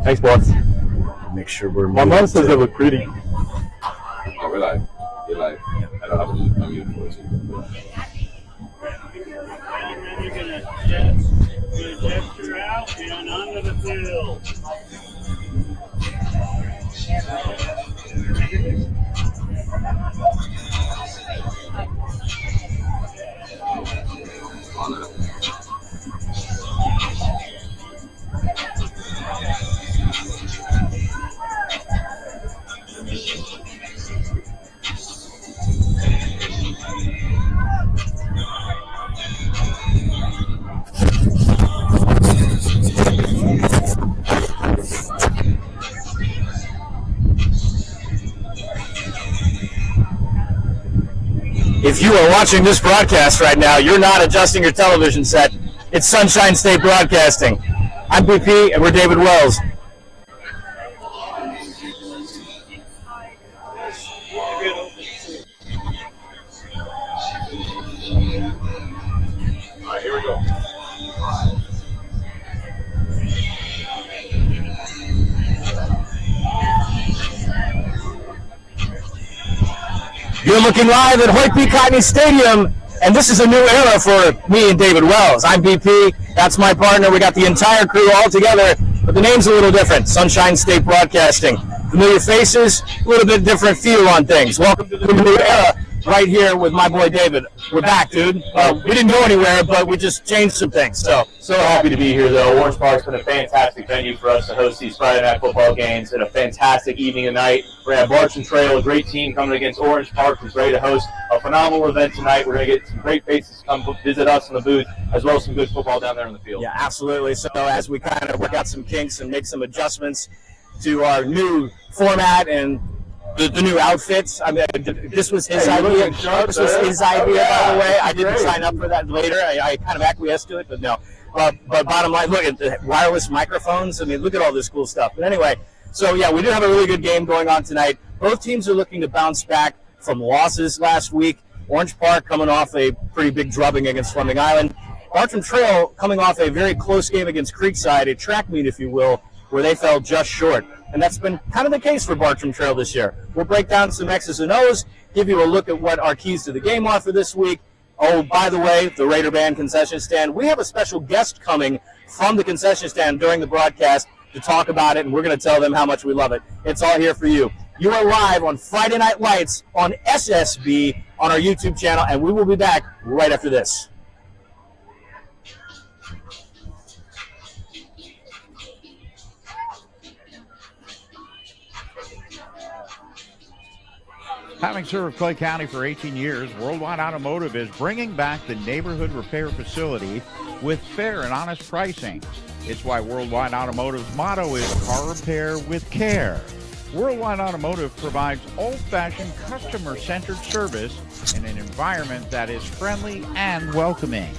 Thanks, boss. Make sure we're. My mom says they look pretty. Oh, we're live. You're live. I don't have to unmute for it. You're gonna gesture out and onto the field. If you are watching this broadcast right now, you're not adjusting your television set. It's Sunshine State Broadcasting. I'm BP, and we're David Wells. All right, here we go. You're looking live at Hoyt B. Courtney Stadium, and this is a new era for me and David Wells. I'm BP. That's my partner. We got the entire crew all together, but the name's a little different. Sunshine State Broadcasting. Familiar faces, a little bit different feel on things. Welcome to the new era right here with my boy David. We're back, dude. We didn't go anywhere, but we just changed some things. So happy to be here, though. Orange Park's been a fantastic venue for us to host these Friday night football games, and a fantastic evening tonight. We're at Bartram Trail, a great team coming against Orange Park, who's ready to host a phenomenal event tonight. We're going to get some great faces to come visit us in the booth, as well as some good football down there in the field. Yeah, absolutely. So as we kind of work out some kinks and make some adjustments to our new format and the new outfits. I mean, this was his idea. This was his idea, by the way. I didn't sign up for that later. I kind of acquiesced to it, but no. But bottom line, look at the wireless microphones. I mean, look at all this cool stuff. But anyway, so yeah, we do have a really good game going on tonight. Both teams are looking to bounce back from losses last week. Orange Park coming off a pretty big drubbing against Fleming Island. Bartram Trail coming off a very close game against Creekside, a track meet, if you will, where they fell just short. And that's been kind of the case for Bartram Trail this year. We'll break down some X's and O's, give you a look at what our keys to the game are for this week. Oh, by the way, the Raider Band concession stand. We have a special guest coming from the concession stand during the broadcast to talk about it, and we're going to tell them how much we love it. It's all here for you. You are live on Friday Night Lights on SSB on our YouTube channel, and we will be back right after this. Having served Clay County for 18 years, Worldwide Automotive is bringing back the neighborhood repair facility with fair and honest pricing. It's why Worldwide Automotive's motto is car repair with care. Worldwide Automotive provides old-fashioned customer-centered service in an environment that is friendly and welcoming.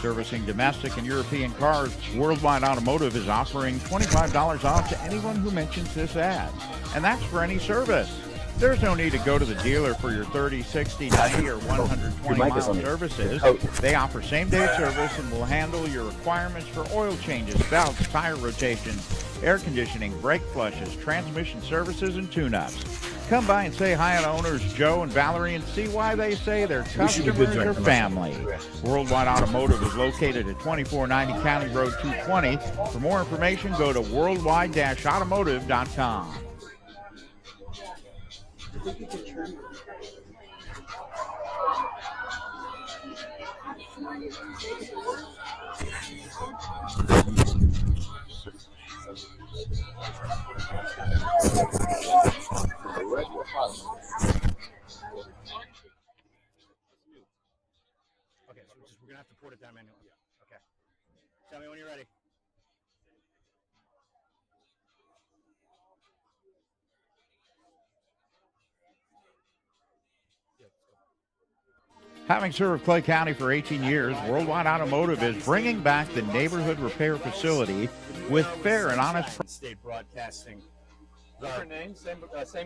Servicing domestic and European cars, Worldwide Automotive is offering $25 off to anyone who mentions this ad. And that's for any service. There's no need to go to the dealer for your 30, 60, 90, or 120-mile services. They offer same-day service and will handle your requirements for oil changes, belts, tire rotations, air conditioning, brake flushes, transmission services, and tune-ups. Come by and say hi to owners Joe and Valerie and see why they say their customers are family. Worldwide Automotive is located at 2490 County Road 220. For more information, go to worldwide-automotive.com. Okay, so we're going to have to port it down manually. Okay. Tell me when you're ready. Having served Clay County for 18 years, Worldwide Automotive is bringing back the neighborhood repair facility with fair and honest State Broadcasting. Different name, same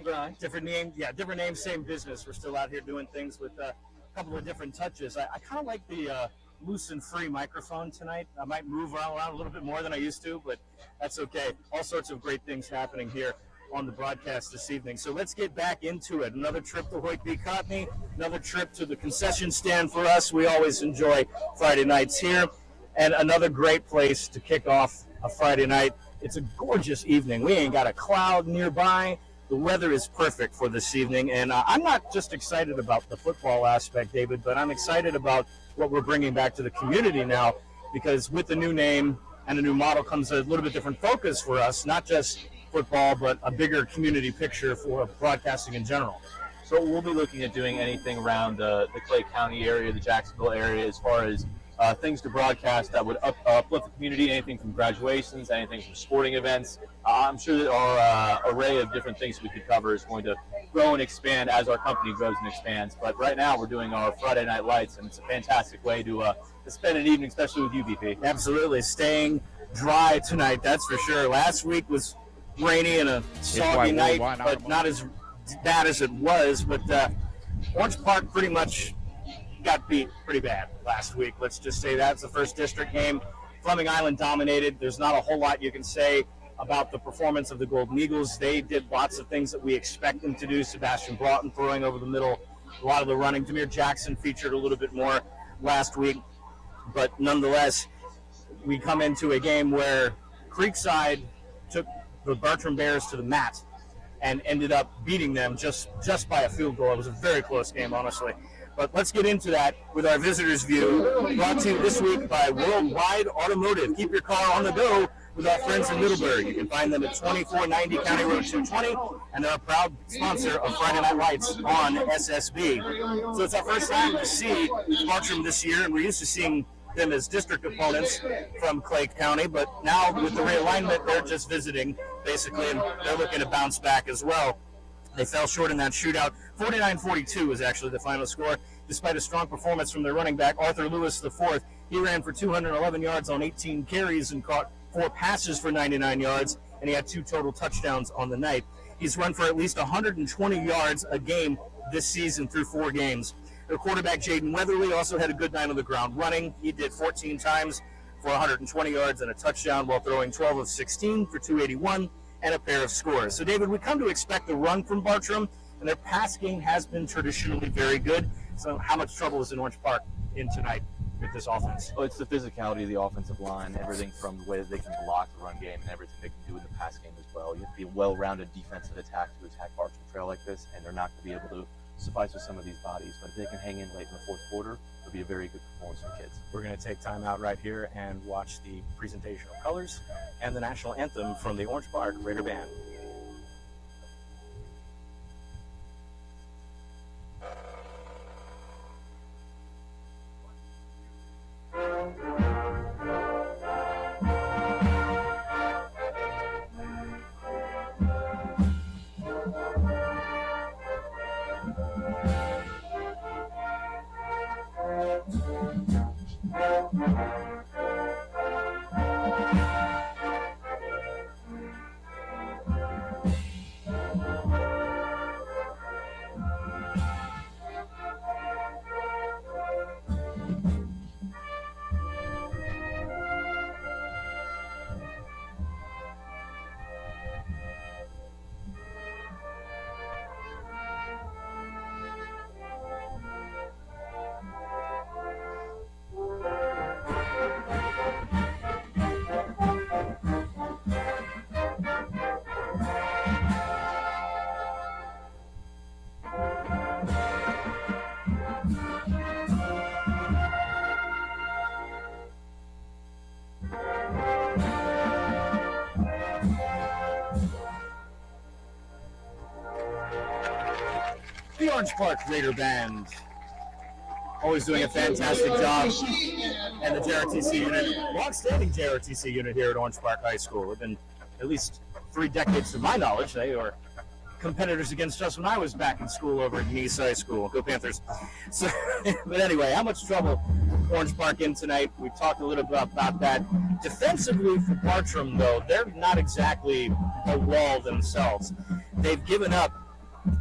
grind. Different name, yeah, different name, same business. We're still out here doing things with couple of different touches. I kind of like the loose and free microphone tonight. I might move around a little bit more than I used to, but that's okay. All sorts of great things happening here on the broadcast this evening. So let's get back into it. Another trip to Hoyt v. Courtney, another trip to the concession stand for us. We always enjoy Friday nights here, and another great place to kick off a Friday night. It's a gorgeous evening. We ain't got a cloud nearby. The weather is perfect for this evening, and I'm not just excited about the football aspect, David, but I'm excited about what we're bringing back to the community now, because with the new name and a new model comes a little bit different focus for us, not just football, but a bigger community picture for broadcasting in general. So we'll be looking at doing anything around the Clay County area, the Jacksonville area, as far as things to broadcast that would uplift the community, anything from graduations, anything from sporting events. I'm sure that our array of different things we could cover is going to grow and expand as our company grows and expands. But right now we're doing our Friday Night Lights, and it's a fantastic way to spend an evening, especially with you, BP. Absolutely. Staying dry tonight, that's for sure. Last week was rainy and a soggy night, but not as bad as it was. But Orange Park pretty much got beat pretty bad last week. Let's just say that's the first district game. Fleming Island dominated. There's not a whole lot you can say about the performance of the Golden Eagles. They did lots of things that we expect them to do. Sebastian Broughton throwing over the middle, a lot of the running. Demir Jackson featured a little bit more last week. But nonetheless, we come into a game where Creekside took the Bartram Bears to the mat and ended up beating them just by a field goal. It was a very close game, honestly. But let's get into that with our visitor's view, brought to you this week by Worldwide Automotive. Keep your car on the go with our friends in Middlebury. You can find them at 2490 County Road 220, and they're a proud sponsor of Friday Night Lights on SSB. So it's our first time to see Bartram this year, and we're used to seeing them as district opponents from Clay County, but now with the realignment, they're just visiting, basically, and they're looking to bounce back as well. They fell short in that shootout. 49-42 was actually the final score, despite a strong performance from their running back, Arthur Lewis IV. He ran for 211 yards on 18 carries and caught 4 passes for 99 yards, and he had 2 total touchdowns on the night. He's run for at least 120 yards a game this season through 4 games. Their quarterback, Jaden Weatherly, also had a good night on the ground running. He did 14 times for 120 yards and a touchdown while throwing 12 of 16 for 281 and a pair of scores. So, David, we come to expect the run from Bartram, and their pass game has been traditionally very good. So how much trouble is in Orange Park in tonight with this offense? Well, it's the physicality of the offensive line, everything from the way that they can block the run game and everything they can do in the pass game as well. You have to be a well-rounded defensive attack to attack Bartram Trail like this, and they're not going to be able to suffice with some of these bodies. But if they can hang in late in the fourth quarter, it'll be a very good performance from kids. We're going to take time out right here and watch the presentation of colors and the national anthem from the Orange Park Raider Band. The Orange Park Raider Band, always doing a fantastic job, and the JRTC unit, long-standing JRTC unit here at Orange Park High School. They've been at least 3 decades to my knowledge. They were competitors against us when I was back in school over at Nice High School. Go Panthers. So, but anyway, how much trouble Orange Park in tonight? We talked a little bit about that. Defensively for Bartram, though, they're not exactly a wall themselves. They've given up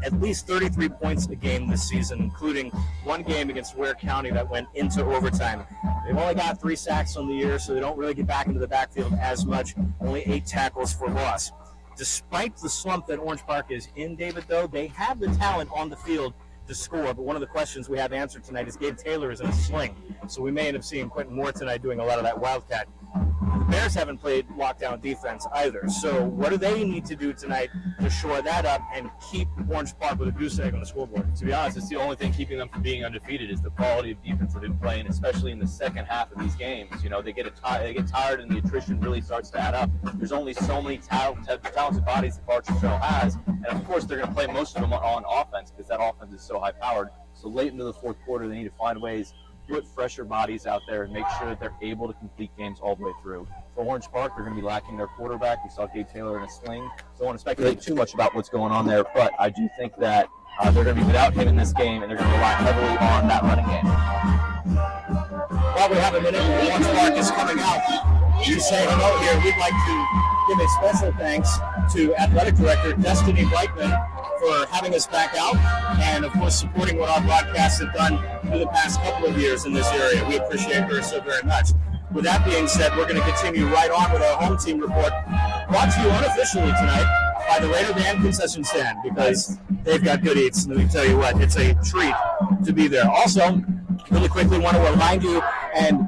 at least 33 points a game this season, including one game against Ware County that went into overtime. They've only got 3 sacks on the year, so they don't really get back into the backfield as much. Only 8 tackles for loss. Despite the slump that Orange Park is in, David, though, they have the talent on the field to score. But one of the questions we have answered tonight is Gabe Taylor is in a sling. So we may end up seeing Quentin Moore tonight doing a lot of that wildcat. The Bears haven't played lockdown defense either. So what do they need to do tonight to shore that up and keep Orange Park with a goose egg on the scoreboard? To be honest, it's the only thing keeping them from being undefeated is the quality of defense they've been playing, especially in the second half of these games. You know, they get tired and the attrition really starts to add up. There's only so many talented bodies that Bartram has, and of course they're going to play most of them on offense because that offense is so high-powered. So late into the fourth quarter, they need to find ways to put fresher bodies out there and make sure that they're able to complete games all the way through. For Orange Park, they're going to be lacking their quarterback. We saw Gabe Taylor in a sling. So I don't want to speculate too much about what's going on there, but I do think that they're going to be without him in this game, and they're going to rely heavily on that running game. While we have a minute, Orange Park is coming out to say hello here. We'd like to give a special thanks to Athletic Director Destiny Blakeman for having us back out and, of course, supporting what our broadcasts have done for the past couple of years in this area. We appreciate her so very much. With that being said, we're going to continue right on with our home team report, brought to you unofficially tonight by the Raider Band concession stand, because they've got good eats. Let me tell you what, it's a treat to be there. Also, really quickly want to remind you and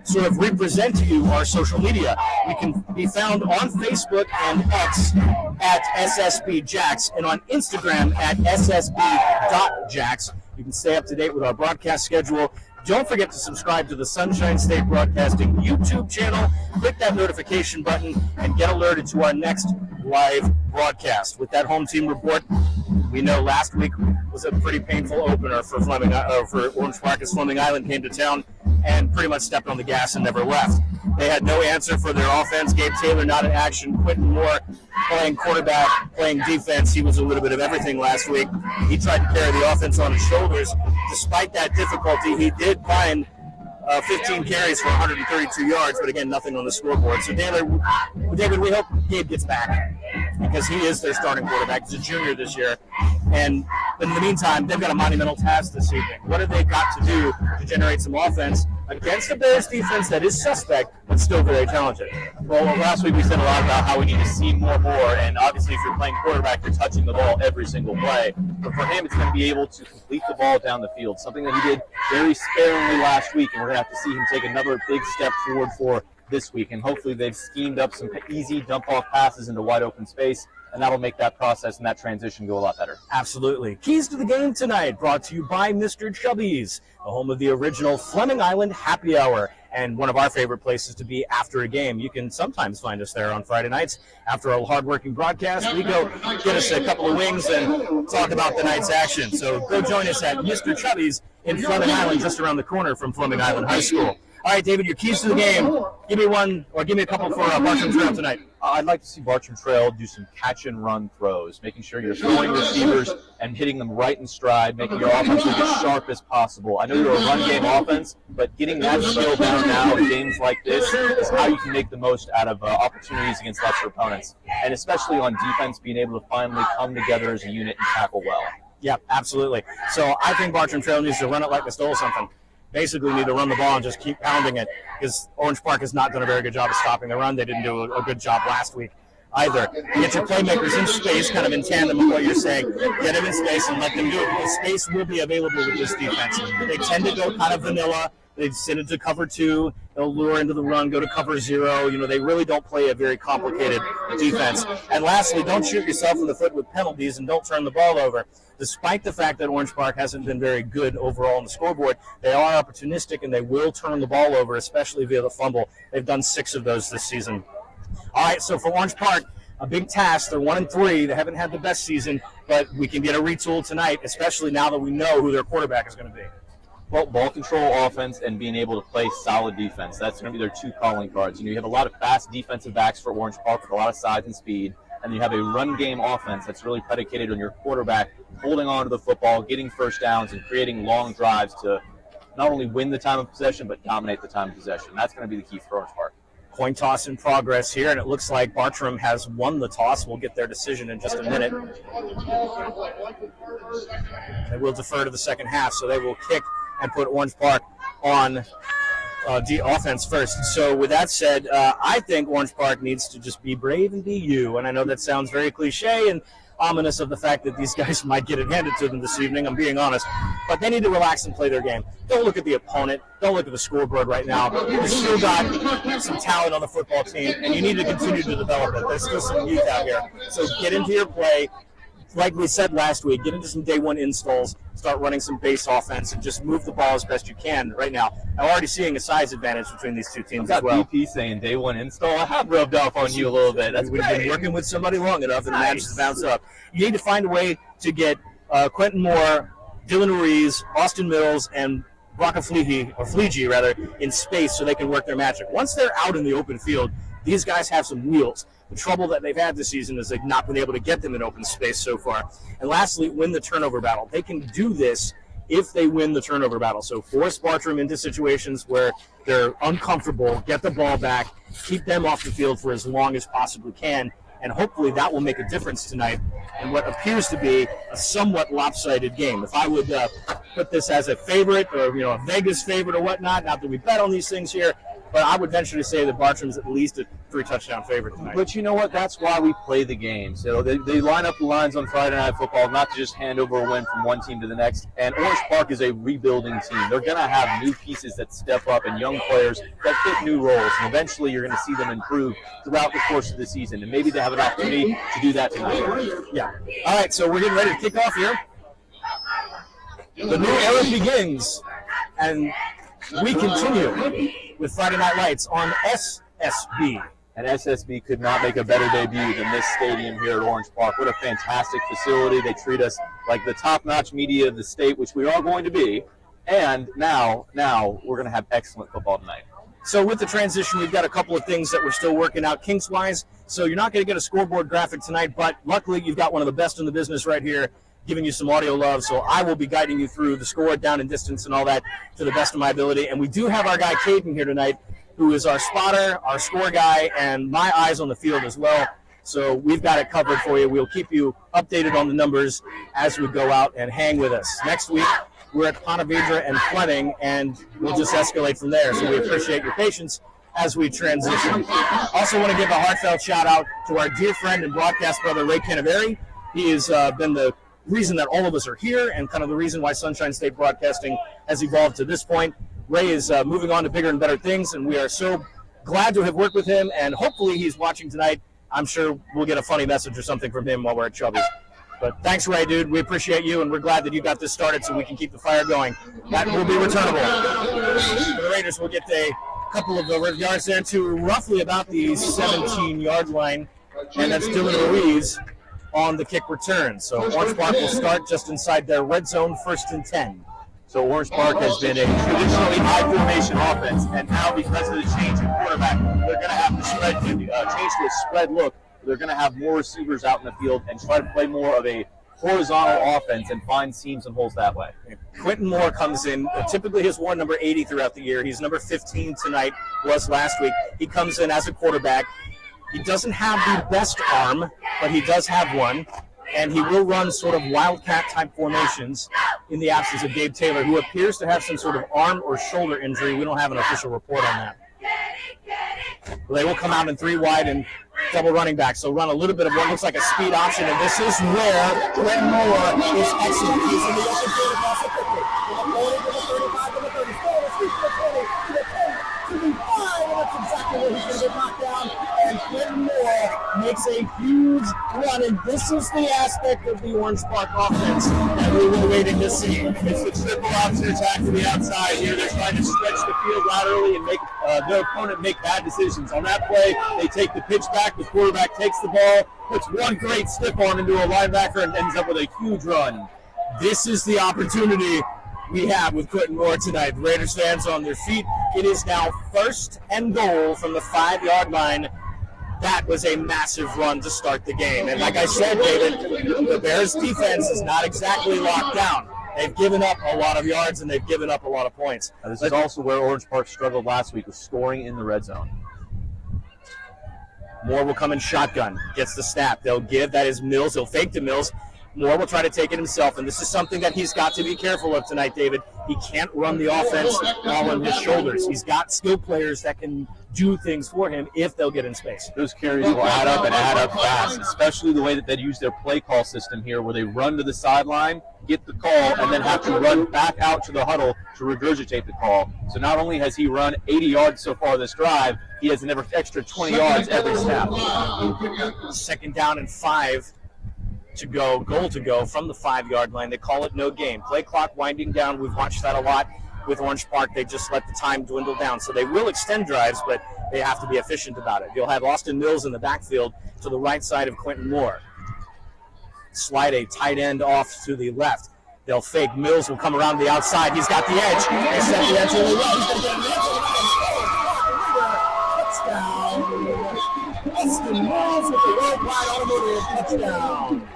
sort of represent to you our social media. We can be found on Facebook and X at SSB Jacks and on Instagram at ssb.jacks. You can stay up to date with our broadcast schedule. Don't forget to subscribe to the Sunshine State Broadcasting YouTube channel. Click that notification button and get alerted to our next live broadcast. With that home team report, we know last week was a pretty painful opener for for Orange Park as Fleming Island came to town and pretty much stepped on the gas and never left. They had no answer for their offense. Gabe Taylor not in action. Quentin Moore playing quarterback, playing defense. He was a little bit of everything last week. He tried to carry the offense on his shoulders. Despite that difficulty, he did find 15 carries for 132 yards, but again, nothing on the scoreboard. So, David, we hope Gabe gets back because he is their starting quarterback. He's a junior this year. And in the meantime, they've got a monumental task this evening. What have they got to do to generate some offense against the Bears defense that is suspect but still very talented? Well, last week we said a lot about how we need to see more, and obviously if you're playing quarterback, you're touching the ball every single play. But for him, it's going to be able to complete the ball down the field, something that he did very sparingly last week, and we're going to have to see him take another big step forward for this week. And hopefully they've schemed up some easy dump-off passes into wide open space, and that'll make that process and that transition go a lot better. Absolutely. Keys to the game tonight brought to you by Mr. Chubby's, the home of the original Fleming Island Happy Hour, and one of our favorite places to be after a game. You can sometimes find us there on Friday nights. After a hard-working broadcast, we go get us a couple of wings and talk about the night's action. So go join us at Mr. Chubby's in Fleming Island, just around the corner from Fleming Island High School. All right, David, your keys to the game. Give me one, or give me a couple for Bartram Trail tonight. I'd like to see Bartram Trail do some catch-and-run throws, making sure you're throwing receivers and hitting them right in stride, making your offense look as sharp as possible. I know you're a run-game offense, but getting that skill down now in games like this is how you can make the most out of opportunities against lesser opponents, and especially on defense, being able to finally come together as a unit and tackle well. Yep, absolutely. So I think Bartram Trail needs to run it like they stole something. Basically need to run the ball and just keep pounding it, because Orange Park has not done a very good job of stopping the run. They didn't do a good job last week either. Get your playmakers in space, kind of in tandem with what you're saying. Get them in space and let them do it, because space will be available with this defense. They tend to go kind of vanilla. They send it to cover 2. They'll lure into the run, go to cover 0. You know, they really don't play a very complicated defense. And lastly, don't shoot yourself in the foot with penalties and don't turn the ball over. Despite the fact that Orange Park hasn't been very good overall on the scoreboard, they are opportunistic and they will turn the ball over, especially via the fumble. They've done 6 of those this season. All right, so for Orange Park, a big task. They're 1-3. They haven't had the best season, but we can get a retool tonight, especially now that we know who their quarterback is going to be. Well, ball control offense and being able to play solid defense. That's going to be their 2 calling cards. You know, you have a lot of fast defensive backs for Orange Park with a lot of size and speed, and you have a run game offense that's really predicated on your quarterback holding on to the football, getting first downs, and creating long drives to not only win the time of possession, but dominate the time of possession. That's going to be the key for Orange Park. Coin toss in progress here, and it looks like Bartram has won the toss. We'll get their decision in just a minute. They will defer to the second half, so they will kick and put Orange Park on the offense first. So with that said, I think Orange Park needs to just be brave and be you. And I know that sounds very cliche and ominous of the fact that these guys might get it handed to them this evening, I'm being honest. But they need to relax and play their game. Don't look at the opponent. Don't look at the scoreboard right now. You've still got some talent on the football team, and you need to continue to develop it. There's still some youth out here. So get into your play. Like we said last week, get into some day one installs, start running some base offense, and just move the ball as best you can right now. I'm already seeing a size advantage between these two teams as well. BP saying day one install. I have rubbed off on you a little bit. That's We've been working with somebody long enough and managed to bounce up. You need to find a way to get Quentin Moore, Dylan Ruiz, Austin Mills, and Rocca Fleege, in space so they can work their magic. Once they're out in the open field, these guys have some wheels. The trouble that they've had this season is they've not been able to get them in open space so far. And lastly, win the turnover battle. They can do this if they win the turnover battle. So force Bartram into situations where they're uncomfortable, get the ball back, keep them off the field for as long as possibly can, and hopefully that will make a difference tonight in what appears to be a somewhat lopsided game. If I would put this as a favorite or a Vegas favorite or whatnot, not that we bet on these things here, but I would venture to say that Bartram's at least a 3-touchdown favorite tonight. But you know what? That's why we play the games. They line up the lines on Friday Night Football, not to just hand over a win from one team to the next. And Orange Park is a rebuilding team. They're going to have new pieces that step up and young players that fit new roles. And eventually you're going to see them improve throughout the course of the season. And maybe they have an opportunity to do that tonight. Yeah. All right, so we're getting ready to kick off here. The new era begins, and we continue with Friday Night Lights on SSB. And SSB could not make a better debut than this stadium here at Orange Park. What a fantastic facility. They treat us like the top-notch media of the state, which we are going to be. And now we're going to have excellent football tonight. So with the transition, we've got a couple of things that we're still working out kinks-wise. So you're not going to get a scoreboard graphic tonight, but luckily you've got one of the best in the business right here giving you some audio love. So I will be guiding you through the score, down and distance, and all that to the best of my ability. And we do have our guy Caden here tonight, who is our spotter, our score guy, and my eyes on the field as well. So we've got it covered for you. We'll keep you updated on the numbers as we go out, and hang with us. Next week, we're at Ponte Vedra and Fleming, and we'll just escalate from there. So we appreciate your patience as we transition. Also want to give a heartfelt shout-out to our dear friend and broadcast brother, Ray Canaveri. He has been the reason that all of us are here and kind of the reason why Sunshine State Broadcasting has evolved to this point. Ray is moving on to bigger and better things, and we are so glad to have worked with him, and hopefully he's watching tonight. I'm sure we'll get a funny message or something from him while we're at Chubby's. But thanks, Ray, dude. We appreciate you, and we're glad that you got this started so we can keep the fire going. That will be returnable. The Raiders will get a couple of yards there to roughly about the 17-yard line, and that's Dylan Ruiz on the kick return. So Orange Park will start just inside their red zone, 1st and 10. So Orange Park has been a traditionally high formation offense, and now because of the change in quarterback, they're going to have to change to a spread look. They're going to have more receivers out in the field and try to play more of a horizontal offense and find seams and holes that way. Quentin Moore comes in. Typically he's worn number 80 throughout the year. He's number 15 tonight, was last week. He comes in as a quarterback. He doesn't have the best arm, but he does have one, and he will run sort of wildcat-type formations in the absence of Gabe Taylor, who appears to have some sort of arm or shoulder injury. We don't have an official report on that. Well, they will come out in 3 wide and double running back, so run a little bit of what looks like a speed option, and this is where Quentin Moore is excellent. He's in the open field across the 50. Going into the 35 to the 34, the 20 to the 10 to the 5, and that's exactly where he's going to get knocked down. And Quentin Moore makes a huge run, and this is the aspect of the Orange Park offense that we were waiting to see. It's the triple option attack to the outside here. They're trying to stretch the field out early and make their opponent make bad decisions. On that play, they take the pitch back. The quarterback takes the ball, puts one great stiff arm into a linebacker, and ends up with a huge run. This is the opportunity we have with Quentin Moore tonight. The Raiders fans on their feet. It is now 1st and goal from the 5-yard line. That was a massive run to start the game. And like I said, David, the Bears' defense is not exactly locked down. They've given up a lot of yards, and they've given up a lot of points. Now, this is also where Orange Park struggled last week with scoring in the red zone. Moore will come in shotgun, gets the snap. They'll give, that is Mills. He'll fake to Mills. Moore will try to take it himself, and this is something that he's got to be careful of tonight, David. He can't run the offense all on his shoulders. He's got skill players that can do things for him if they'll get in space. Those carries will add up and add up fast, especially the way that they use their play call system here, where they run to the sideline, get the call, and then have to run back out to the huddle to regurgitate the call. So not only has he run 80 yards so far this drive, he has an extra 20 yards every snap. 2nd down and 5 to go, goal to go from the 5-yard line. They call it no game. Play clock winding down. We've watched that a lot with Orange Park. They just let the time dwindle down. So they will extend drives, but they have to be efficient about it. You'll have Austin Mills in the backfield to the right side of Quentin Moore. Slide a tight end off to the left. They'll fake. Mills will come around the outside. He's got the edge. They set the edge really well. He's going to get an touchdown. Austin Mills with the worldwide automotive touchdown.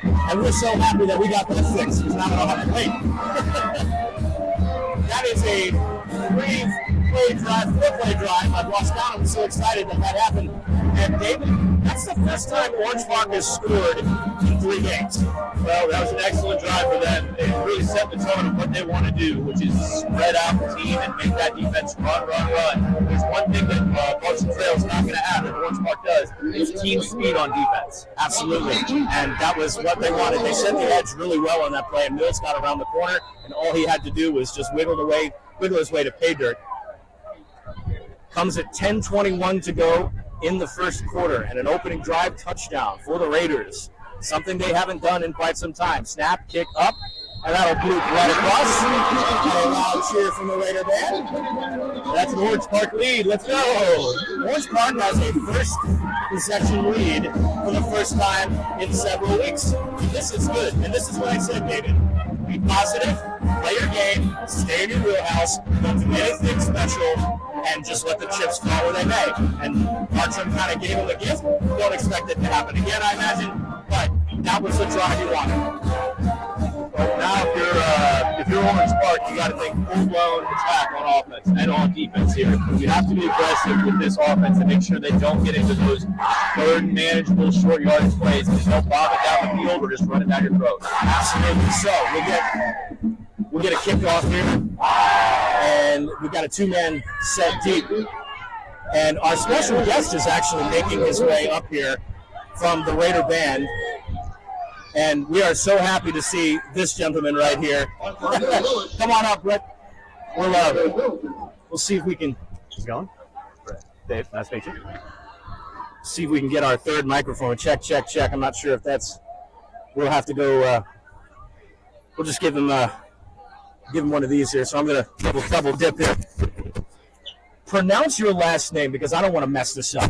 And we're so happy that we got that fixed because now we don't have to wait. That is a 4-play drive. I've lost count. I'm so excited that happened. And David, that's the first time Orange Park has scored in 3 games. Well, that was an excellent drive for them. They really set the tone of what they want to do, which is spread out the team and make that defense run. There's one thing that Bartram Trail is not going to have that Orange Park does, is team speed on defense. Absolutely. And that was what they wanted. They set the edge really well on that play, and Mills got around the corner, and all he had to do was just wiggle his way to pay dirt. Comes at 10:21 to go in the first quarter, and an opening drive touchdown for the Raiders. Something they haven't done in quite some time. Snap, kick up, and that'll bloop right across. A loud cheer from the Raider band. That's an Orange Park lead. Let's go. Orange Park has a first possession lead for the first time in several weeks. This is good, and this is what I said, David. Be positive, play your game, stay in your wheelhouse, don't do anything special, and just let the chips fall where they may. And Bartram kind of gave him a gift. Don't expect it to happen again, I imagine, but that was the drive you wanted. Well, now if you're Orange Park, you got to think full-blown attack on offense and on defense here. You have to be aggressive with this offense and make sure they don't get into those third manageable short yardage plays because they'll bob it down the field or just run it down your throat. Absolutely. So we'll get a kickoff here, and we've got a 2-man set deep. And our special guest is actually making his way up here from the Raider band. And we are so happy to see this gentleman right here. Come on up, Brett. We'll see if we can. How's it going? Dave, nice to meet you. See if we can get our third microphone. Check. I'm not sure if that's. We'll have to go. We'll just give him one of these here. So I'm gonna double dip here. Pronounce your last name because I don't want to mess this up.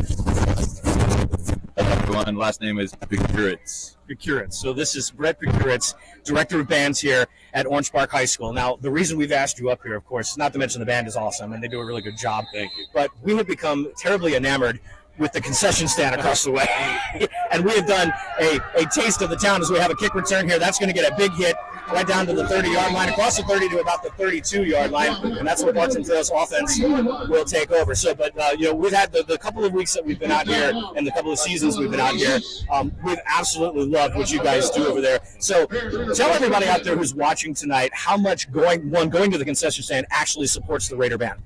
Everyone, last name is Garrette. So this is Brett Garrette, director of bands here at Orange Park High School. Now, the reason we've asked you up here, of course, not to mention the band is awesome and they do a really good job. Thank you. But we have become terribly enamored with the concession stand across the way. And we have done a taste of the town as we have a kick return here. That's going to get a big hit right down to the 30-yard line, across the 30 to about the 32-yard line, and that's where Bartram Trail's offense will take over. So, but we've had the couple of weeks that we've been out here and the couple of seasons we've been out here, we've absolutely loved what you guys do over there. So tell everybody out there who's watching tonight how much going to the concession stand actually supports the Raider band.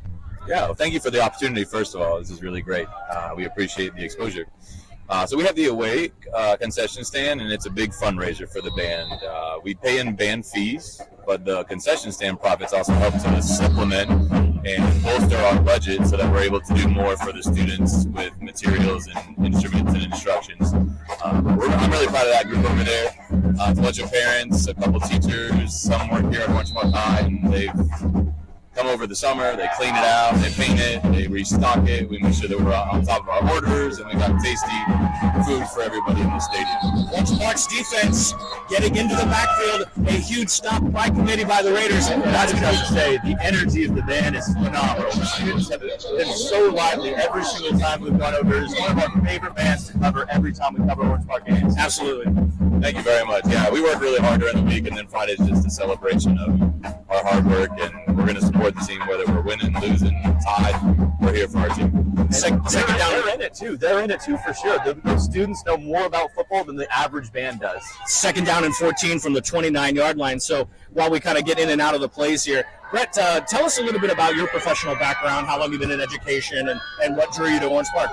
Yeah, well, thank you for the opportunity, first of all. This is really great. We appreciate the exposure. So we have the away concession stand, and it's a big fundraiser for the band. We pay in band fees, but the concession stand profits also help to supplement and bolster our budget so that we're able to do more for the students with materials and instruments and instructions. I'm really proud of that group over there. It's a bunch of parents, a couple teachers, some work here at Orange Park High, and they've come over the summer, they clean it out, they paint it, they restock it, we make sure that we're on top of our orders, and we got tasty food for everybody in the stadium. Orange Park's defense getting into the backfield, a huge stop by committee by the Raiders. And I just have to say, the energy of the band is phenomenal. The students have been so lively every single time we've gone over. It's one of our favorite bands to cover every time we cover Orange Park games. Absolutely. Thank you very much. Yeah, we work really hard during the week, and then Friday is just a celebration of our hard work, and we're going to support the team whether we're winning, losing, tied. We're here for our team. second down. They're in it too. They're in it too for sure. The students know more about football than the average band does. Second down and 14 from the 29-yard line. So while we kind of get in and out of the plays here, Brett, tell us a little bit about your professional background, how long you've been in education, and what drew you to Orange Park.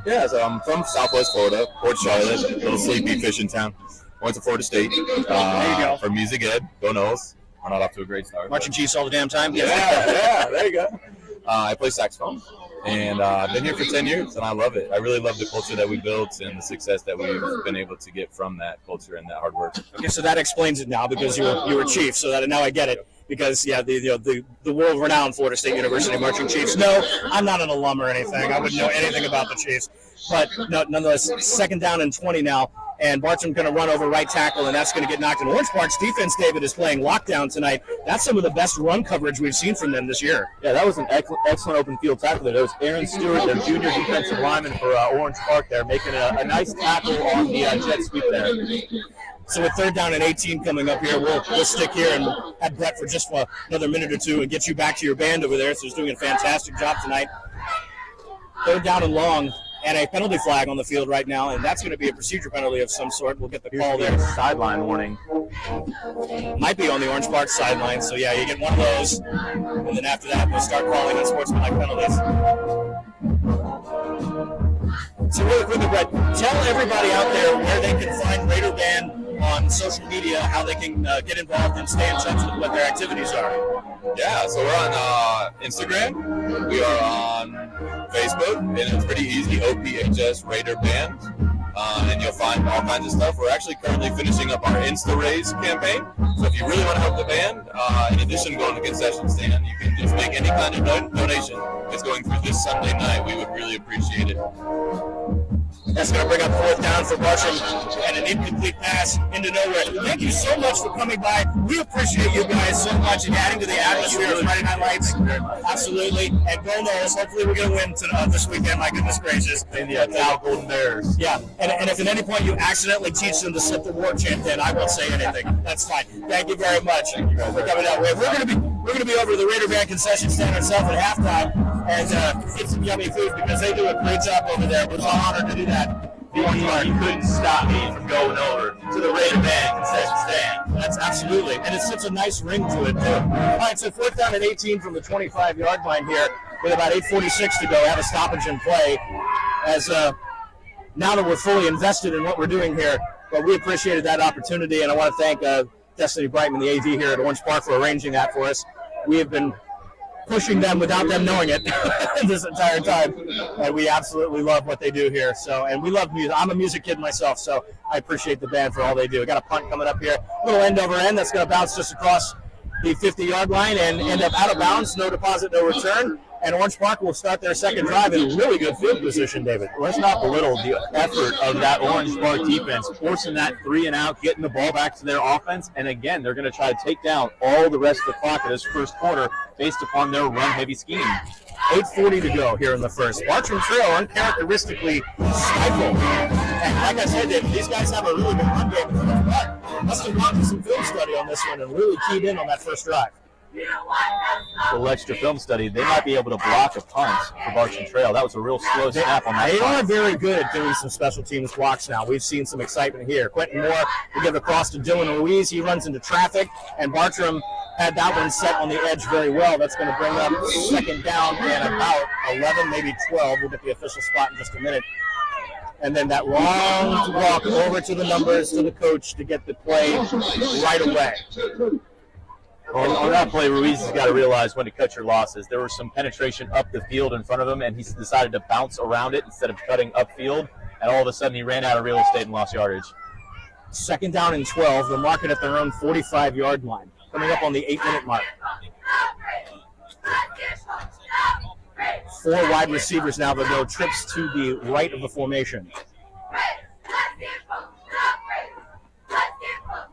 Yeah, so I'm from Southwest Florida, Port Charlotte, a little sleepy fishing town. Went to Florida State. There you go. For music ed, go Knowles. We're not off to a great start. Marching Chiefs all the damn time? Yeah, there you go. I play saxophone, and I've been here for 10 years, and I love it. I really love the culture that we built and the success that we've been able to get from that culture and that hard work. Okay, so that explains it now because you were chief, so that now I get it. Because the world-renowned Florida State University Marching Chiefs. No, I'm not an alum or anything. I wouldn't know anything about the Chiefs. But nonetheless, second down and 20 now, and Bartram going to run over right tackle, and that's going to get knocked in. Orange Park's defense, David, is playing lockdown tonight. That's some of the best run coverage we've seen from them this year. Yeah, that was an excellent open field tackle there. That was Aaron Stewart, their junior defensive lineman for Orange Park there, making a nice tackle on the jet sweep there. So with third down and 18 coming up here, we'll stick here and have Brett for just another minute or two and get you back to your band over there. So he's doing a fantastic job tonight. Third down and long, and a penalty flag on the field right now, and that's going to be a procedure penalty of some sort. We'll get the call there. Sideline warning. Might be on the Orange Park sideline. So yeah, you get one of those, and then after that, we'll start calling unsportsmanlike penalties. So really quickly, Brett, tell everybody out there where they can find Raider Band on social media, how they can get involved and stay in touch with what their activities are. Yeah, so we're on Instagram. We are on Facebook, and it's pretty easy, OPHS Raider Band. And you'll find all kinds of stuff. We're actually currently finishing up our Insta Raise campaign. So if you really want to help the band, in addition to going to the concession stand, you can just make any kind of donation. It's going through this Sunday night. We would really appreciate it. That's going to bring up fourth down for Bartram and an incomplete pass into nowhere. Thank you so much for coming by. We appreciate you guys so much and adding to the atmosphere of Friday Night Lights. Absolutely. And go Knowles. Hopefully we're going to win this weekend. My goodness gracious. And the Cal Golden Bears. Yeah. And if at any point you accidentally teach them to slip the war chant in, I won't say anything. That's fine. Thank you very much for coming out. We're going to be over to the Raider Band concession stand ourselves at halftime and get some yummy food because they do a great job over there. We're all honored to do that. You couldn't stop me from going over to the Raider Band concession stand. That's absolutely. And it's such a nice ring to it, too. All right, so fourth down and 18 from the 25-yard line here with about 8:46 to go. Have a stoppage in play as now that we're fully invested in what we're doing here. But we appreciated that opportunity, and I want to thank Destiny Brightman, the AD here at Orange Park, for arranging that for us. We have been pushing them without them knowing it this entire time, and we absolutely love what they do here. So, and we love music. I'm a music kid myself, so I appreciate the band for all they do. We got a punt coming up here, a little end over end that's going to bounce just across the 50-yard line and end up out of bounds. No deposit, no return. And Orange Park will start their second drive in really good field position, David. Let's not belittle the effort of that Orange Park defense, forcing that 3 and out, getting the ball back to their offense. And again, they're going to try to take down all the rest of the clock in this first quarter based upon their run-heavy scheme. 8:40 to go here in the first. Bartram Trail uncharacteristically stifled. And like I said, David, these guys have a really good run game in the first part. Must have gone to some film study on this one and really keyed in on that first drive. A little extra film study, they might be able to block a punt for Bartram Trail. That was a real slow snap on that They punt. are very good at doing some special teams blocks now. We've seen some excitement here. Quentin Moore will give it across to Dylan Ruiz. He runs into traffic, and Bartram had that one set on the edge very well. That's going to bring up second down and about 11, maybe 12. We'll get the official spot in just a minute. And then that long walk over to the numbers to the coach to get the play right away. On that play, Ruiz has got to realize when to cut your losses. There was some penetration up the field in front of him, and he decided to bounce around it instead of cutting upfield. And all of a sudden, he ran out of real estate and lost yardage. Second down and 12. They'll mark it at their own 45-yard line. Coming up on the 8-minute mark. 4 wide receivers now that go trips to the right of the formation.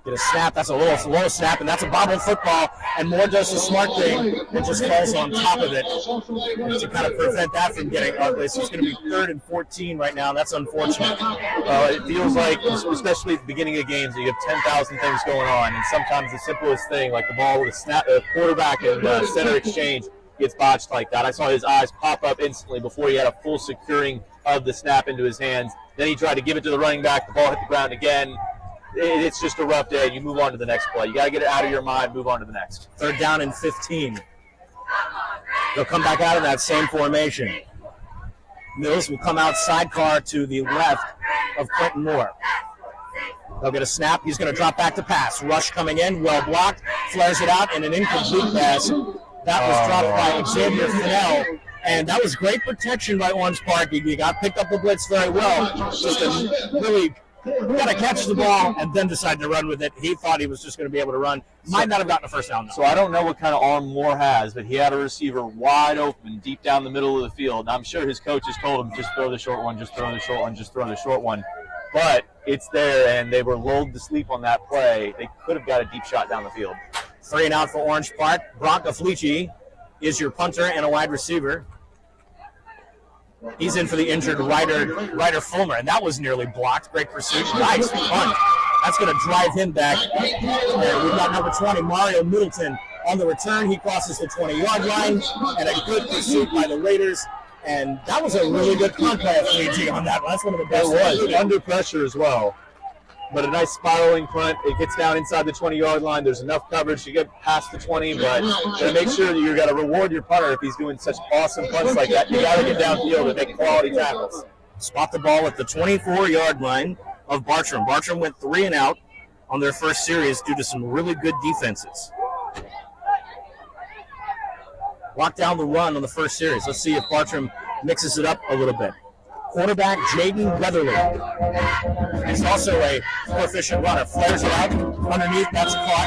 Get a snap. That's a little low snap, and that's a bobbled football. And Moore does the smart thing and just falls on top of it to kind of prevent that from getting ugly. So it's going to be 3rd and 14 right now. That's unfortunate. It feels like, especially at the beginning of games, you have 10,000 things going on, and sometimes the simplest thing, like the ball with a snap, quarterback and center exchange, gets botched like that. I saw his eyes pop up instantly before he had a full securing of the snap into his hands. Then he tried to give it to the running back. The ball hit the ground again. It's just a rough day. You move on to the next play. You got to get it out of your mind, move on to the next. 3rd down and 15. They'll come back out of that same formation. Mills will come out sidecar to the left of Quentin Moore. They'll get a snap. He's going to drop back to pass. Rush coming in, well blocked, flares it out, and an incomplete pass. That was dropped by Xavier Fennell, and that was great protection by Orange Park. He got picked up the blitz very well. Just a really got to catch the ball and then decide to run with it. He thought he was just going to be able to run. Might not have gotten a first down, though. So I don't know what kind of arm Moore has, but he had a receiver wide open deep down the middle of the field. And I'm sure his coaches told him, just throw the short one, just throw the short one, just throw the short one. But it's there, and they were lulled to sleep on that play. They could have got a deep shot down the field. 3 and out for Orange Park. Bronco Felici is your punter and a wide receiver. He's in for the injured Ryder Fulmer, and that was nearly blocked. Great pursuit. Nice punt. That's going to drive him back. And we've got number 20, Mario Middleton, on the return. He crosses the 20-yard line, and a good pursuit by the Raiders. And that was a really good punt by Felici on that one. That's one of the best. It was under pressure as well. But a nice spiraling punt. It gets down inside the 20-yard line. There's enough coverage to get past the 20, but to make sure that you've got to reward your punter if he's doing such awesome punts like that. You got to get downfield and make quality tackles. Spot the ball at the 24-yard line of Bartram. Bartram went 3 and out on their first series due to some really good defenses. Lock down the run on the first series. Let's see if Bartram mixes it up a little bit. Quarterback Jaden Weatherly. He's also a proficient runner. Flares it out underneath. That's caught.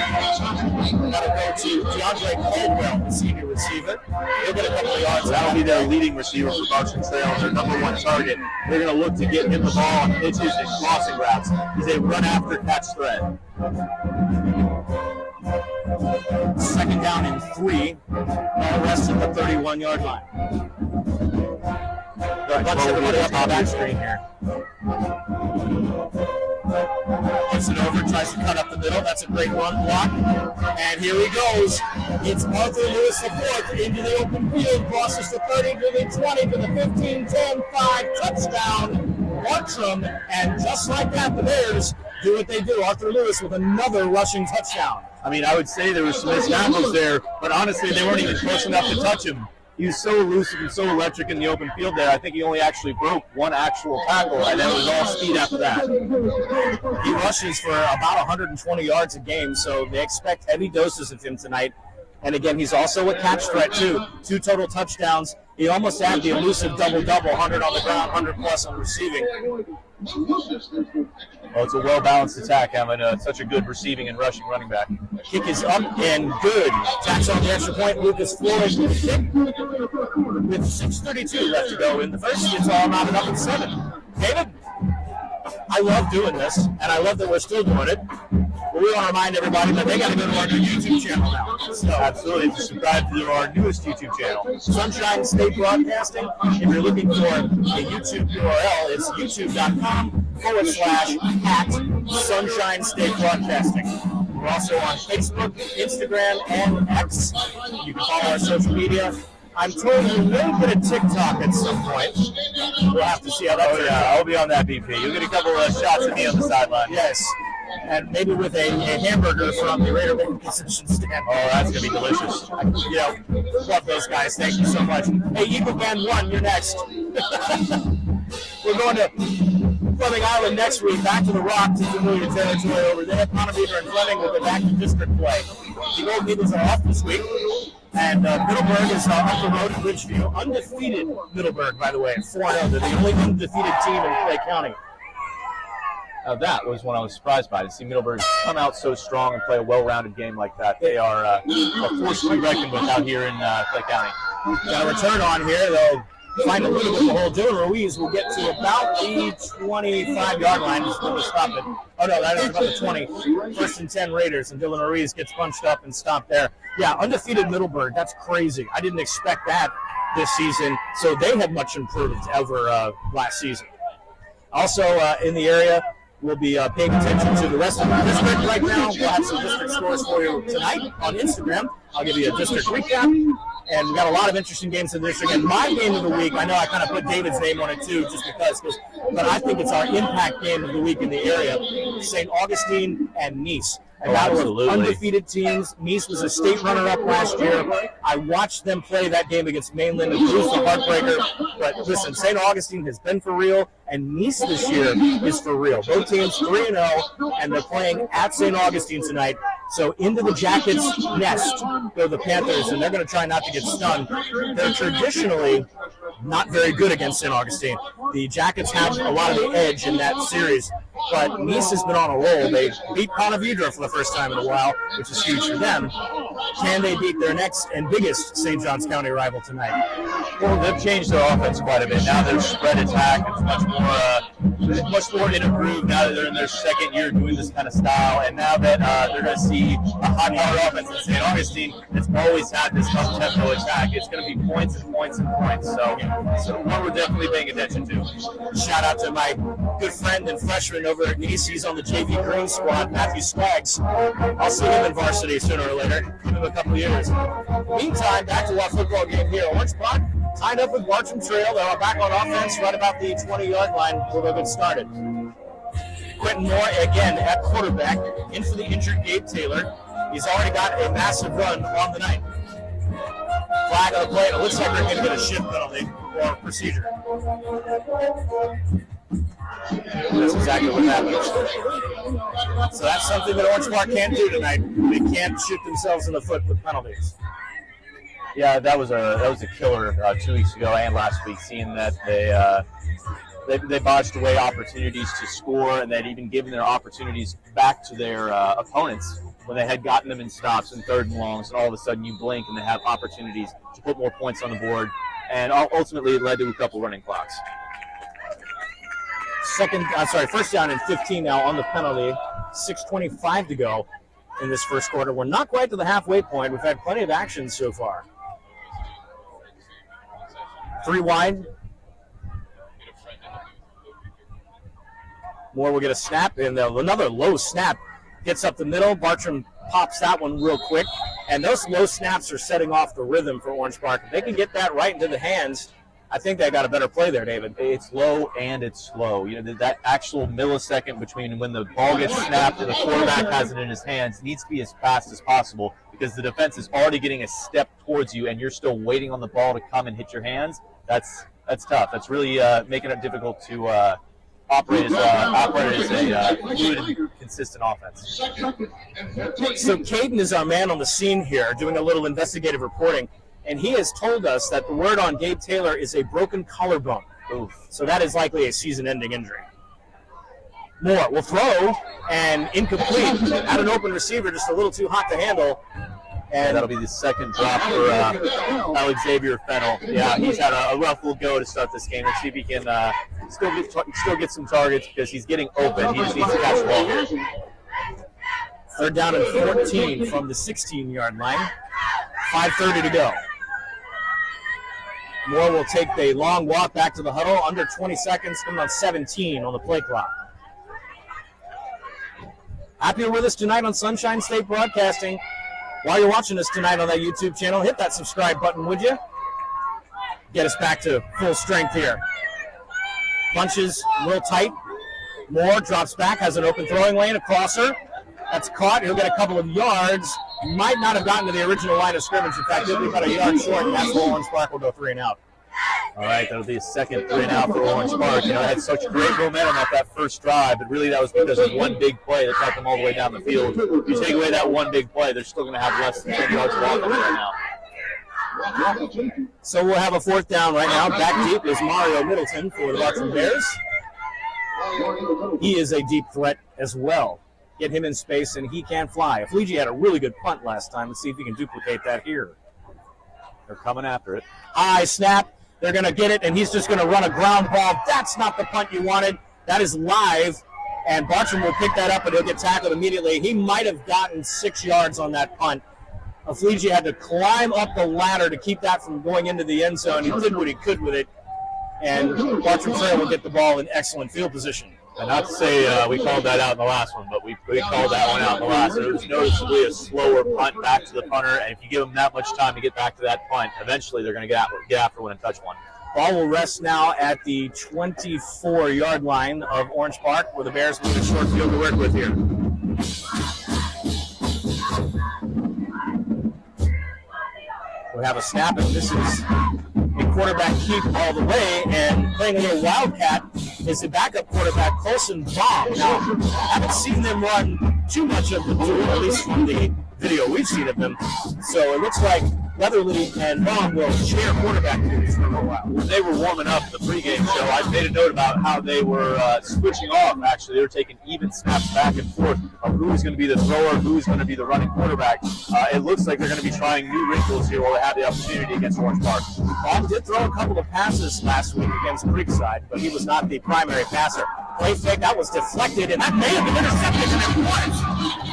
That'll go to DeAndre Caldwell, the senior receiver. He'll get a couple of yards. That'll be their leading receiver for Bartram Trail, their number 1 target. They're going to look to get him the ball on pitches and crossing routes. He's a run-after-catch threat. 2nd down and 3. All rest at the 31-yard line. Bunch everybody up on that screen here. Gets it over, tries to cut up the middle. That's a great run block. And here he goes. It's Arthur Lewis IV into the open field. Crosses the 30 to the 20 to the 15, 10, 5. Touchdown. Bartram. And just like that, the Bears do what they do. Arthur Lewis with another rushing touchdown. I mean, I would say there was some missed tackles there, but honestly, they weren't even close enough to touch him. He was so elusive and so electric in the open field there. I think he only actually broke 1 actual tackle, and then it was all speed after that. He rushes for about 120 yards a game, so they expect heavy doses of him tonight. And again, he's also a catch threat, too. 2 total touchdowns. He almost had the elusive double-double, 100 on the ground, 100-plus on receiving. Well, it's a well-balanced attack, having such a good receiving and rushing running back. Kick is up and good. Tax on the extra point. Lucas Floyd with the kick. With 6:32 left to go in the first, it's all mounted up at 7. David, I love doing this, and I love that we're still doing it. But we want to remind everybody that they got to go to our new YouTube channel now. So, absolutely, subscribe to our newest YouTube channel, Sunshine State Broadcasting. If you're looking for a YouTube URL, it's youtube.com/@Sunshine State Broadcasting. We're also on Facebook, Instagram, and X. You can follow our social media. I'm told you may get a TikTok at some point. We'll have to see how that turns out. I'll be on that, BP. You'll get a couple of shots of me on the sideline. Yes. And maybe with a hamburger from the Raider Bacon concession stand. Oh, that's going to be delicious. You know, love those guys. Thank you so much. Hey, Eagle Band 1, you're next. We're going to Fleming Island next week, back to the Rock to familiar territory over there. Conometer and Fleming will go back to district play. The Gold Eagles are off this week. And Middleburg is up the road in Ridgeview. Undefeated Middleburg, by the way, 4-0. They're the only undefeated team in Clay County. That was one I was surprised by, to see Middleburg come out so strong and play a well-rounded game like that. They are a force to be reckoned with out here in Clay County. Got a return on here. They'll find a little bit of the hole. Dylan Ruiz will get to about the 25-yard line. Just going to stop it. Oh, no, that is about the 20. 1st and 10 Raiders, and Dylan Ruiz gets bunched up and stopped there. Yeah, undefeated Middleburg. That's crazy. I didn't expect that this season. So they have much improved over last season. Also in the area, we'll be paying attention to the rest of the district right now. We'll have some district scores for you tonight on Instagram. I'll give you a district recap. And we got a lot of interesting games in this district. And my game of the week, I know I kind of put David's name on it too, just because, but I think it's our impact game of the week in the area. St. Augustine and Nice. A battle of undefeated teams. Nice was a state runner-up last year. I watched them play that game against Mainland and lose the heartbreaker. But listen, St. Augustine has been for real, and Nice this year is for real. Both teams 3-0, and they're playing at St. Augustine tonight. So into the Jackets' nest go the Panthers, and they're going to try not to get stunned. They're traditionally not very good against St. Augustine. The Jackets have a lot of the edge in that series, but Nice has been on a roll. They beat Ponte Vedra for the first time in a while, which is huge for them. Can they beat their next and biggest St. Johns County rival tonight? Well, they've changed their offense quite a bit. Now they're spread attack. It's much more in a groove now that they're in their second year doing this kind of style. And now that they're going to see a high-powered offense in St. Augustine that's always had this up-tempo attack, it's going to be points and points and points. So one we're definitely paying attention to. Shout out to my good friend and freshman over at Nice. He's on the JV Green squad, Matthew Skaggs. I'll see him in varsity sooner or later. Give him a couple of years. Meantime, back to our football game here. Orange Park tied up with Bartram Trail. They're back on offense right about the 20-yard line where they'll get started. Quentin Moore, again, at quarterback, in for the injured Gabe Taylor. He's already got a massive run on the night. Flag on the play. It looks like they're going to get a shift penalty or procedure. That's exactly what happened. So that's something that Orange Park can't do tonight. They can't shoot themselves in the foot with penalties. Yeah, that was a killer 2 weeks ago and last week, seeing that they botched away opportunities to score, and they'd even given their opportunities back to their opponents when they had gotten them in stops and third and longs, and all of a sudden you blink and they have opportunities to put more points on the board, and ultimately it led to a couple running clocks. First down and 15 now on the penalty. 6:25 to go in this first quarter. We're not quite to the halfway point. We've had plenty of action so far. 3 wide. Moore will get a snap, and another low snap gets up the middle. Bartram pops that one real quick, and those low snaps are setting off the rhythm for Orange Park. If they can get that right into the hands, I think they got a better play there, David. It's low and it's slow. You know, that actual millisecond between when the ball gets snapped and the quarterback has it in his hands needs to be as fast as possible, because the defense is already getting a step towards you and you're still waiting on the ball to come and hit your hands. That's tough. That's really making it difficult to operate as a fluid and consistent offense. So Caden is our man on the scene here, doing a little investigative reporting. And he has told us that the word on Gabe Taylor is a broken collarbone. Oof. So that is likely a season-ending injury. Moore will throw, and incomplete. At an open receiver, just a little too hot to handle. And that'll be the second drop for Xavier Fennell. Yeah, he's had a rough little go to start this game. Let's see if he can still get some targets, because he's getting open. He just needs to catch the ball. Third down and 14 from the 16-yard line. 5:30 to go. Moore will take the long walk back to the huddle. Under 20 seconds, coming on 17 on the play clock. Happy you're with us tonight on Sunshine State Broadcasting. While you're watching us tonight on that YouTube channel, hit that subscribe button, would you? Get us back to full strength here. Punches real tight. Moore drops back, has an open throwing lane, a crosser. That's caught. He'll get a couple of yards. Might not have gotten to the original line of scrimmage. In fact, he'll be about a yard short, and that's where Orange Park will go 3 and out. All right, that'll be a second 3 and out for Orange Park. You know, had such great momentum off that first drive, but really that was because of one big play that got them all the way down the field. If you take away that one big play, they're still going to have less than 10 yards of offense right now. So we'll have a fourth down right now. Back deep is Mario Middleton for the Bartram Bears. He is a deep threat as well. Get him in space, and he can fly. Afliji had a really good punt last time. Let's see if he can duplicate that here. They're coming after it. High snap. They're going to get it, and he's just going to run a ground ball. That's not the punt you wanted. That is live, and Bartram will pick that up, and he'll get tackled immediately. He might have gotten 6 yards on that punt. Afliji had to climb up the ladder to keep that from going into the end zone. He did what he could with it, and Bartram Trail will get the ball in excellent field position. And not to say we called that out in the last one, but we called that one out in the last. It was noticeably a slower punt back to the punter, and if you give them that much time to get back to that punt, eventually they're going to get after one and touch one. Ball will rest now at the 24-yard line of Orange Park, where the Bears move a short field to work with here. We have a snap, and this is a quarterback keep all the way, and playing a little wildcat is the backup quarterback, Colson Baum. Now, I haven't seen them run too much of the two, at least from the video we've seen of them. So it looks like Leatherly and Baum will share quarterback duties for a little while. When they were warming up the pregame show, I made a note about how they were switching off, actually. They were taking even snaps back and forth of who was going to be the thrower, who was going to be the running quarterback. It looks like they're going to be trying new wrinkles here while they have the opportunity against Orange Park. Baum did throw a couple of passes last week against Creekside, but he was not the primary passer. Play fake, that was deflected, and that may have been intercepted, and it was.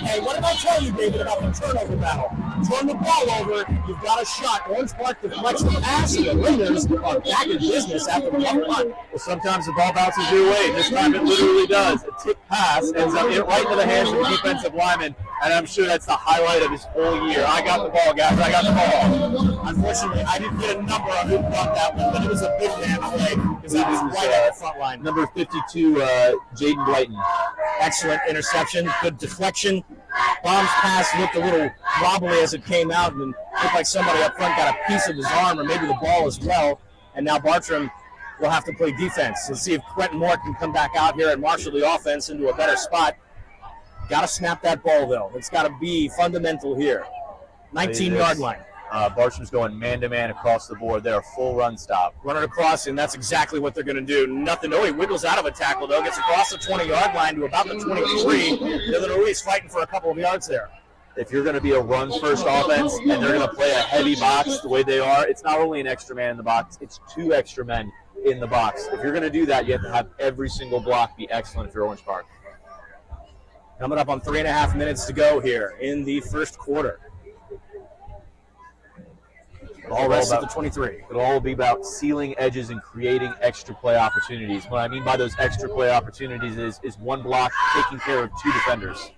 Hey, what did I tell you, David, about the turnover battle? Turn the ball over, you've got a shot. Orange Park deflects the pass, and the Raiders are back in business after the one punt. Well, sometimes the ball bounces your way. This time it literally does. A tick pass ends up right into the hands of the defensive lineman, and I'm sure that's the highlight of his whole year. I got the ball, guys. I got the ball. Unfortunately, I didn't get a number on who caught that one, but it was a big man play because that was right at the front line. Number 52, Jaden Blyton. Excellent interception, good deflection. Baum's pass looked a little wobbly as it came out, and looked like somebody up front got a piece of his arm or maybe the ball as well. And now Bartram will have to play defense. Let's see if Quentin Moore can come back out here and marshal the offense into a better spot. Got to snap that ball, though. It's got to be fundamental here. 19-yard line. Bartram's going man-to-man across the board. They're a full run stop. Running across, and that's exactly what they're going to do. Nothing. Oh, he wiggles out of a tackle, though. Gets across the 20-yard line to about the 23. Illinois fighting for a couple of yards there. If you're going to be a run-first offense and they're going to play a heavy box the way they are, it's not only an extra man in the box, it's 2 extra men in the box. If you're going to do that, you have to have every single block be excellent if you're Orange Park. Coming up on 3.5 minutes to go here in the first quarter. All rest at the 23. It'll all be about sealing edges and creating extra play opportunities. What I mean by those extra play opportunities is one block taking care of 2 defenders.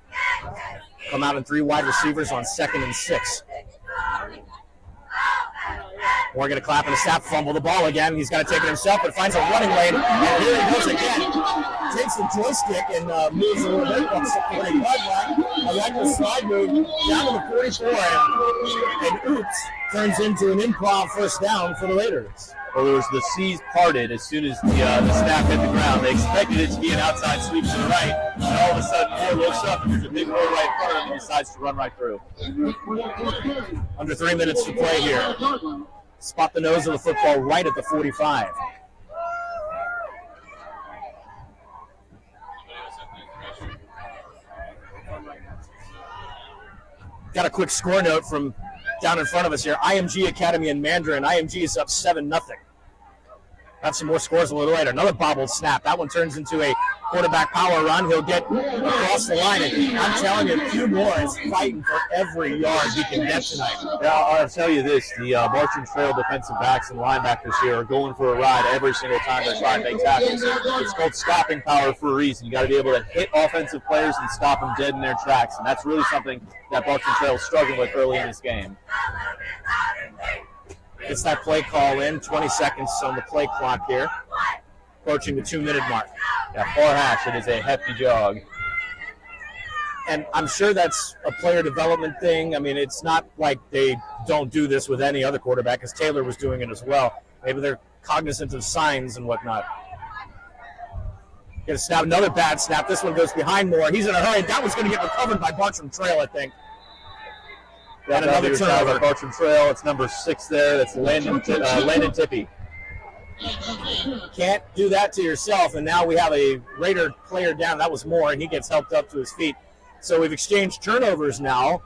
Come out in 3 wide receivers on 2nd and 6. We're going to clap and a snap, fumble the ball again. He's got to take it himself, but finds a running lane. And here he goes again. Takes the joystick and moves a little bit across the 40-yard line. A regular slide move down to the 44, and oops, turns into an improv first down for the Raiders. Well, there was the C's parted as soon as the snap hit the ground. They expected it to be an outside sweep to the right, and all of a sudden Moore looks up and there's a big hole right in front of him and decides to run right through. Under 3 minutes to play here. Spot the nose of the football right at the 45. Got a quick score note from down in front of us here. IMG Academy in Mandarin. IMG is up 7-0. Have some more scores a little later. Another bobbled snap. That one turns into a quarterback power run. He'll get across the line. And I'm telling you, Hugh Moore is fighting for every yard he can get tonight. Yeah, I'll tell you this. The Bartram Trail defensive backs and linebackers here are going for a ride every single time they're trying to make tackles. It's called stopping power for a reason. You got to be able to hit offensive players and stop them dead in their tracks. And that's really something that Bartram Trail is struggling with early in this game. Gets that play call in, 20 seconds on the play clock here, approaching the 2-minute mark. Yeah, far hash, it is a hefty jog. And I'm sure that's a player development thing. I mean, it's not like they don't do this with any other quarterback, because Taylor was doing it as well. Maybe they're cognizant of signs and whatnot. Get a snap, another bad snap. This one goes behind Moore. He's in a hurry. That was going to get recovered by Bartram Trail, I think. And another turnover. Bartram Trail. It's number 6 there. That's Landon Tippy. Can't do that to yourself. And now we have a Raider player down. That was Moore, and he gets helped up to his feet. So we've exchanged turnovers now.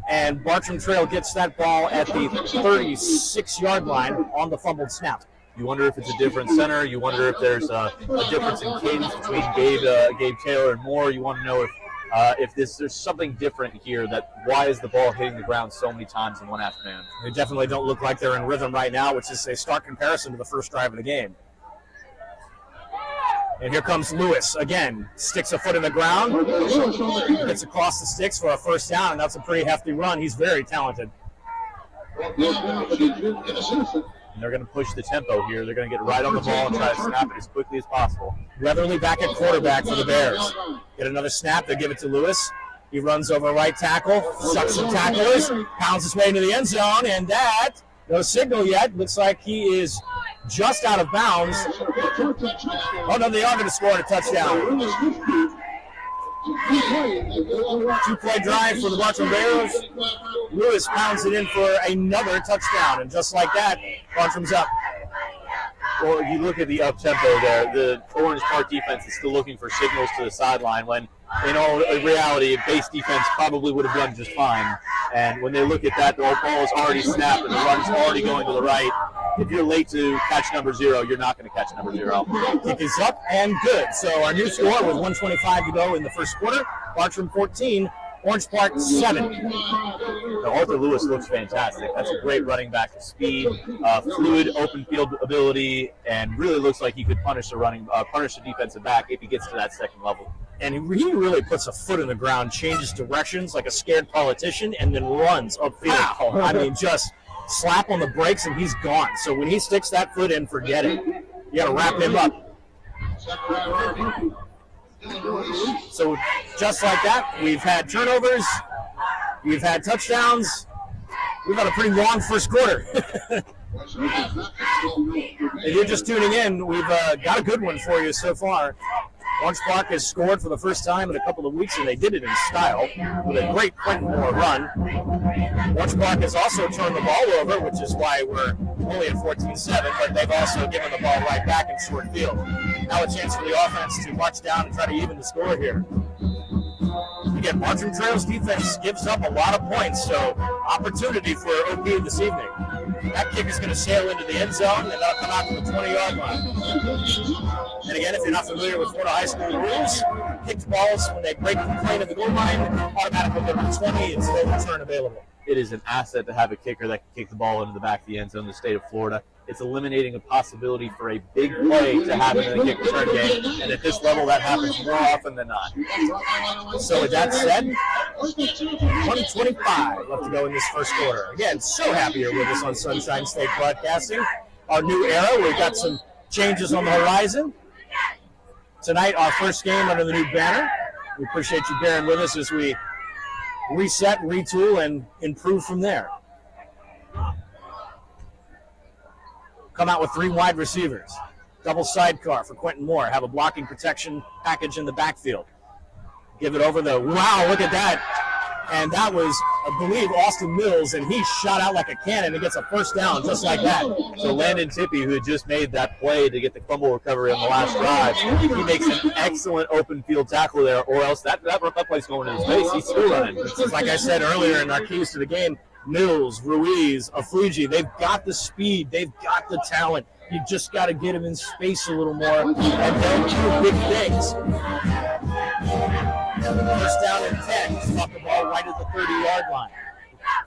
And Bartram Trail gets that ball at the 36-yard line on the fumbled snap. You wonder if it's a different center. You wonder if there's a difference in cadence between Gabe Taylor and Moore. You want to know if there's something different here. Why is the ball hitting the ground so many times in one afternoon? They definitely don't look like they're in rhythm right now, which is a stark comparison to the first drive of the game. And here comes Lewis again. Sticks a foot in the ground. Gets across the sticks for a first down, and that's a pretty hefty run. He's very talented. And they're going to push the tempo here. They're going to get right on the ball and try to snap it as quickly as possible. Weatherly back at quarterback for the Bears. Get another snap. They give it to Lewis. He runs over right tackle, sucks some tacklers, pounds his way into the end zone, and that, no signal yet. Looks like he is just out of bounds. Oh, no, they are going to score a touchdown. 2-play drive for the Bartram Bears. Lewis pounds it in for another touchdown, and just like that, Bartram's up. Well, you look at the up-tempo there. The Orange Park defense is still looking for signals to the sideline when, in all reality, base defense probably would have done just fine. And when they look at that, the ball is already snapped and the run is already going to the right. If you're late to catch number 0, you're not going to catch number 0. Kick is up and good. So our new score with 1:25 to go in the first quarter. Bartram 14, Orange Park 7. Now, Arthur Lewis looks fantastic. That's a great running back with speed, fluid open field ability, and really looks like he could punish the defensive back if he gets to that second level. And he really puts a foot in the ground, changes directions like a scared politician, and then runs upfield. Wow. I mean, just slap on the brakes and he's gone. So when he sticks that foot in, forget it. You got to wrap him up. So just like that, we've had turnovers, we've had touchdowns, we've had a pretty long first quarter. If you're just tuning in, we've got a good one for you so far. Orange Park has scored for the first time in a couple of weeks, and they did it in style with a great Quentin Moore run. Orange Park has also turned the ball over, which is why we're only at 14-7, but they've also given the ball right back in short field. Now a chance for the offense to march down and try to even the score here. Again, Bartram Trail's defense gives up a lot of points, so opportunity for OP this evening. That kick is going to sail into the end zone, and that'll come out to the 20-yard line. And again, if you're not familiar with Florida high school rules, kicked balls, when they break the plane of the goal line, automatically go to 20. It's no return available. It is an asset to have a kicker that can kick the ball into the back of the end zone in the state of Florida. It's eliminating a possibility for a big play to happen in the kick return game, and at this level, that happens more often than not. So with that said, 1:25 left to go in this first quarter. Again, so happy you're with us on Sunshine State Broadcasting. Our new era, we've got some changes on the horizon. Tonight, our first game under the new banner. We appreciate you bearing with us as we reset, retool, and improve from there. Come out with 3 wide receivers. Double sidecar for Quentin Moore. Have a blocking protection package in the backfield. Give it over the, wow, look at that. And that was, I believe, Austin Mills, and he shot out like a cannon and gets a first down just like that. So Landon Tippy, who had just made that play to get the fumble recovery on the last drive, he makes an excellent open field tackle there, or else that play's going in his face. He's still running. Like I said earlier in our keys to the game, Mills, Ruiz, Afluji, they've got the speed, they've got the talent. You just got to get them in space a little more, and they'll do big things. First down and 10. Just off the ball right at the 30-yard line.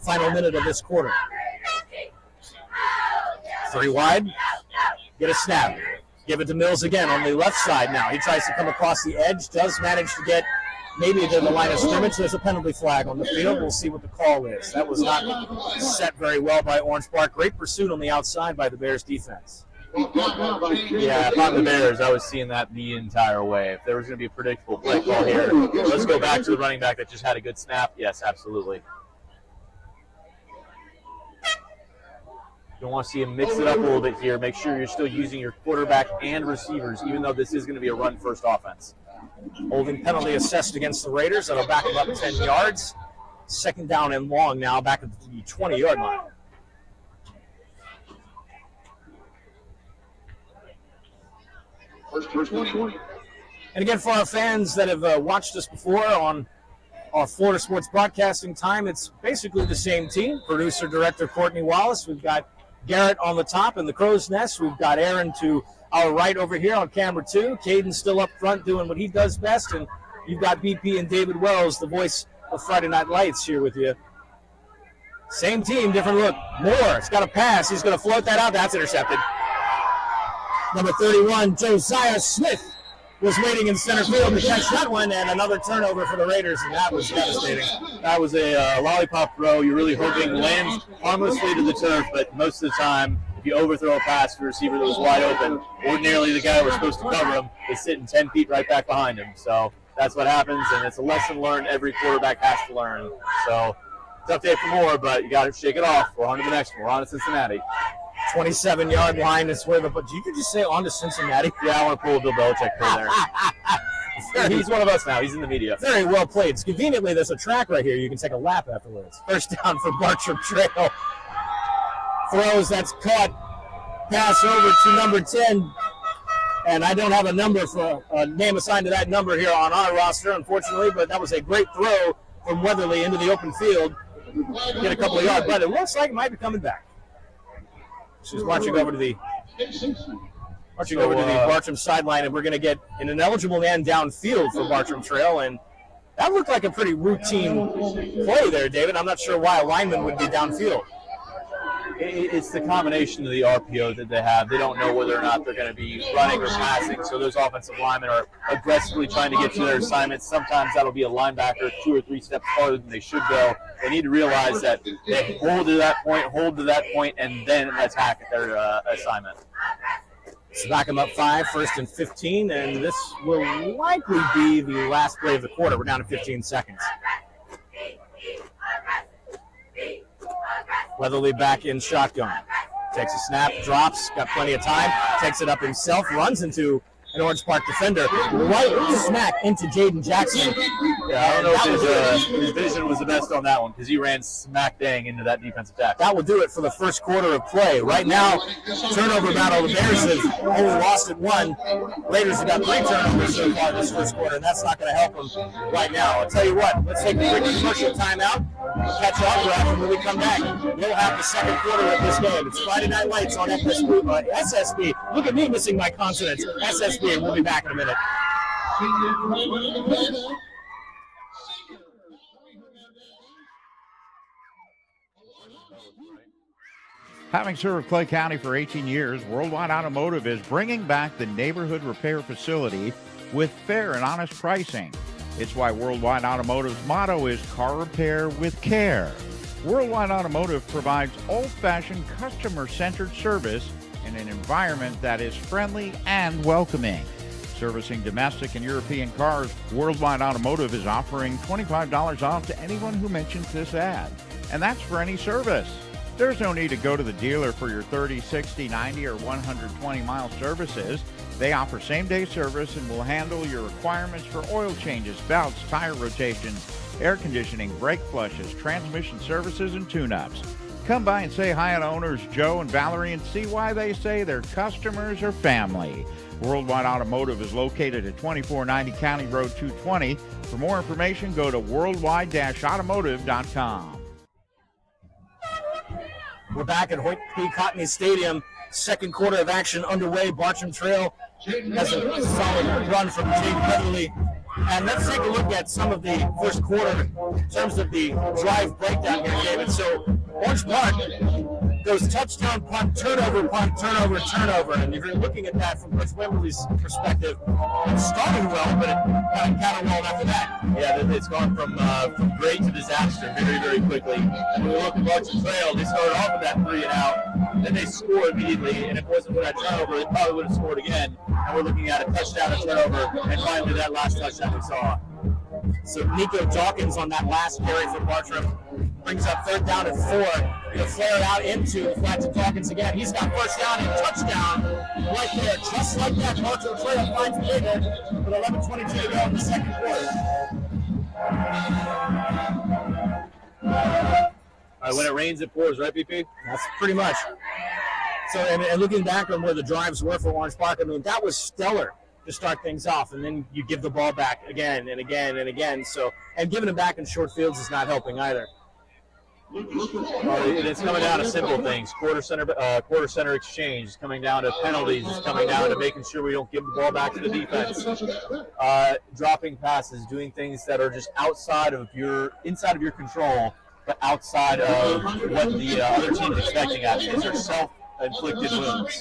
Final minute of this quarter. 3 wide. Get a snap. Give it to Mills again on the left side now. He tries to come across the edge. Does manage to get maybe to the line of scrimmage. There's a penalty flag on the field. We'll see what the call is. That was not set very well by Orange Park. Great pursuit on the outside by the Bears defense. Yeah, if I'm the Bears, I was seeing that the entire way. If there was going to be a predictable play call here, let's go back to the running back that just had a good snap. Yes, absolutely. You don't want to see him mix it up a little bit here. Make sure you're still using your quarterback and receivers, even though this is going to be a run-first offense. Holding penalty assessed against the Raiders. That'll back them up 10 yards. Second down and long now, back at the 20-yard line. And again, for our fans that have watched us before on our Florida Sports Broadcasting time, it's basically the same team. Producer, director Courtney Wallace. We've got Garrett on the top in the crow's nest. We've got Aaron to our right over here on camera 2. Caden's still up front doing what he does best. And you've got BP and David Wells, the voice of Friday Night Lights, here with you. Same team, different look. Moore, it's got a pass. He's going to float that out. That's intercepted. Number 31, Josiah Smith, was waiting in center field to catch that one, and another turnover for the Raiders, and that was devastating. That was a lollipop throw. You're really hoping lands harmlessly to the turf, but most of the time, if you overthrow a pass to a receiver that was wide open, ordinarily the guy who was supposed to cover him is sitting 10 feet right back behind him. So that's what happens, and it's a lesson learned every quarterback has to learn. So tough day for more, but you got to shake it off. We're on to the next one. We're on to Cincinnati. 27-yard line is where but you could just say on to Cincinnati. Yeah, I want to pull a Bill Belichick from there. He's one of us now. He's in the media. Very well played. Conveniently, there's a track right here. You can take a lap afterwards. First down for Bartram Trail. Throws, that's caught. Pass over to number 10. And I don't have a number for a name assigned to that number here on our roster, unfortunately, but that was a great throw from Weatherly into the open field. Get a couple of yards, but it looks like it might be coming back. She's marching over to the Bartram sideline, and we're going to get an ineligible man downfield for Bartram Trail, and that looked like a pretty routine play there, David. I'm not sure why a lineman would be downfield. It's the combination of the RPO that they have. They don't know whether or not they're going to be running or passing, so those offensive linemen are aggressively trying to get to their assignments. Sometimes that'll be a linebacker 2 or 3 steps farther than they should go. They need to realize that they hold to that point, and then attack at their assignment. So back them up 5, 1st and 15, and this will likely be the last play of the quarter. We're down to 15 seconds. Weatherly back in shotgun. Takes a snap, drops, got plenty of time, takes it up himself, runs into an Orange Park defender, right smack into Jaden Jackson. Yeah, I don't know if his vision was the best on that one because he ran smack dang into that defensive tackle. That will do it for the first quarter of play. Right now, turnover battle. The Bears have only lost at 1. Raiders have got 3 turnovers so far this first quarter, and that's not going to help them right now. I'll tell you what, let's take a quick commercial timeout. Catch our breath, and when we come back, we'll have the second quarter of this game. It's Friday Night Lights on SSB. Look at me missing my consonants. SSB, and we'll be back in a minute. Having served Clay County for 18 years, Worldwide Automotive is bringing back the neighborhood repair facility with fair and honest pricing. It's why Worldwide Automotive's motto is car repair with care. Worldwide Automotive provides old-fashioned customer-centered service in an environment that is friendly and welcoming. Servicing domestic and European cars, Worldwide Automotive is offering $25 off to anyone who mentions this ad. And that's for any service. There's no need to go to the dealer for your 30, 60, 90, or 120-mile services. They offer same-day service and will handle your requirements for oil changes, belts, tire rotations, air conditioning, brake flushes, transmission services, and tune-ups. Come by and say hi to owners Joe and Valerie and see why they say their customers are family. Worldwide Automotive is located at 2490 County Road 220. For more information, go to worldwide-automotive.com. We're back at Hoyt P. Courtney Stadium. Second quarter of action underway. Bartram Trail has a solid run from Jake Weatherly. And let's take a look at some of the first quarter in terms of the drive breakdown here, David. So Orange Park goes touchdown, punt, turnover, turnover. And if you're looking at that from Coach Wembley's perspective, it's starting well, but it kind of counterwelled after that. Yeah, it's gone from great to disaster very, very quickly. And when we look at Bartram Trail, they started off with that 3 and out. Then they score immediately, and if it wasn't for that turnover, they probably would have scored again. And we're looking at a touchdown and turnover, and finally that last touchdown we saw. So Nico Dawkins on that last carry for Bartram brings up 3rd down and 4. He'll flare it out into the flat to Dawkins again. He's got first down and touchdown right there. Just like that, Bartram Trail finds Bader with 11:22 to go in the second quarter. All right, when it rains, it pours, right, BP? That's pretty much. So, and looking back on where the drives were for Orange Park, I mean, that was stellar to start things off, and then you give the ball back again and again and again. So, and giving it back in short fields is not helping either. It's coming down to simple things. Quarter center exchange. It's coming down to penalties. It's coming down to making sure we don't give the ball back to the defense. Dropping passes, doing things that are just inside of your control, but outside of what the other team's expecting at you. These are self-inflicted wounds.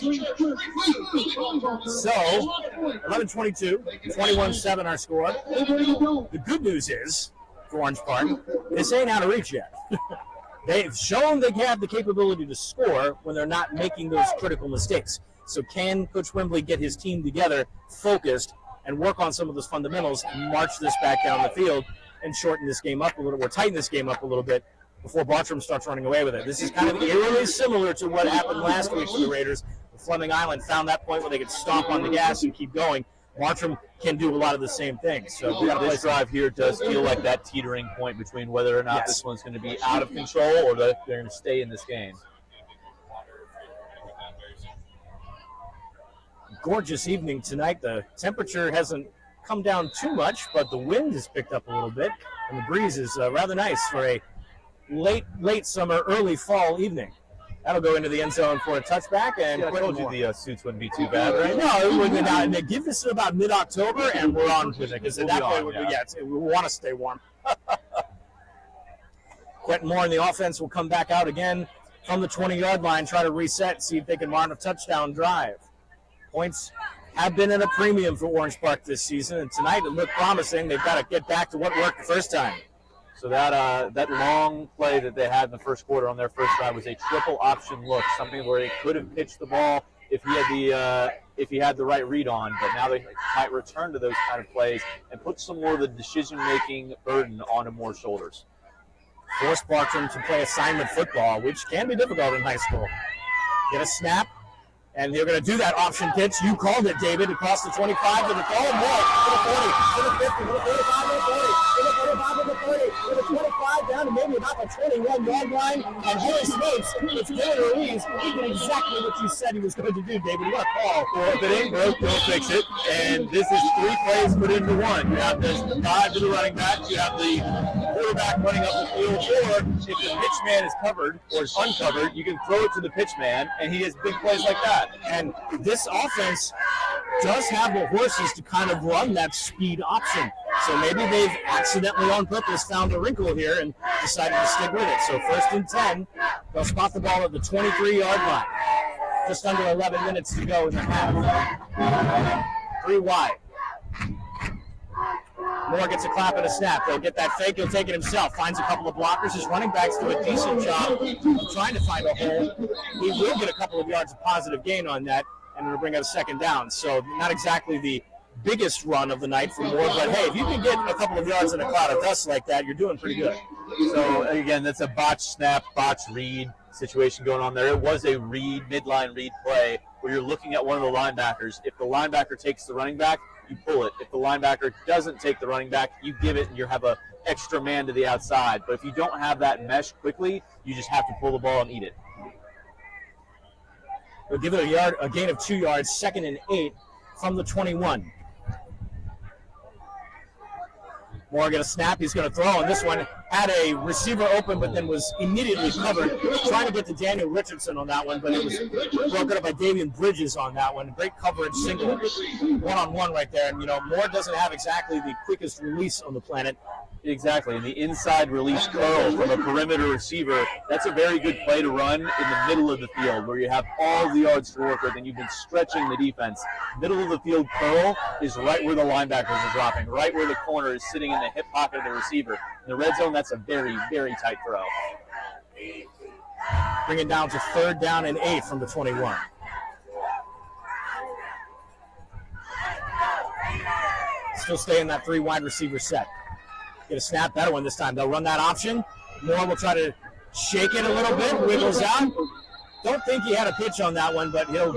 So, 11-22, 21-7 our score. The good news is, for Orange Park, this ain't out of reach yet. They've shown they have the capability to score when they're not making those critical mistakes. So can Coach Wembley get his team together, focused, and work on some of those fundamentals and march this back down the field and shorten this game up a little, or tighten this game up a little bit before Bartram starts running away with it. This is kind of eerily similar to what happened last week for the Raiders. Fleming Island found that point where they could stomp on the gas and keep going. Bartram can do a lot of the same things. So this drive here does feel like that teetering point between whether or not this one's going to be out of control or that they're going to stay in this game. Gorgeous evening tonight. The temperature hasn't come down too much, but the wind has picked up a little bit, and the breeze is rather nice for a late summer, early fall evening. That'll go into the end zone for a touchback. And I told you the suits wouldn't be too bad, right? No, it wouldn't. And they give this to about mid-October, and we're on with it. Because at that point, we want to stay warm. Quentin Moore in the offense will come back out again from the 20-yard line, try to reset, see if they can mark a touchdown drive. Points have been at a premium for Orange Park this season, and tonight it looked promising. They've got to get back to what worked the first time. So that long play that they had in the first quarter on their first drive was a triple option look, something where they could have pitched the ball if he had the right read on. But now they might return to those kind of plays and put some more of the decision-making burden onto Moore's shoulders. Force Bartram to play assignment football, which can be difficult in high school. Get a snap, and they're going to do that option pitch. You called it, David, across the 25 to the goal. More to the 40, to the 50, to the 45, to the 40, to the 45, to the 30, to the 25, down to maybe about the 21-yard line. And holy smokes, it's Dylan Ruiz. He did exactly what you said he was going to do, David. What a call. Well, if it ain't broke, don't fix it. And this is 3 plays put into one. You have this dive to the running back. You have the quarterback running up the field. Or if the pitch man is covered or is uncovered, you can throw it to the pitch man, and he has big plays like that. And this offense does have the horses to kind of run that speed option. So maybe they've accidentally on purpose found a wrinkle here and decided to stick with it. So 1st and 10, they'll spot the ball at the 23-yard line. Just under 11 minutes to go in the half. 3 wide. Moore gets a clap and a snap. They'll get that fake. He'll take it himself. Finds a couple of blockers. His running backs do a decent job of trying to find a hole. He will get a couple of yards of positive gain on that, and it'll bring up 2nd down. So not exactly the biggest run of the night for Moore, but hey, if you can get a couple of yards in a cloud of dust like that, you're doing pretty good. So again, that's a botch snap, botch read situation going on there. It was a midline read play where you're looking at one of the linebackers. If the linebacker takes the running back, you pull it. If the linebacker doesn't take the running back, you give it, and you have an extra man to the outside. But if you don't have that mesh quickly, you just have to pull the ball and eat it. We'll give it a gain of 2 yards, 2nd and 8 from the 21. Moore get a snap. He's going to throw, and this one had a receiver open, but then was immediately covered. Trying to get to Daniel Richardson on that one, but it was broken up by Davian Bridges on that one. Great coverage, single, one-on-one right there. And, Moore doesn't have exactly the quickest release on the planet. Exactly, and the inside release curl from a perimeter receiver, that's a very good play to run in the middle of the field where you have all the yards to work with and you've been stretching the defense. Middle of the field curl is right where the linebackers are dropping, right where the corner is sitting in the hip pocket of the receiver. In the red zone, that's a very, very tight throw. Bring it down to 3rd down and 8 from the 21. Still stay in that 3 wide receiver set. Get a snap, better one this time. They'll run that option. Moore will try to shake it a little bit, wiggles out. Don't think he had a pitch on that one, but he'll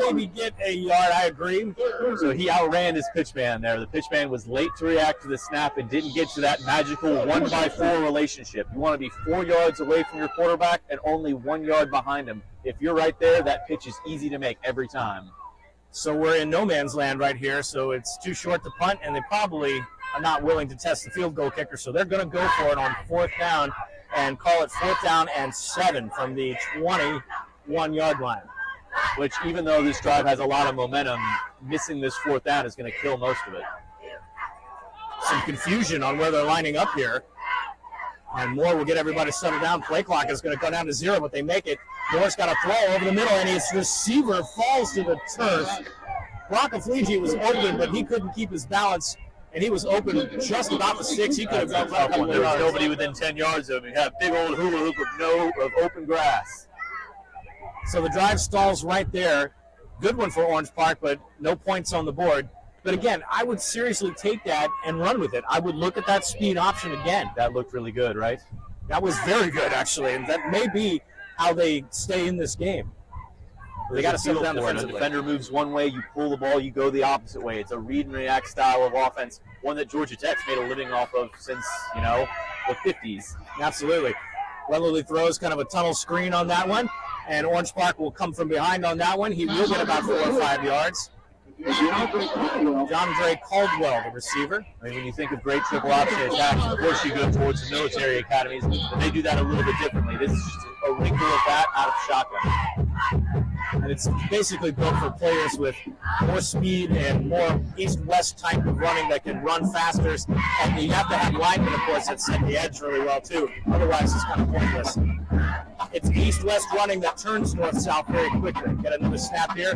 maybe get a yard, I agree. So he outran his pitch man there. The pitch man was late to react to the snap and didn't get to that magical 1-by-4 relationship. You want to be 4 yards away from your quarterback and only 1 yard behind him. If you're right there, that pitch is easy to make every time. So we're in no man's land right here, so it's too short to punt, and they probably are not willing to test the field goal kicker, so they're going to go for it on 4th down and call it 4th down and 7 from the 21-yard line. Which, even though this drive has a lot of momentum, missing this 4th down is going to kill most of it. Some confusion on where they're lining up here. And Moore will get everybody settled down. Play clock is going to go down to 0, but they make it. Moore's got a throw over the middle, and his receiver falls to the turf. Brockafligi was open, but he couldn't keep his balance, and he was open just about the 6. He could have gone right a couple of There was yards. nobody within 10 yards of him. He had a big old hula hoop of open grass. So the drive stalls right there. Good one for Orange Park, but no points on the board. But again, I would seriously take that and run with it. I would look at that speed option again. That looked really good, right? That was very good, actually, and that may be how they stay in this game. They got to settle down A defensively. defender moves one way, you pull the ball, you go the opposite way. It's a read and react style of offense, one that Georgia Tech's made a living off of since, the 50s. Absolutely. Weatherly throws kind of a tunnel screen on that one, and Orange Park will come from behind on that one. He will get about 4 or 5 yards. John Dre Caldwell, the receiver. I mean, when you think of great triple option attacks, of course you go towards the military academies, but they do that a little bit differently. This is just a wrinkle of that out of shotgun. And it's basically built for players with more speed and more east-west type of running that can run faster. And you have to have linemen, of course, that set the edge really well, too. Otherwise, it's kind of pointless. It's east-west running that turns north-south very quickly. Get another snap here.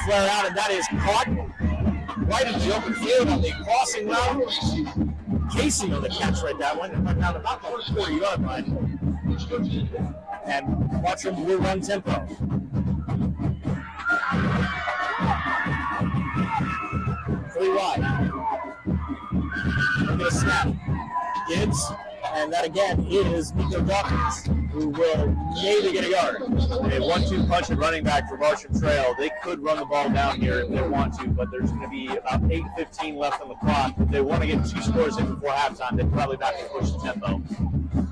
Flare out, and that is caught right in the open field on the crossing route. Casey on the catch right that one. It went down about the 40-yard line. And Bartram will run tempo. Three wide. Look at a snap. Gibbs, and that again is Nico Dawkins, who will maybe get a yard. A 1-2 punch at running back for Bartram Trail. They could run the ball down here if they want to, but there's going to be about 8:15 left on the clock. If they want to get 2 scores in before halftime, they're probably not going to push the tempo.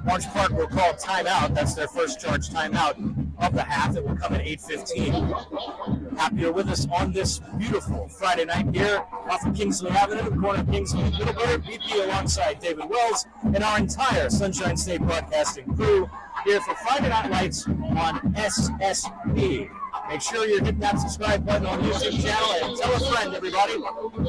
Orange Park will call timeout. That's their first charge timeout of the half. It will come at 8:15. Happy you're with us on this beautiful Friday night here off of Kingsley Avenue, the corner of Kingsley and Middlebury. BP alongside David Wells and our entire Sunshine State Broadcasting crew here for Friday Night Lights on SSB. Make sure you're hitting that subscribe button on the YouTube channel and tell a friend, everybody.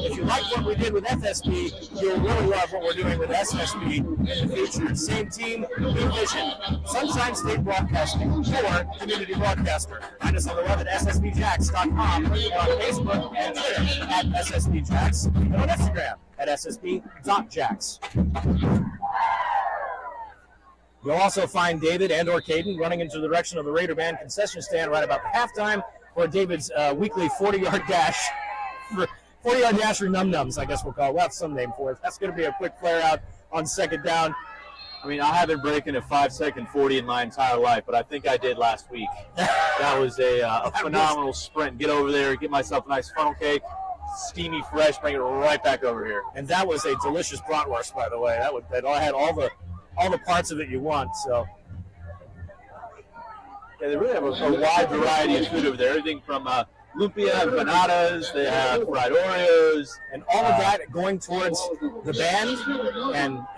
If you like what we did with FSB, you'll really love what we're doing with SSB in the future. Same team, new vision. Sunshine State Broadcasting, your community broadcaster. Find us on the web at ssbjacks.com, on Facebook and Twitter at ssbjacks, and on Instagram at ssb.jacks. You'll also find David and or Caden running into the direction of the Raider Band concession stand right about halftime for David's weekly 40-yard dash. 40-yard dash or num-nums, I guess we'll call it. We'll have some name for it. That's going to be a quick flare out on second down. I mean, I haven't broken a 5-second 40 in my entire life, but I think I did last week. That was a phenomenal sprint. Get over there, get myself a nice funnel cake, steamy fresh, bring it right back over here. And that was a delicious bratwurst, by the way. That had all the parts of it you want. So yeah, they really have a wide variety of food over there. Everything from lumpia, empanadas, they have fried Oreos. And all of that going towards the band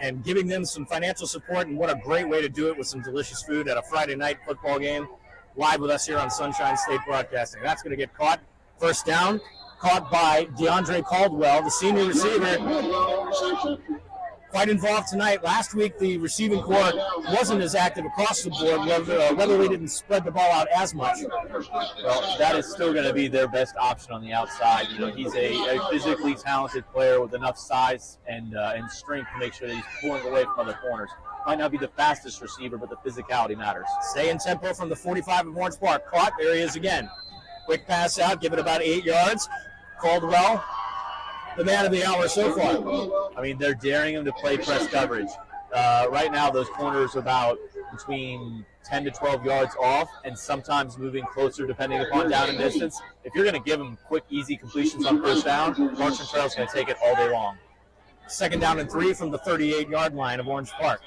and giving them some financial support. And what a great way to do it with some delicious food at a Friday night football game live with us here on Sunshine State Broadcasting. That's going to get caught. First down, caught by DeAndre Caldwell, the senior receiver. Quite involved tonight. Last week, the receiving corps wasn't as active across the board. Weatherly didn't spread the ball out as much. Well, that is still going to be their best option on the outside. He's a physically talented player with enough size and strength to make sure that he's pulling away from other corners. Might not be the fastest receiver, but the physicality matters. Stay in tempo from the 45 of Orange Park. Caught. There he is again. Quick pass out. Give it about 8 yards. Caldwell, the man of the hour so far. I mean, they're daring him to play press coverage. Right now, those corners are about between 10 to 12 yards off and sometimes moving closer depending upon down and distance. If you're going to give them quick, easy completions on first down, Bartram Trail's going to take it all day long. Second down and 3 from the 38-yard line of Orange Park.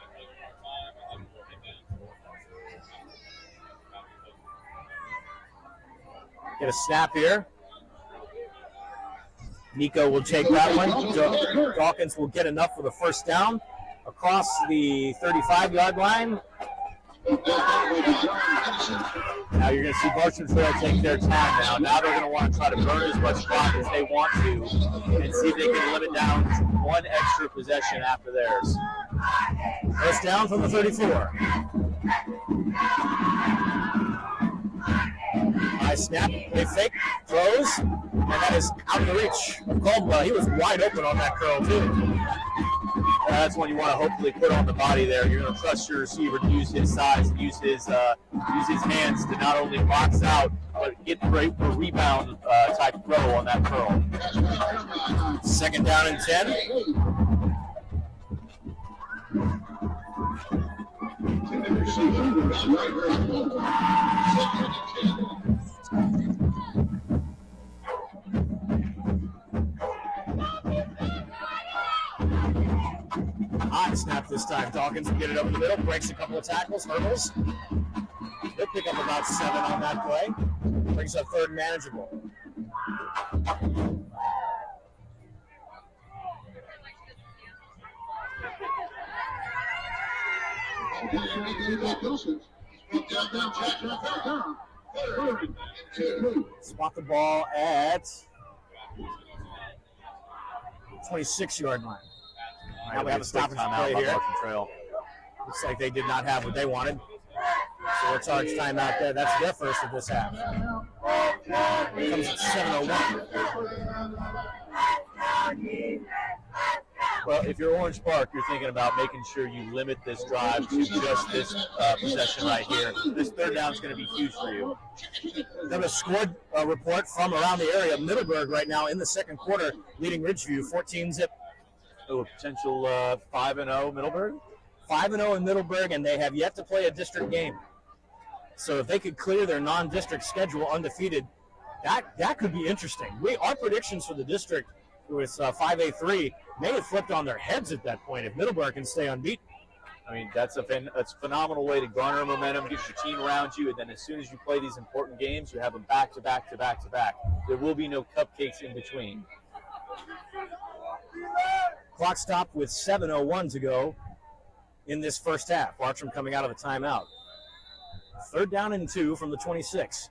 Get a snap here. Nico will take that one. Dawkins will get enough for the first down across the 35-yard line. Now you're going to see Bartram Trail take their time now. Now they're going to want to try to burn as much clock as they want to and see if they can limit down to one extra possession after theirs. First down from the 34. High snap, they fake, throws, and that is out of the reach of Caldwell. He was wide open on that curl, too. That's when you want to hopefully put on the body there. You're going to trust your receiver to use his size, and use his hands to not only box out, but get a rebound type throw on that curl. Second down and 10. High snap this time. Dawkins will get it over the middle, breaks a couple of tackles, hurdles. He'll pick up about 7 on that play. Brings up third and manageable. Spot the ball at 26-yard line. Now we have a stoppage play here. Looks like they did not have what they wanted. So a charge timeout there. That's their first of this half. It comes at 7:01. Well, if you're Orange Park, you're thinking about making sure you limit this drive to just this possession right here. This third down is going to be huge for you. Then a score report from around the area. Middleburg right now in the second quarter, leading Ridgeview 14-zip. Oh, a potential 5-0 Middleburg? 5-0 in Middleburg, and they have yet to play a district game. So if they could clear their non-district schedule undefeated, that could be interesting. Our predictions for the district with 5A3 may have flipped on their heads at that point if Middleburg can stay unbeaten. I mean, that's a phenomenal way to garner momentum, get your team around you, and then as soon as you play these important games, you have them back to back to back to back. There will be no cupcakes in between. Clock stopped with 7:01 to go in this first half. Bartram coming out of a timeout. Third down and 2 from the 26.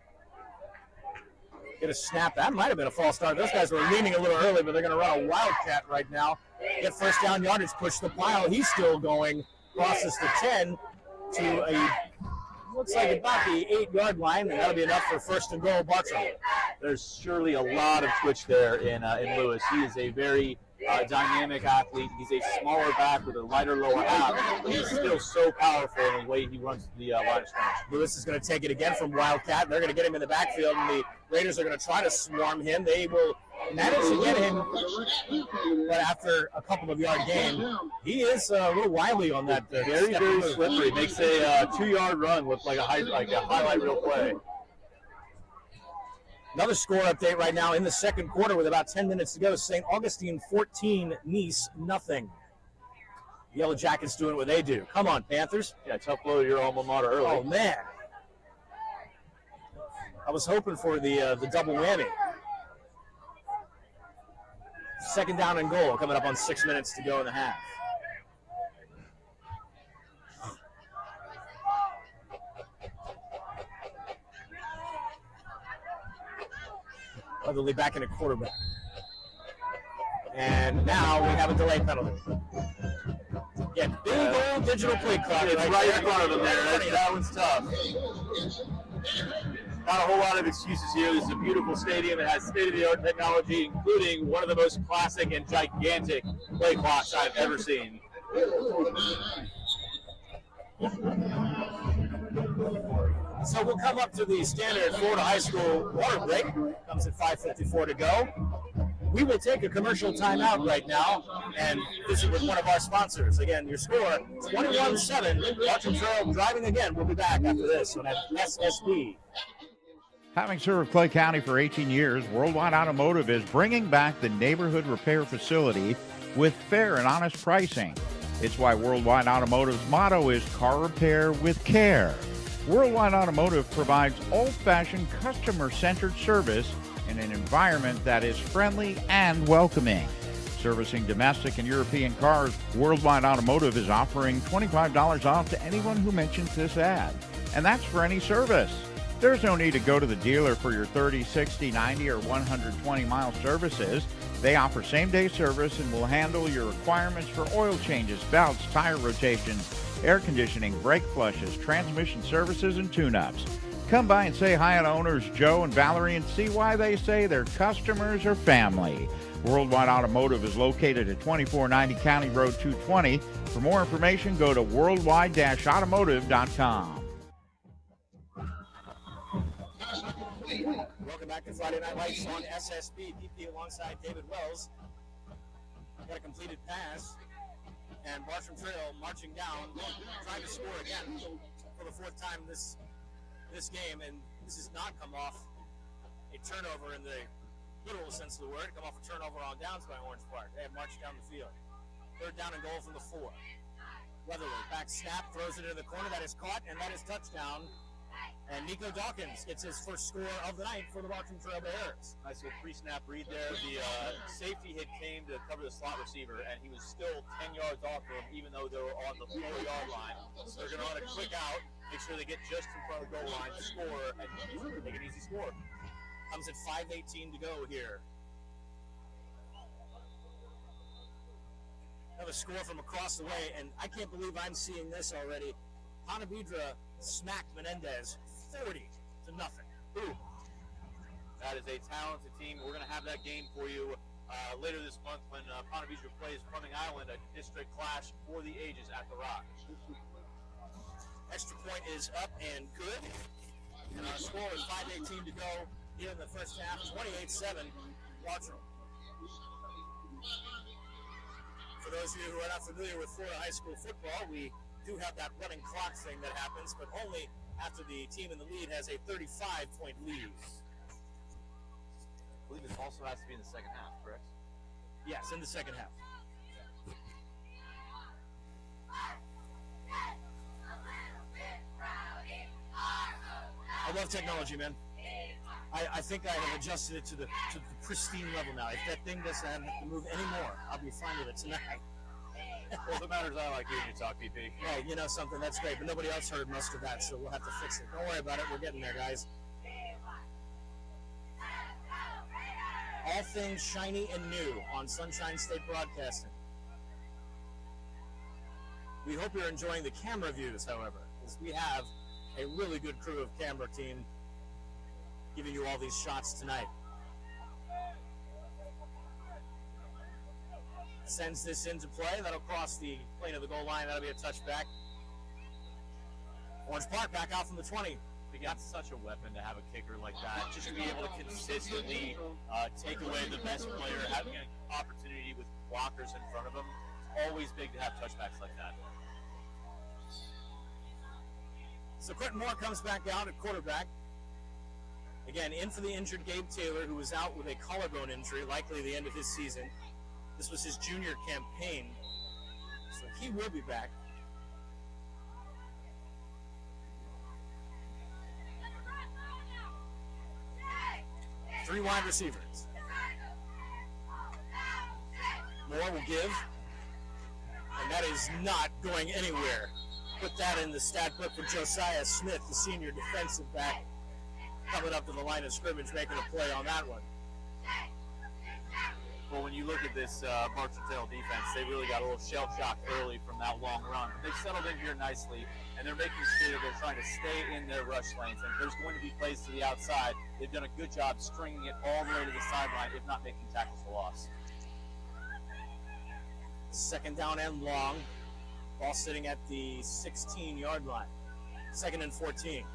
Get a snap. That might have been a false start. Those guys were leaning a little early, but they're going to run a wildcat right now. Get first down yardage, push the pile. He's still going. Crosses the 10 to looks like about the 8-yard line, and that'll be enough for first and goal, Bartram. There's surely a lot of twitch there in Lewis. He is a very dynamic athlete. He's a smaller back with a lighter lower half. He's still so powerful in the way he runs the line of scrimmage. Lewis is going to take it again from Wildcat. They're going to get him in the backfield, and the Raiders are going to try to swarm him. They will manage to get him, but after a couple of yard gain, he is a little wily on that. Very, very slippery. Makes a 2-yard run look like a highlight reel play. Another score update right now in the second quarter with about 10 minutes to go. St. Augustine 14, Nice nothing. Yellow Jackets doing what they do. Come on, Panthers. Yeah, tough blow to your alma mater early. Oh, man. I was hoping for the double whammy. Second down and goal coming up on 6 minutes to go in the half. Otherly back in a quarterback. And now we have a delay penalty. Yeah, big old digital play clock. It's right in front of them there. That one's tough. Not a whole lot of excuses here. This is a beautiful stadium. It has state-of-the-art technology, including one of the most classic and gigantic play clocks I've ever seen. So we'll come up to the standard Florida High School water break. Comes at 5:54 to go. We will take a commercial timeout right now and visit with one of our sponsors. Again, your score, 21-7. Bartram Trail driving again. We'll be back after this on SSB. Having served Clay County for 18 years, Worldwide Automotive is bringing back the neighborhood repair facility with fair and honest pricing. It's why Worldwide Automotive's motto is car repair with care. Worldwide Automotive provides old-fashioned customer-centered service in an environment that is friendly and welcoming. Servicing domestic and European cars, Worldwide Automotive is offering $25 off to anyone who mentions this ad. And that's for any service. There's no need to go to the dealer for your 30, 60, 90, or 120-mile services. They offer same-day service and will handle your requirements for oil changes, belts, tire rotations, air conditioning, brake flushes, transmission services, and tune-ups. Come by and say hi to owners Joe and Valerie and see why they say their customers are family. Worldwide Automotive is located at 2490 County Road 220. For more information, go to worldwide-automotive.com. Welcome back to Friday Night Lights on SSB. PP alongside David Wells. Got a completed pass. And Bartram Trail marching down, trying to score again for the fourth time this game. And this has not come off a turnover in the literal sense of the word. Come off a turnover on downs by Orange Park. They have marched down the field. Third down and goal from the 4. Weatherly back snap, throws it into the corner. That is caught, and that is touchdown. And Nico Dawkins gets his first score of the night for the Bartram Trail Bears. Nice little pre-snap read there. The safety hit came to cover the slot receiver, and he was still 10 yards off of him, even though they were on the 4-yard line. So they're going to run a quick out, make sure they get just in front of the goal line, score, and make an easy score. Comes at 5:18 to go here. Another score from across the way, and I can't believe I'm seeing this already. Ponte Vedra smacked Menendez 40-0. Ooh. That is a talented team. We're going to have that game for you later this month when Ponte Vedra plays Plumbing Island, a district clash for the ages at the Rock. Extra point is up and good. And our score is 5:18 to go here in the first half, 28-7, Bartram. For those of you who are not familiar with Florida high school football, we do have that running clock thing that happens, but only after the team in the lead has a 35-point lead. I believe it also has to be in the second half, correct? Yes, in the second half. I love technology, man. I think I have adjusted it to the pristine level now. If that thing doesn't have to move anymore, I'll be fine with it tonight. Well, if it matters, I like hearing you talk, PP. Hey, you know something, that's great, but nobody else heard most of that, so we'll have to fix it. Don't worry about it, we're getting there, guys. All things shiny and new on Sunshine State Broadcasting. We hope you're enjoying the camera views, however, because we have a really good crew of camera team giving you all these shots tonight. Sends this into play. That'll cross the plane of the goal line. That'll be a touchback. Orange Park back out from the 20. We got such a weapon to have a kicker like that. Just to be able to consistently take away the best player, having an opportunity with blockers in front of him. It's always big to have touchbacks like that. So Quentin Moore comes back out at quarterback. Again, in for the injured Gabe Taylor, who was out with a collarbone injury, likely the end of his season. This was his junior campaign, so he will be back. Three wide receivers. Moore will give, and that is not going anywhere. Put that in the stat book for Josiah Smith, the senior defensive back, coming up to the line of scrimmage, making a play on that one. Well, when you look at this Bartram Trail defense, they really got a little shell-shocked early from that long run. But they've settled in here nicely, and they're making sure that they're trying to stay in their rush lanes. And if there's going to be plays to the outside, they've done a good job stringing it all the way to the sideline, if not making tackles for loss. Second down and long. Ball sitting at the 16-yard line. Second and 14.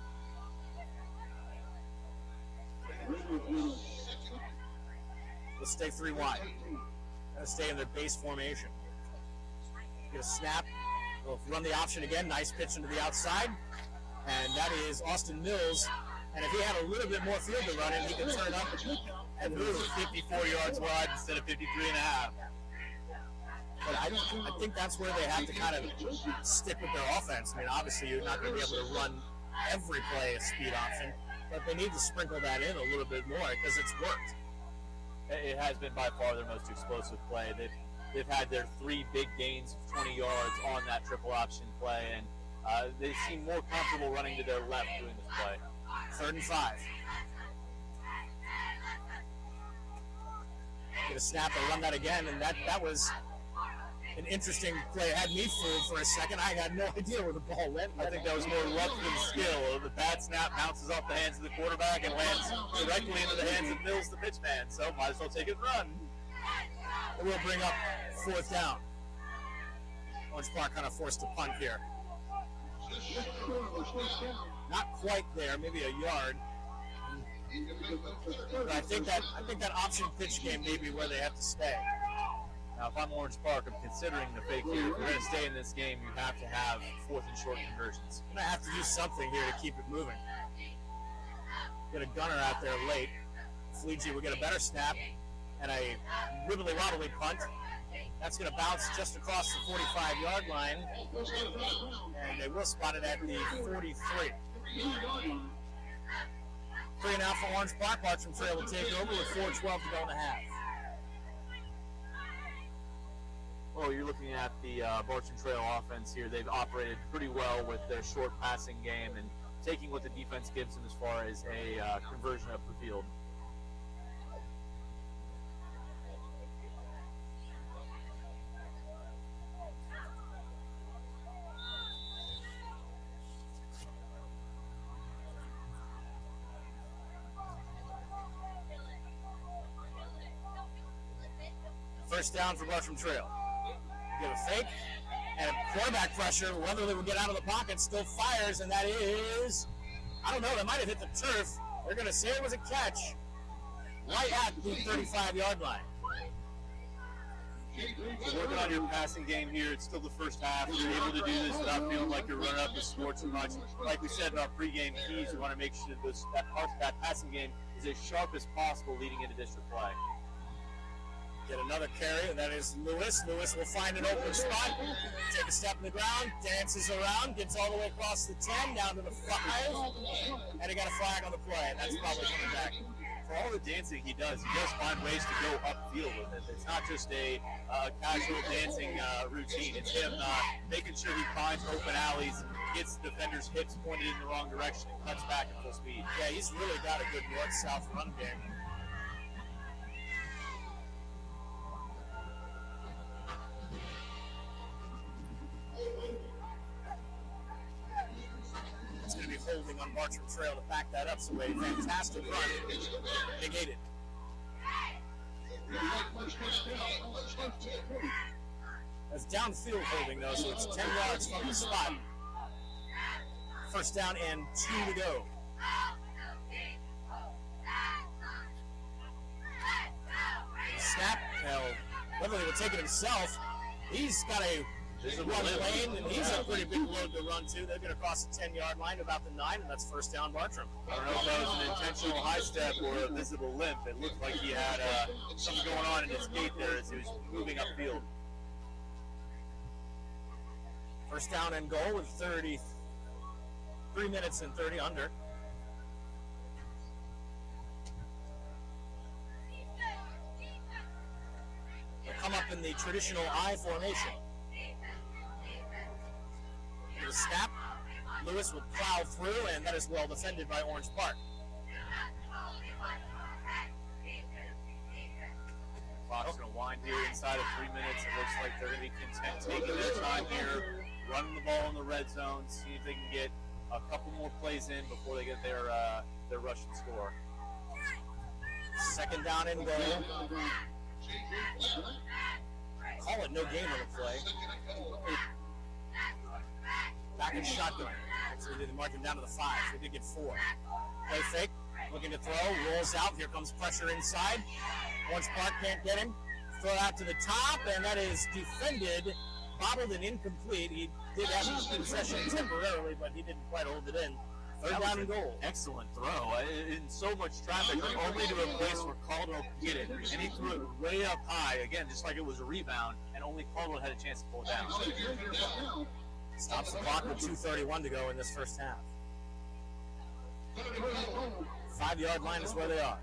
Let's stay three wide. Gotta stay in their base formation. Get a snap. They'll run the option again. Nice pitch into the outside. And that is Austin Mills. And if he had a little bit more field to run in, he could turn up and move 54 yards wide instead of 53 and a half. But I think that's where they have to kind of stick with their offense. I mean, obviously, you're not going to be able to run every play a speed option, but they need to sprinkle that in a little bit more because it's worked. It has been by far their most explosive play. They've had their 3 big gains of 20 yards on that triple option play, and they seem more comfortable running to their left doing this play. 3rd and 5. Get a snap and run that again, and that was an interesting play. It had me fooled for a second. I had no idea where the ball went. I think that was more luck than skill. The bad snap bounces off the hands of the quarterback and lands directly into the hands of Mills, the pitchman. So might as well take it and run. And we'll bring up 4th down. Orange Park kind of forced to punt here. Not quite there, maybe a yard. But I think that option pitch game may be where they have to stay. Now, if I'm Orange Park, I'm considering the fake here. If you're going to stay in this game, you have to have 4th and short conversions. I'm going to have to do something here to keep it moving. Get a gunner out there late. Fleegee will get a better snap and a wibbly-wobbly punt. That's going to bounce just across the 45-yard line, and they will spot it at the 43. 3 now for Orange Park. Bartram Trail will take over with 4:12 to go in the half. Well, you're looking at the Bartram Trail offense here. They've operated pretty well with their short passing game and taking what the defense gives them as far as a conversion up the field. First down for Bartram Trail. Give a fake and quarterback pressure. Weatherly will get out of the pocket, still fires, and that is, I don't know, that might have hit the turf. They're going to say it was a catch right at the 35-yard line. Working on your passing game here. It's still the first half. You're able to do this without feeling like you're running up the score too much. Like we said in our pregame keys, you want to make sure that passing game is as sharp as possible leading into district play. Get another carry, and that is Lewis. Lewis will find an open spot, take a step in the ground, dances around, gets all the way across the 10, down to the 5, and he got a flag on the play, and that's probably coming back. For all the dancing he does find ways to go upfield with it. It's not just a casual dancing routine. It's him making sure he finds open alleys, gets the defender's hips pointed in the wrong direction, and cuts back at full speed. Yeah, he's really got a good north-south run game. It's going to be holding on Bartram Trail to back that up. So a fantastic run. Negated. That's downfield holding, though, so it's 10 yards from the spot. First down and 2 to go. Snap. Now, Beverly will take it himself. He's got a one lane, and he's a pretty big load to run to. They're going to cross the 10-yard line about the 9, and that's first down Bartram. I don't know if that was an intentional high step or a visible limp. It looked like he had something going on in his gait there as he was moving upfield. First down and goal with 3 minutes and 30 under. They'll come up in the traditional I formation. The snap, Lewis will plow through, and that is well defended by Orange Park. Clock's going to wind here inside of 3 minutes. It looks like they're going to be content taking their time here, running the ball in the red zone, see if they can get a couple more plays in before they get their rush and score. Second down and goal. Call it no gain on the play. Back in shotgun. So they did mark him down to the 5. They did get 4. Play fake. Looking to throw. Rolls out. Here comes pressure inside. Orange Park can't get him. Throw out to the top, and that is defended. Bobbled and incomplete. He did have possession temporarily, but he didn't quite hold it in. Third down and goal. Excellent throw. In so much traffic, only to a place where Caldwell could get it. And he threw it way up high, again, just like it was a rebound, and only Caldwell had a chance to pull it down. Stops the clock with 2:31 to go in this first half. 5-yard line is where they are.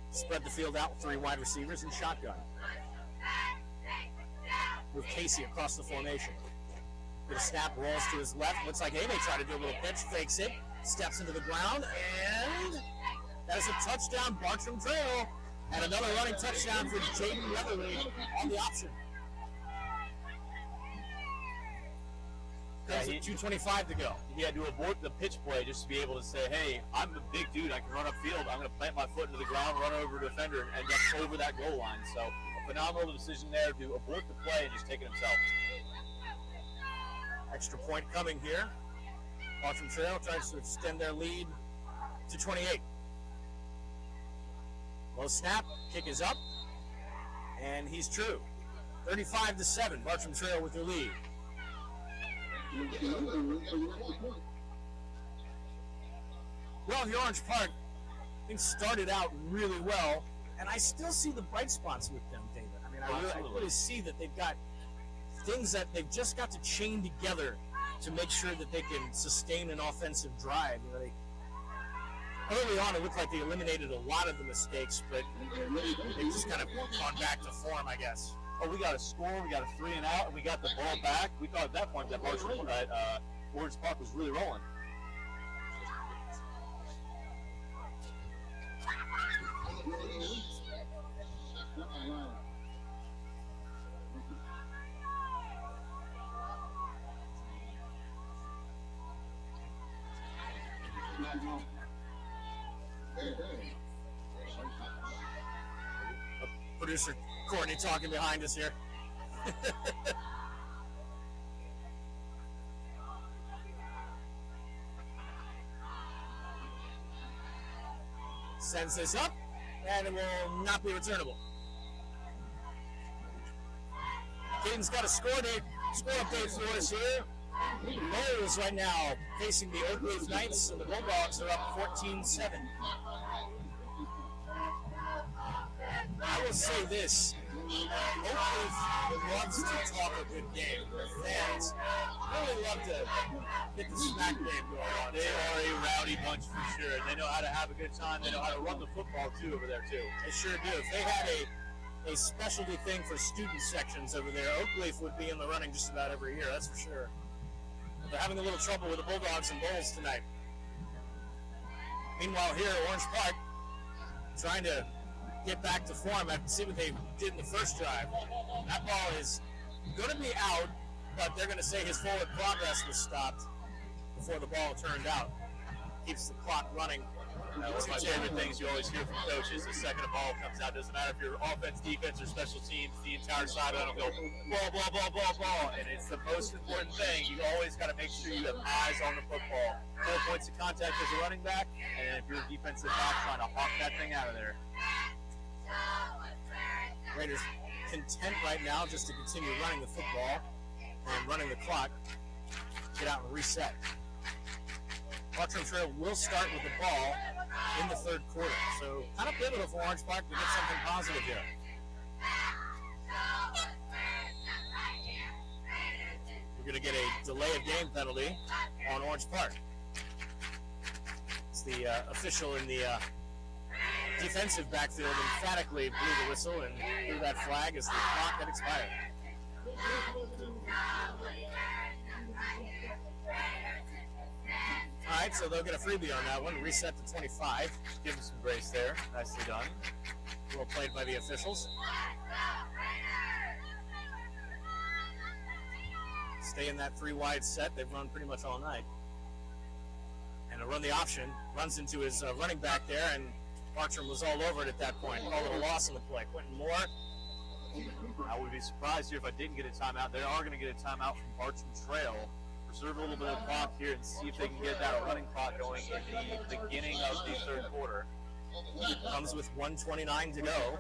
Spread the field out with 3 wide receivers and shotgun. Move Casey across the formation. With a snap, rolls to his left. Looks like they may try to do a little pitch, fakes it, steps into the ground, and That is a touchdown, Bartram Trail, and another running touchdown for Jaden Weatherly on the option. There's 2:25 to go. He had to abort the pitch play just to be able to say, hey, I'm a big dude. I can run upfield. I'm going to plant my foot into the ground, run over a defender, and get over that goal line. So a phenomenal decision there to abort the play and just take it himself. Extra point coming here. Bartram Trail tries to extend their lead to 28. Low snap, kick is up, and he's true. 35-7, Bartram Trail with their lead. Well, the Orange Park, things started out really well, and I still see the bright spots with them, David. I mean, I really see that they've got things that they've just got to chain together to make sure that they can sustain an offensive drive. You know, early on, it looked like they eliminated a lot of the mistakes, but they've just kind of gone back to form, I guess. Oh, we got a score, we got a 3 and out, and we got the ball back. We thought at that point that Orange Park was really rolling. Producer Courtney talking behind us here. Sends this up, and it will not be returnable. Caden's got a score update for us here. Bulls right now facing the Oak Leaf Knights, and the Bulldogs are up 14-7. I will say this, Oak Leaf loves to talk a good game. The fans really love to get the smack game going on. They are a rowdy bunch for sure. They know how to have a good time. They know how to run the football too over there too. They sure do. If they had a specialty thing for student sections over there, Oak Leaf would be in the running just about every year, that's for sure. But they're having a little trouble with the Bulldogs and Bulls tonight. Meanwhile here at Orange Park, trying to get back to form after see what they did in the first drive. That ball is going to be out, but they're going to say his forward progress was stopped before the ball turned out. Keeps the clock running. One of my favorite things you always hear from coaches, the second a ball comes out, doesn't matter if you're offense, defense, or special teams, the entire sideline will go ball, ball, ball, ball, ball, and it's the most important thing. You always got to make sure you have eyes on the football. 4 points of contact as a running back, and if you're a defensive back, trying to hawk that thing out of there. Raiders content right now just to continue running the football and running the clock. Get out and reset. Bartram Trail will start with the ball in the third quarter. So kind of pivotal for Orange Park to get something positive here. We're going to get a delay of game penalty on Orange Park. It's the official in the defensive backfield emphatically blew the whistle and threw that flag as the clock had expired. All right, so they'll get a freebie on that one. Reset to 25. Give them some grace there. Nicely done. Well played by the officials. Stay in that 3-wide set. They've run pretty much all night. And to run the option, runs into his running back there, and Bartram was all over it at that point. Called it a loss in the play. Quentin Moore. I would be surprised here if I didn't get a timeout. They are going to get a timeout from Bartram Trail. Preserve a little bit of clock here and see if they can get that running clock going in the beginning of the third quarter. Comes with 1:29 to go.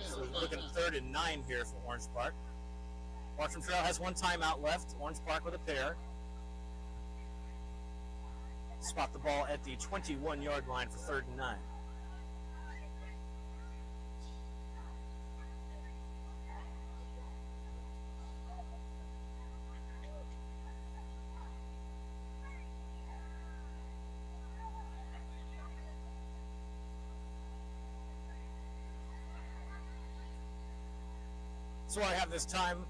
So we're looking at 3rd and 9 here for Orange Park. Bartram Trail has one timeout left. Orange Park with a pair. Spot the ball at the 21-yard line for 3rd and 9. So I have this time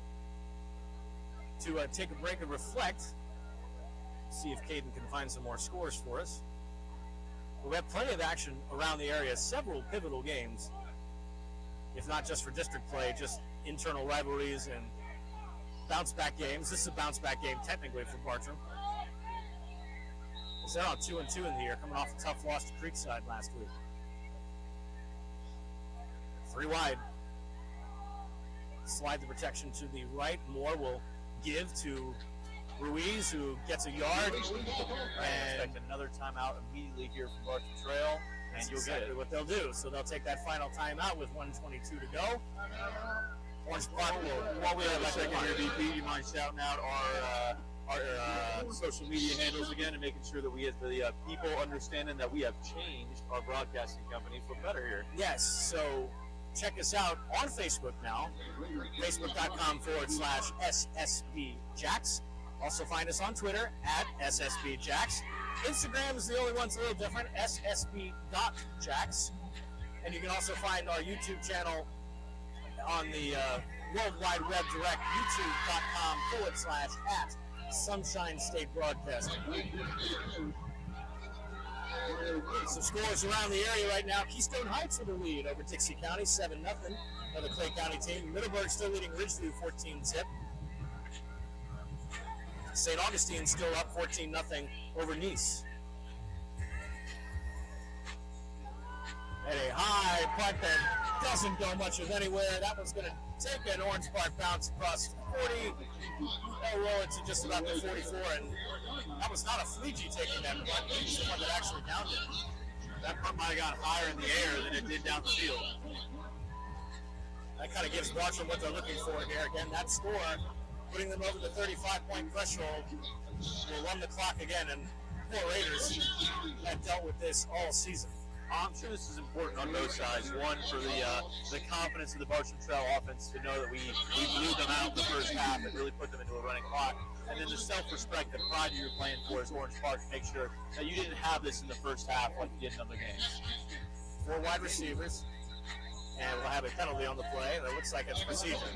to take a break and reflect. see if Caden can find some more scores for us. But we have plenty of action around the area, several pivotal games, if not just for district play, just internal rivalries and bounce-back games. This is a bounce-back game technically for Bartram. They're on 2-2 in the year, coming off a tough loss to Creekside last week. 3 wide. Slide the protection to the right. Moore will give to Ruiz, who gets a yard. And expect another timeout immediately here from Bartram Trail, and you'll get it. What they'll do. So they'll take that final timeout with 1:22 to go. Orange Park will. While we have a second here, VP, you mind shouting out our social media handles again and making sure that we have the people understanding that we have changed our broadcasting company for better here. Yes, so check us out on Facebook now, facebook.com/SSBJax. Also find us on Twitter @SSBJax. Instagram is the only one that's a little different, ssb.jax. And you can also find our YouTube channel on the World Wide Web Direct, youtube.com/Sunshine State Broadcasting. Some scores around the area right now. Keystone Heights with a lead over Dixie County, 7-0. Another Clay County team. Middleburg still leading Ridgeview 14-zip. St. Augustine still up 14-0 over Nice. At a high punt that doesn't go much of anywhere. That one's going to take an Orange Park bounce across 40. They'll roll it to just about the 44. And that was not a Fleegee taking that punt. It was the one that actually downed it. That punt might have gone higher in the air than it did down the field. That kind of gives Bartram what they're looking for here. Again, that score, putting them over the 35-point threshold, will run the clock again. And poor Raiders have dealt with this all season. I'm sure this is important on both sides. One, for the confidence of the Bartram Trail offense to know that we blew them out in the first half and really put them into a running clock. And then the self-respect, the pride you're playing for as Orange Park to make sure that you didn't have this in the first half like you did in other games. 4 wide receivers. And we'll have a penalty on the play. That looks like it's procedure.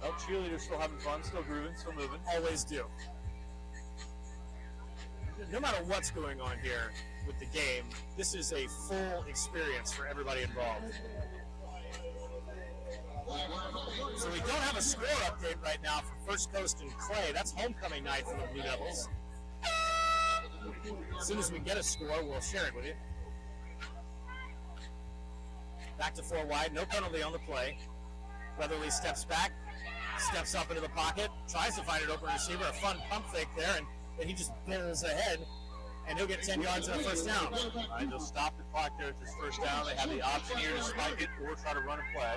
Well, cheerleaders still having fun, still grooving, still moving. Always do. No matter what's going on here with the game, this is a full experience for everybody involved. So we don't have a score update right now for First Coast and Clay. That's homecoming night for the Blue Devils. As soon as we get a score, we'll share it with you. Back to 4 wide, no penalty on the play. Weatherly steps back, steps up into the pocket, tries to find an open receiver, a fun pump fake there, and he just barrels ahead, and he'll get 10 yards and a first down. All right, they'll stop the clock there at this first down. They have the option here to spike it or try to run a play.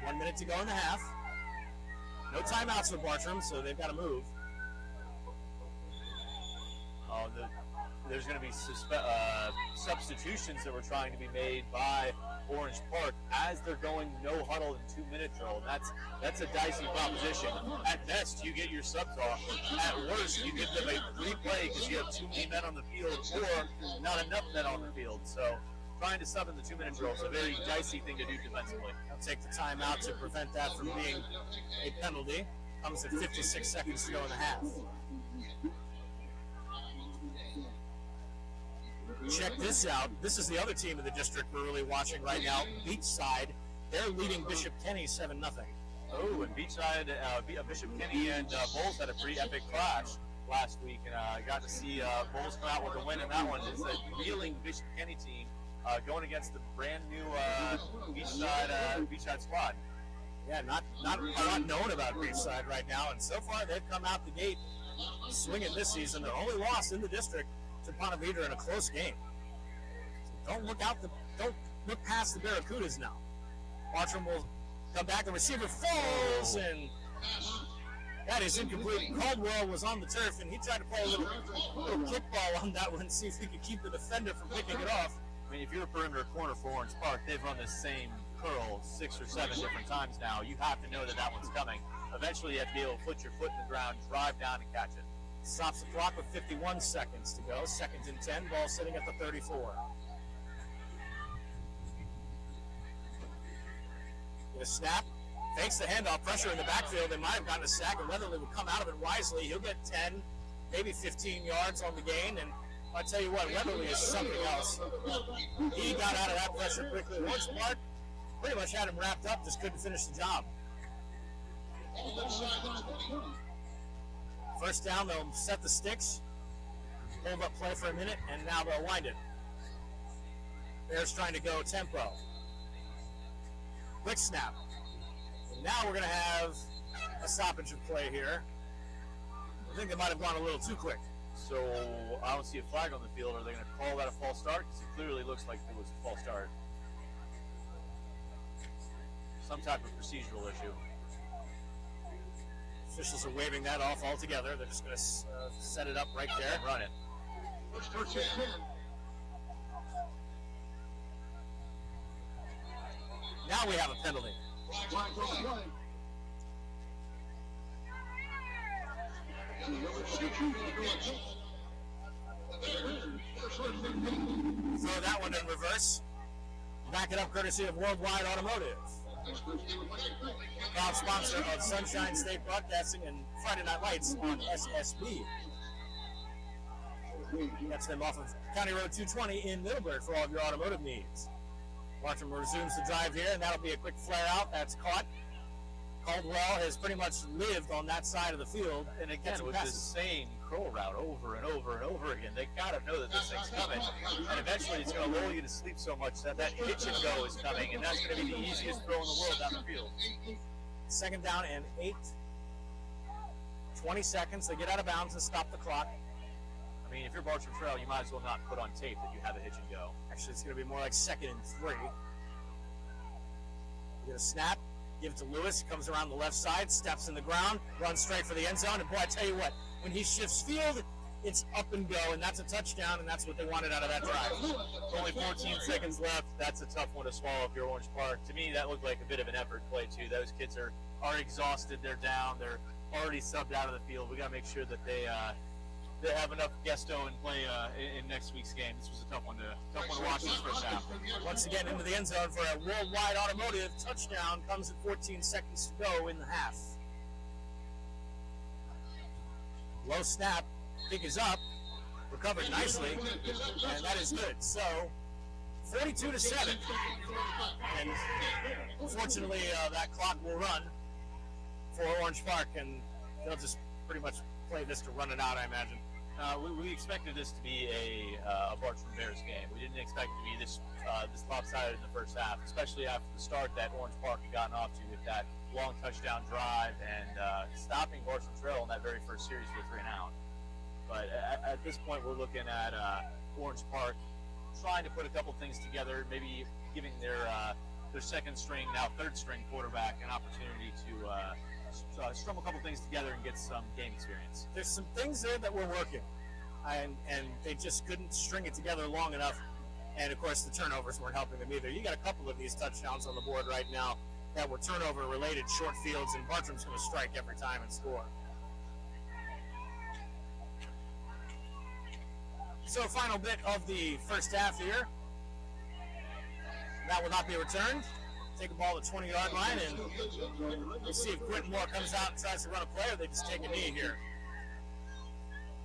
1 minute to go in the half. No timeouts for Bartram, so they've got to move. There's going to be substitutions that were trying to be made by Orange Park as they're going no huddle and 2-minute drill. That's a dicey proposition. At best, you get your subs off. At worst, you give them a free play because you have too many men on the field or not enough men on the field. So trying to sub in the 2-minute drill is a very dicey thing to do defensively. They'll take the timeout to prevent that from being a penalty. Comes at 56 seconds to go in the half. Check this out. This is the other team in the district we're really watching right now, Beachside. They're leading Bishop Kenny 7-0. Oh, and Beachside, Bishop Kenny and Bulls had a pretty epic clash last week, and I got to see Bulls come out with a win in that one. It's a reeling Bishop Kenny team going against the brand new Beachside squad. Yeah, not a lot known about Beachside right now, and so far they've come out the gate swinging this season. Their only loss in the district to Ponte Vedra in a close game. So don't look past the Barracudas now. Bartram will come back. The receiver falls, and that is incomplete. Caldwell was on the turf, and he tried to play a little kickball on that one, see if he could keep the defender from picking it off. I mean, if you're a perimeter corner for Orange Park, they've run this same curl 6 or 7 different times now. You have to know that one's coming. Eventually, you have to be able to put your foot in the ground, drive down, and catch it. Stops the clock with 51 seconds to go. 2nd and 10, ball sitting at the 34. Get a snap, Fakes the handoff, pressure in the backfield. They might have gotten a sack, and Weatherly would come out of it wisely. He'll get 10, maybe 15 yards on the gain, and I'll tell you what, Weatherly is something else. He got out of that pressure quickly. Orange Park pretty much had him wrapped up, just couldn't finish the job. First down, they'll set the sticks, hold up play for a minute, and now they'll wind it. Bears trying to go tempo. Quick snap. And now we're going to have a stoppage of play here. I think they might have gone a little too quick. So I don't see a flag on the field. Are they going to call that a false start? Because it clearly looks like it was a false start. Some type of procedural issue. Officials are waving that off altogether. They're just going to set it up right there and run it. Now we have a penalty. Throw that one in reverse. Back it up courtesy of Worldwide Automotive. Proud sponsor of Sunshine State Broadcasting and Friday Night Lights on SSB. That's them off of County Road 220 in Middleburg for all of your automotive needs. Bartram resumes the drive here, and that'll be a quick flare out. That's caught. Caldwell has pretty much lived on that side of the field. And again, with this same curl route over and over and over again, they got to know that this thing's coming. And eventually it's going to lull you to sleep so much that that hitch and go is coming, and that's going to be the easiest throw in the world down the field. Second down and 8. 20 seconds. They get out of bounds and stop the clock. I mean, if you're Bartram Trail, you might as well not put on tape that you have a hitch and go. Actually, it's going to be more like 2nd and 3. You get a snap. Give it to Lewis. He comes around the left side, steps in the ground, runs straight for the end zone. And boy, I tell you what, when he shifts field, it's up and go, and that's a touchdown, and that's what they wanted out of that drive. Only 14 seconds left. That's a tough one to swallow if you're Orange Park. To me, that looked like a bit of an effort play, too. Those kids are exhausted. They're down. They're already subbed out of the field. We got to make sure that they have enough gusto and play in next week's game. This was a tough one to watch in the first half. Once again into the end zone for a Worldwide Automotive touchdown. Comes at 14 seconds to go in the half. Low snap. Kick is up. Recovered nicely. And that is good. So 42-7. And unfortunately, that clock will run for Orange Park, and they'll just pretty much play this to run it out, I imagine. We expected this to be a Bartram Bears game. We didn't expect it to be this lopsided in the first half, especially after the start that Orange Park had gotten off to with that long touchdown drive and stopping Bartram Trail in that very first series for 3 and out. But at this point, we're looking at Orange Park trying to put a couple things together, maybe giving their second string, now third string quarterback an opportunity to strum a couple things together and get some game experience. There's some things there that were working, and they just couldn't string it together long enough. And of course, the turnovers weren't helping them either. You got a couple of these touchdowns on the board right now that were turnover-related short fields, and Bartram's going to strike every time and score. So, final bit of the first half here. That will not be returned. Take a ball to the 20-yard line, and we'll see if Quentin Moore comes out and tries to run a play, or they just take a knee here.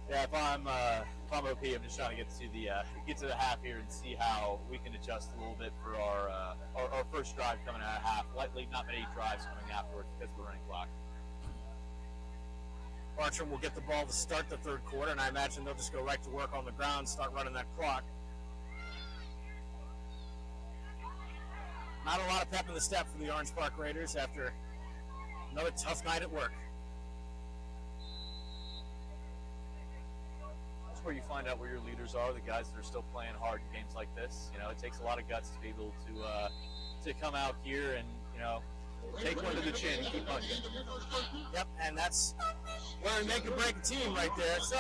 Yeah, if I'm OP, I'm just trying to get to the half here and see how we can adjust a little bit for our first drive coming out of half. Likely not many drives coming afterwards because of the running clock. Bartram will get the ball to start the third quarter, and I imagine they'll just go right to work on the ground, start running that clock. Not a lot of pep in the step for the Orange Park Raiders after another tough night at work. That's where you find out where your leaders are, the guys that are still playing hard in games like this. You know, it takes a lot of guts to be able to come out here and, you know, take one to the chin and keep punching. Yep, and that's where we make or break a team right there. So,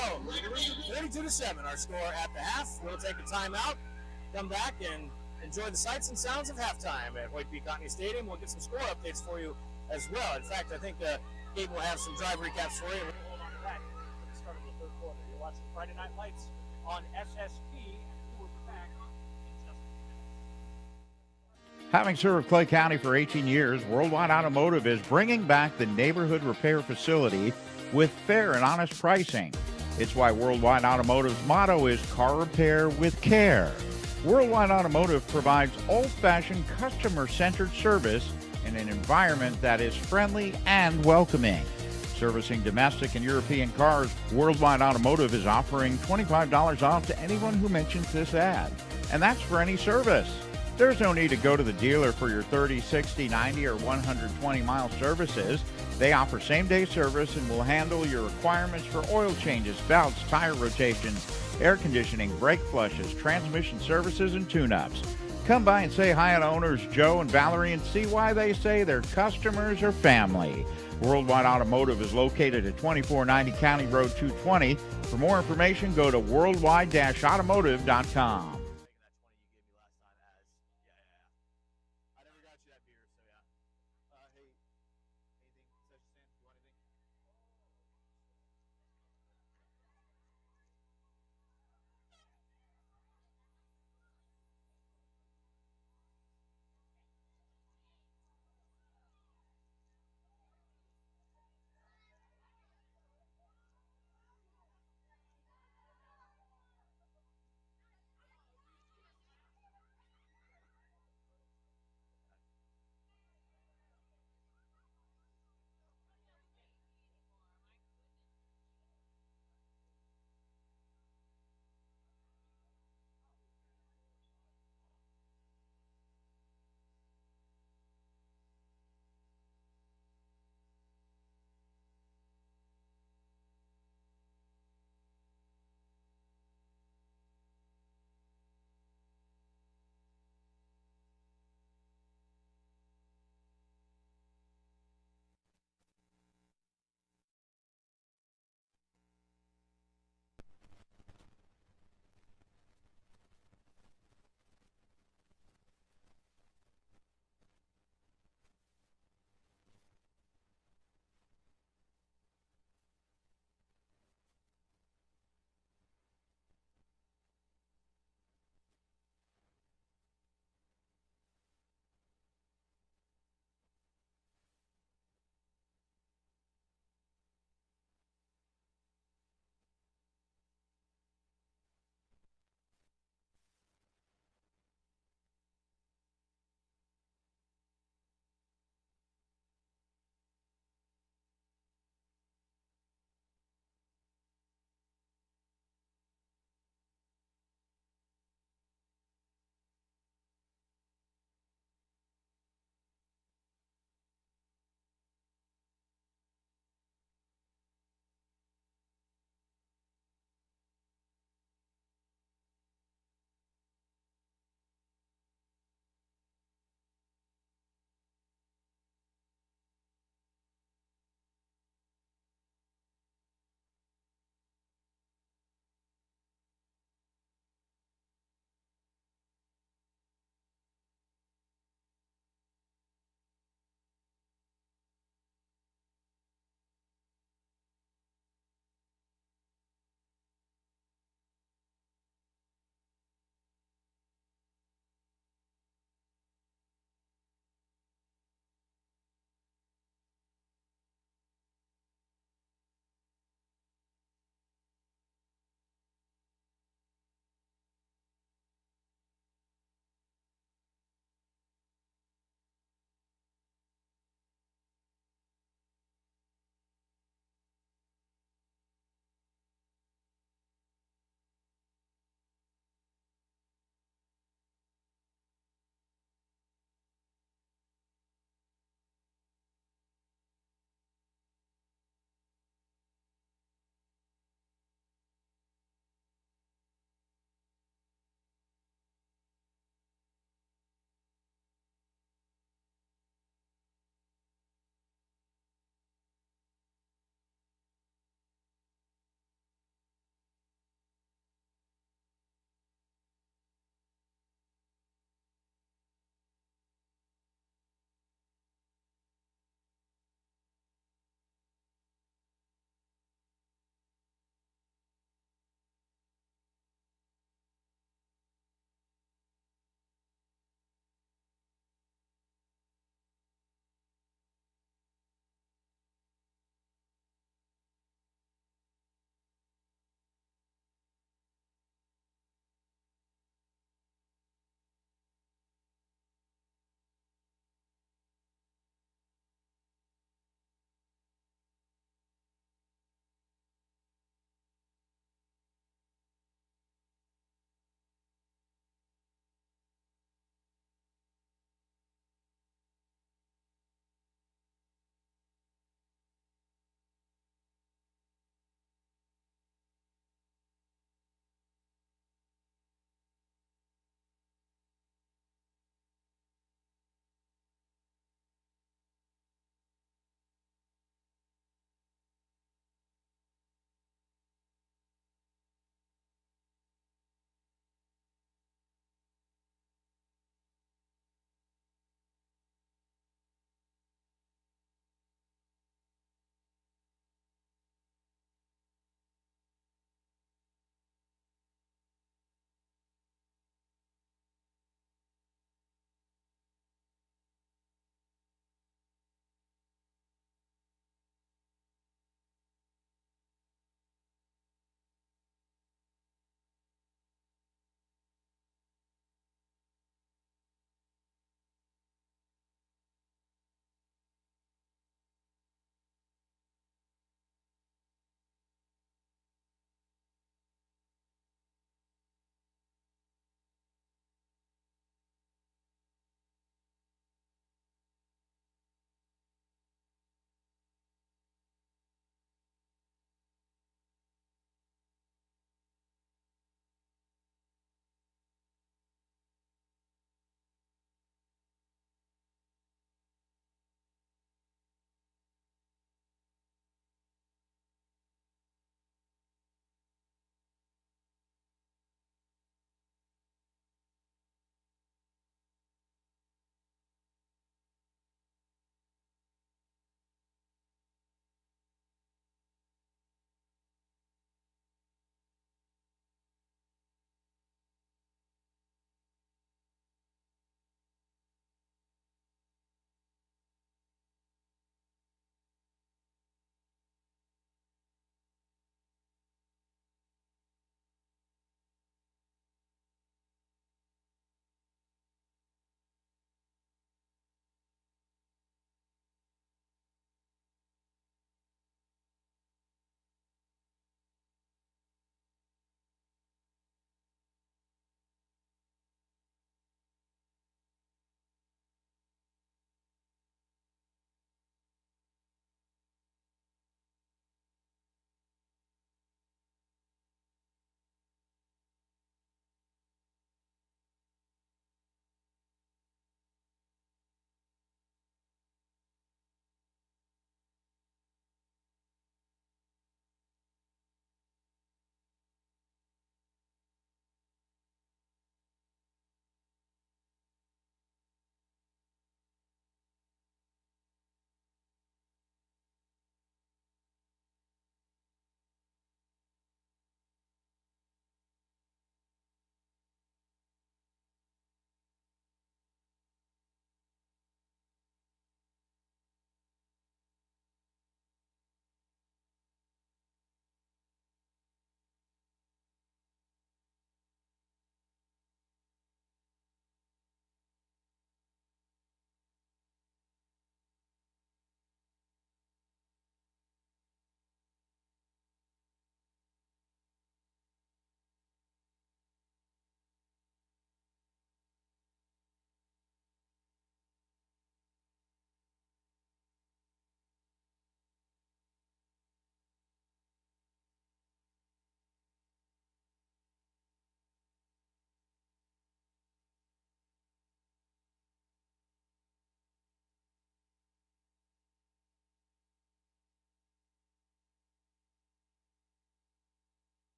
32-7, our score at the half. We'll take a timeout, come back, and enjoy the sights and sounds of halftime at White Peak County Stadium. We'll get some score updates for you as well. In fact, I think Gabe will have some drive recaps for you. Back at the start of the third quarter. You're watching Friday Night Lights on SSP, and we will be back in just a minute. Having served Clay County for 18 years, Worldwide Automotive is bringing back the neighborhood repair facility with fair and honest pricing. It's why Worldwide Automotive's motto is car repair with care. Worldwide Automotive provides old-fashioned customer-centered service in an environment that is friendly and welcoming. Servicing domestic and European cars, Worldwide Automotive is offering $25 off to anyone who mentions this ad. And that's for any service. There's no need to go to the dealer for your 30, 60, 90, or 120-mile services. They offer same-day service and will handle your requirements for oil changes, belts, tire rotations, air conditioning, brake flushes, transmission services, and tune-ups. Come by and say hi to owners Joe and Valerie and see why they say their customers are family. Worldwide Automotive is located at 2490 County Road 220. For more information, go to worldwide-automotive.com.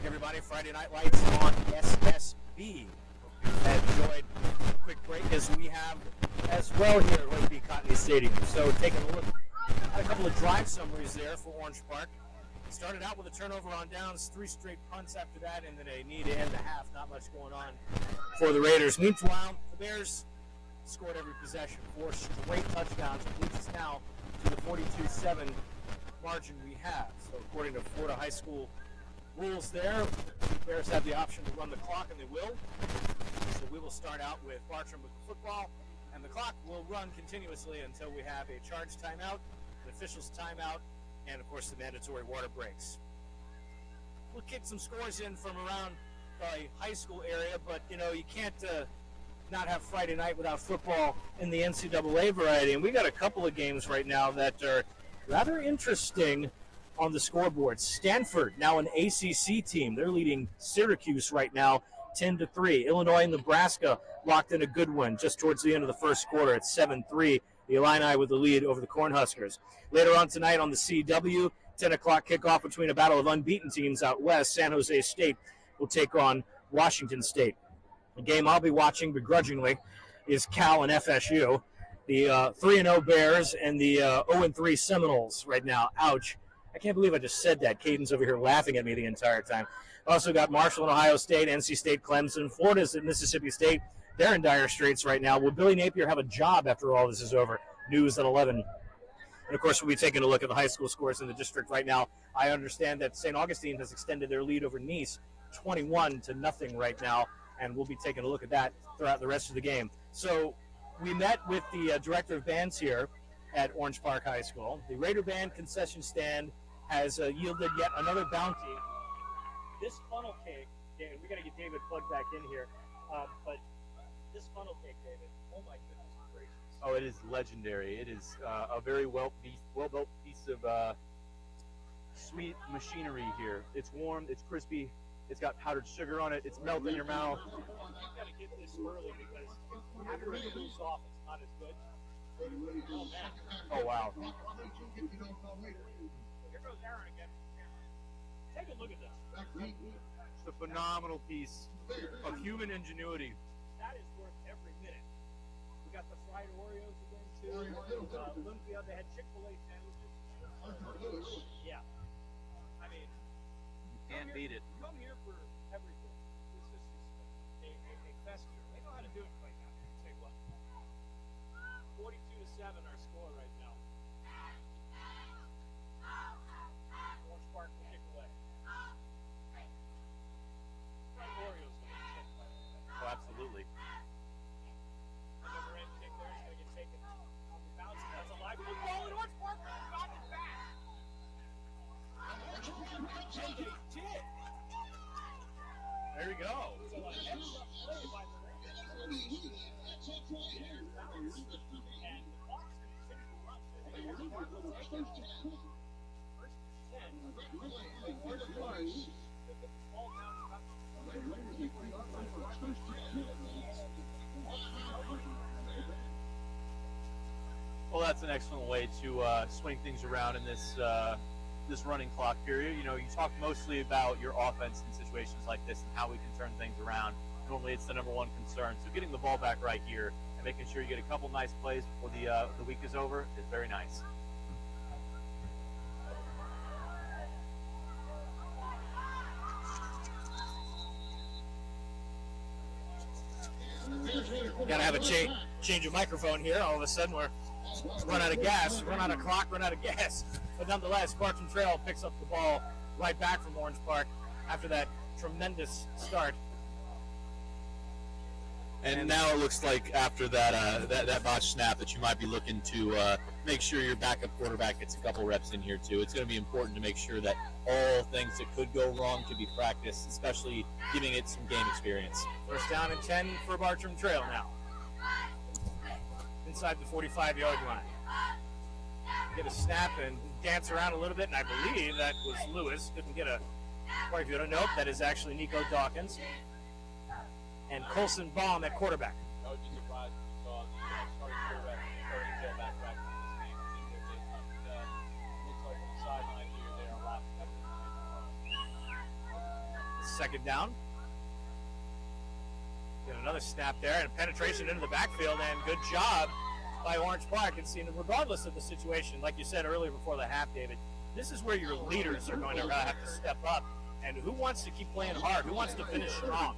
back, everybody. Friday Night Lights on SSB. Have enjoyed a quick break as we have as well here at Courtney Courtney Stadium. So taking a look at a couple of drive summaries there for Orange Park. Started out with a turnover on downs, 3 straight punts after that, and then a need to end the half. Not much going on for the Raiders. Meanwhile, the Bears scored every possession, 4 straight touchdowns, which leads us now to the 42-7 margin we have. So according to Florida High School rules there, the Bears have the option to run the clock, and they will. So we will start out with Bartram with the football, and the clock will run continuously until we have a charge timeout, an official's timeout, and of course the mandatory water breaks. We'll kick some scores in from around the high school area, but you know, you can't not have Friday night without football in the NCAA variety, and we got a couple of games right now that are rather interesting on the scoreboard. Stanford, now an ACC team. They're leading Syracuse right now, 10-3. Illinois and Nebraska locked in a good one just towards the end of the first quarter at 7-3. The Illini with the lead over the Cornhuskers. Later on tonight on the CW, 10 o'clock kickoff between a battle of unbeaten teams out west. San Jose State will take on Washington State. The game I'll be watching begrudgingly is Cal and FSU. The 3-0 Bears and the 0-3 Seminoles right now. Ouch. I can't believe I just said that. Caden's over here laughing at me the entire time. Also got Marshall and Ohio State, NC State, Clemson, Florida's at Mississippi State. They're in dire straits right now. Will Billy Napier have a job after all this is over? News at 11. And, of course, we'll be taking a look at the high school scores in the district right now. I understand that St. Augustine has extended their lead over Nice 21-0 right now, and we'll be taking a look at that throughout the rest of the game. So we met with the director of bands here at Orange Park High School. The Raider Band concession stand has yielded yet another bounty. This funnel cake, David, we got to get David plugged back in here, but this funnel cake, David, oh my goodness gracious. Oh, it is legendary. It is a very well-built piece of sweet machinery here. It's warm, it's crispy, it's got powdered sugar on it, it's melting in your mouth. You've got to get this early because after it cools off, it's not as good. Oh, man. Oh, wow. Here goes Aaron again. Take a look at this. It's a phenomenal piece of human ingenuity. That is worth every minute. We got the fried Oreos again, too. Lumpia, they had Chick-fil-A sandwiches. Yeah. I mean, Can't beat it. Come here for everything. This is a fest here. They know how to do it right now. I'll tell you what. 42-7 our score right now. Orange Park will kick away. Oreos going to get by the way. Oh, absolutely. Another end kick there is going to get taken on the bounce. That's a live football, and Orange Park got it back. And they did. There you go. So an extra play by the Raiders. And the Hawks can take the run. I think Orange Park will take it. First and 10. Orange Park. They get the ball down to about Well, that's an excellent way to swing things around in this this running clock period. You know, you talk mostly about your offense in situations like this and how we can turn things around. Normally, it's the number one concern. So getting the ball back right here and making sure you get a couple nice plays before the week is over is very nice. Gotta have a change of microphone here. All of a sudden, we're run out of gas, run out of clock, run out of gas. But nonetheless, Bartram Trail picks up the ball right back from Orange Park after that tremendous start. And now it looks like after that botch snap that you might be looking to make sure your backup quarterback gets a couple reps in here too. It's going to be important to make sure that all things that could go wrong can be practiced, especially giving it some game experience. First down and 10 for Bartram Trail now. Inside the 45-yard line. Get a snap and dance around a little bit, and I believe that was Lewis. Couldn't get a quite good. Nope, that is actually Nico Dawkins. And Colson Baum at quarterback. I would be surprised if you saw the starting quarterback starting tailback back in this game. I think they're based on looks like on the sideline here they are a lot better than second down. Get another snap there and penetration into the backfield, and good job by Orange Park. And seeing, regardless of the situation, like you said earlier before the half, David, this is where your leaders are going to have to step up. And who wants to keep playing hard? Who wants to finish strong?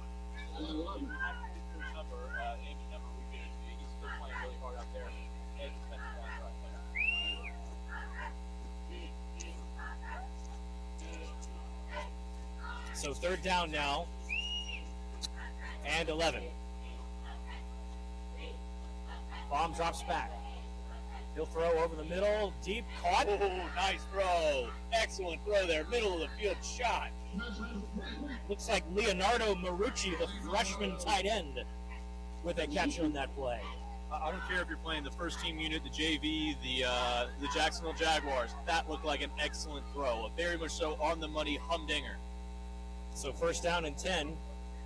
So third down now, and 11. Bomb drops back. He'll throw over the middle, deep, caught. Oh, nice throw. Excellent throw there, middle of the field shot. Looks like Leonardo Marucci, the freshman tight end, with a catch on that play. I don't care if you're playing the first team unit, the JV, the Jacksonville Jaguars. That looked like an excellent throw. A very much so on the money humdinger. So first down and 10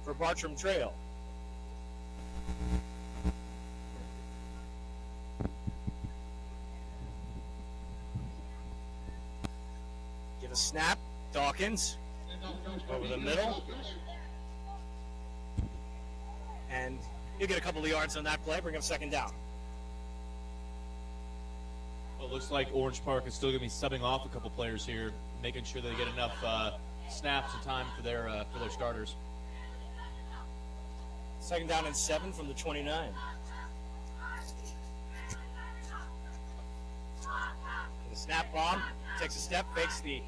for Bartram Trail. Give a snap, Dawkins over the middle, and he'll get a couple of yards on that play, bring up second down. Well, it looks like Orange Park is still going to be subbing off a couple players here, making sure they get enough snaps and time for their starters. Second down and 7 from the 29. The snap bomb, takes a step, fakes the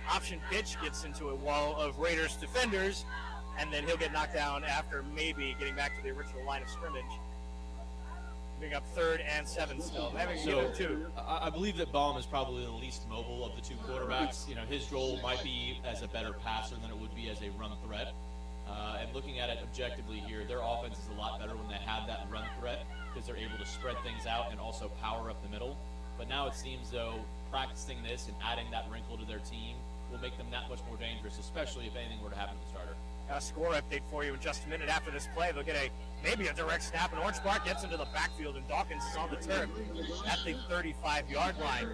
option pitch, gets into a wall of Raiders defenders, and then he'll get knocked down after maybe getting back to the original line of scrimmage. Bring up third and 7 still. I believe that Baum is probably the least mobile of the two quarterbacks. You know, his role might be as a better passer than it would be as a run threat. And looking at it objectively here, their offense is a lot better when they have that run threat because they're able to spread things out and also power up the middle. But now it seems though practicing this and adding that wrinkle to their team will make them that much more dangerous, especially if anything were to happen to the starter. Got a score update for you in just a minute. After this play, they'll get maybe a direct snap, and Orange Park gets into the backfield, and Dawkins is on the turf at the 35-yard line.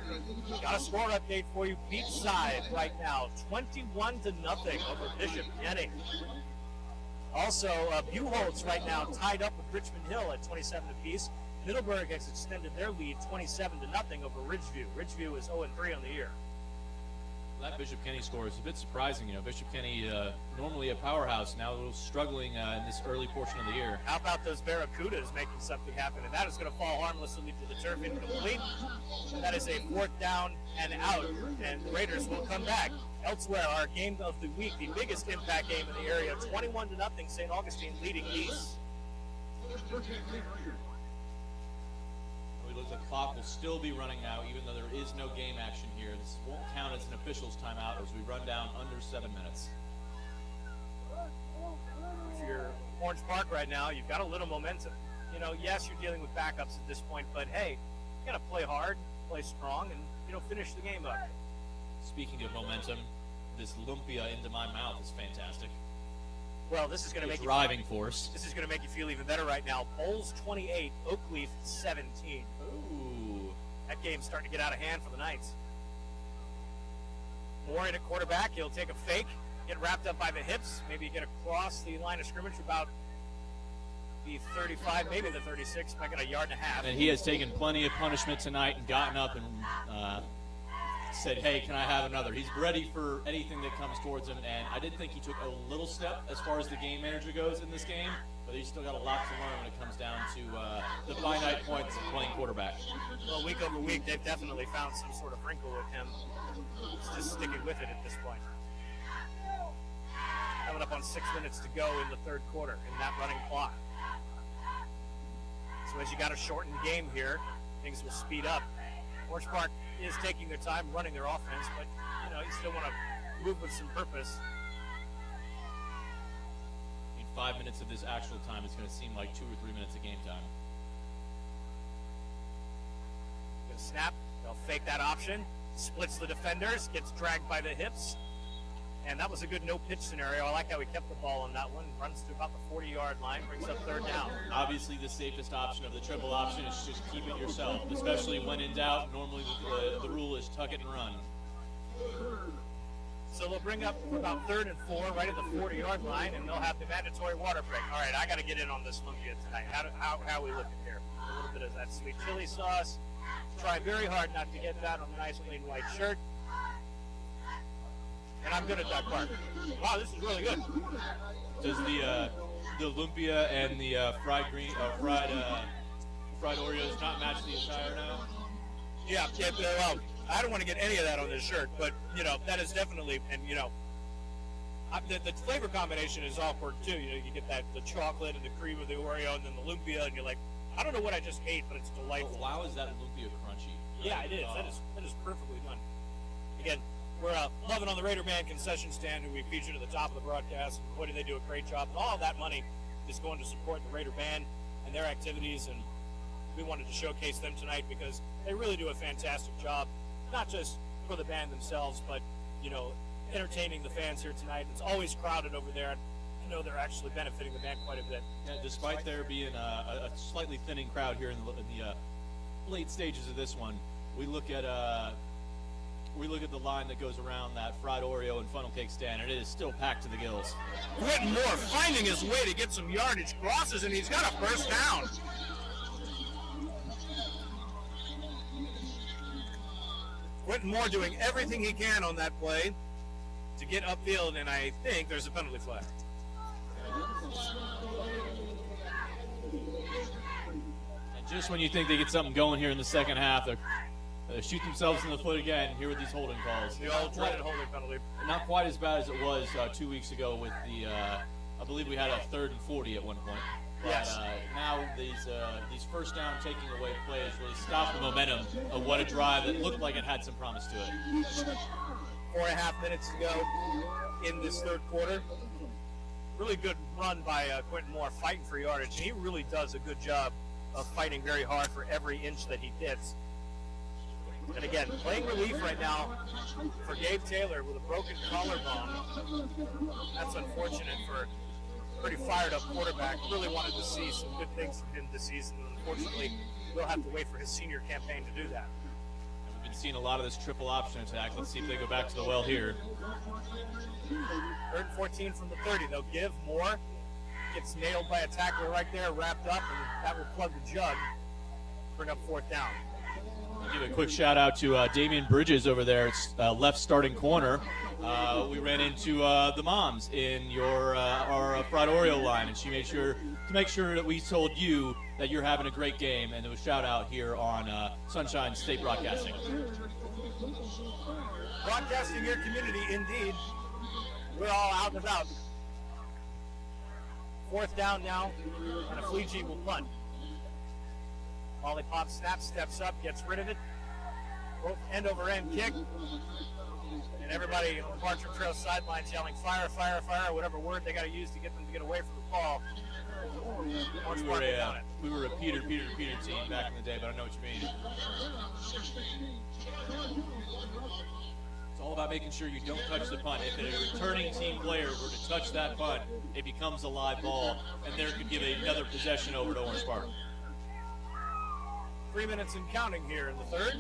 Got a score update for you. Pete's side right now, 21-0 over Bishop Kenny. Also, Buchholz right now tied up with Richmond Hill at 27 apiece. Middleburg has extended their lead 27-0 over Ridgeview. Ridgeview is 0-3 on the year. That Bishop Kenny score is a bit surprising. You know, Bishop Kenny, normally a powerhouse, now a little struggling in this early portion of the year. How about those Barracudas making something happen? And that is going to fall harmlessly to the turf, incomplete. That is a fourth down and out, and the Raiders will come back. Elsewhere, our game of the week, the biggest impact game in the area, 21-0, St. Augustine leading East. The clock will still be running out, even though there is no game action here. This won't count as an official's timeout as we run down under 7 minutes. If you're Orange Park right now, you've got a little momentum. You know, yes, you're dealing with backups at this point, but hey, you got to play hard, play strong, and, finish the game up. Speaking of momentum, this lumpia into my mouth is fantastic. Well, this is going to make driving force. This is going to make you feel even better right now. Bowles 28, Oakleaf 17. Ooh. That game's starting to get out of hand for the Knights. Moore in at quarterback. He'll take a fake, get wrapped up by the hips, maybe get across the line of scrimmage about the 35, maybe the 36, might get a yard and a half. And he has taken plenty of punishment tonight and gotten up and said, hey, can I have another? He's ready for anything that comes towards him, and I did think he took a little step as far as the game manager goes in this game, but he's still got a lot to learn when it comes down to the finite points of playing quarterback. Well, week over week, they've definitely found some sort of wrinkle with him. He's just sticking with it at this point. Coming up on 6 minutes to go in the third quarter in that running clock. So as you got a shortened game here, things will speed up. Orange Park is taking their time running their offense, but you still want to move with some purpose. In 5 minutes of this actual time, it's going to seem like 2 or 3 minutes of game time. Good snap. They'll fake that option. Splits the defenders. Gets dragged by the hips. And that was a good no-pitch scenario. I like how he kept the ball on that one. Runs to about the 40-yard line. Brings up third down. Obviously, the safest option of the triple option is just keep it yourself, especially when in doubt. Normally, the rule is tuck it and run. So they'll bring up about 3rd and 4 right at the 40-yard line, and they'll have the mandatory water break. All right, I got to get in on this Lumpia tonight. How are we looking here? A little bit of that sweet chili sauce. Try very hard not to get that on the nice clean white shirt. And I'm good at that part. Wow, this is really good. Does the lumpia and the fried Oreos not match the attire now? Yeah, well, I don't want to get any of that on this shirt, but, that is definitely, and, the flavor combination is awkward, too. You get the chocolate and the cream of the Oreo and then the lumpia, and you're like, I don't know what I just ate, but it's delightful. Wow, is that lumpia crunchy? Yeah, it is. That is perfectly done. Again, we're loving on the Raider Band concession stand, who we featured at the top of the broadcast. Boy, do they do a great job. And all of that money is going to support the Raider Band and their activities, and we wanted to showcase them tonight because they really do a fantastic job, not just for the band themselves, but, entertaining the fans here tonight. It's always crowded over there. I know they're actually benefiting the band quite a bit. Yeah, despite there being a slightly thinning crowd here in the late stages of this one, we look at the line that goes around that fried Oreo and funnel cake stand, and it is still packed to the gills. Quentin Moore finding his way to get some yardage, crosses, and he's got a first down. Quentin Moore doing everything he can on that play to get upfield, and I think there's a penalty flag. And just when you think they get something going here in the second half, they shoot themselves in the foot again here with these holding calls. The old dreaded holding penalty. Not quite as bad as it was 2 weeks ago with the, I believe we had a 3rd and 40 at one point. But Yes. Now these first down taking away plays really stop the momentum of what a drive that looked like it had some promise to it. 4.5 minutes to go in this third quarter. Really good run by Quentin Moore fighting for yardage. And he really does a good job of fighting very hard for every inch that he gets. And again, playing relief right now for Gabe Taylor with a broken collarbone. That's unfortunate for a pretty fired up quarterback. Really wanted to see some good things from him this season. And unfortunately, we'll have to wait for his senior campaign to do that. We've been seeing a lot of this triple option attack. Let's see if they go back to the well here. 3rd and 14 from the 30. They'll give Moore. Gets nailed by a tackler right there, wrapped up, and that will plug the jug. Bring up 4th down. I'll give a quick shout out to Damian Bridges over there. It's left starting corner. We ran into the moms in our fried Oreo line, and she made sure to make sure that we told you that you're having a great game, and it was shout out here on Sunshine State Broadcasting. Broadcasting your community, indeed. We're all out and about. 4th down now, and a Fleegee will punt. Lollipop snap, steps up, gets rid of it. Both end-over-end kick. And everybody on the Bartram Trail sidelines yelling, fire, fire, fire, whatever word they got to use to get them to get away from the ball. We were a Peter team back in the day, but I know what you mean. It's all about making sure you don't touch the punt. If a returning team player were to touch that punt, it becomes a live ball, and there could give another possession over to Orange Park. 3 minutes and counting here in the third.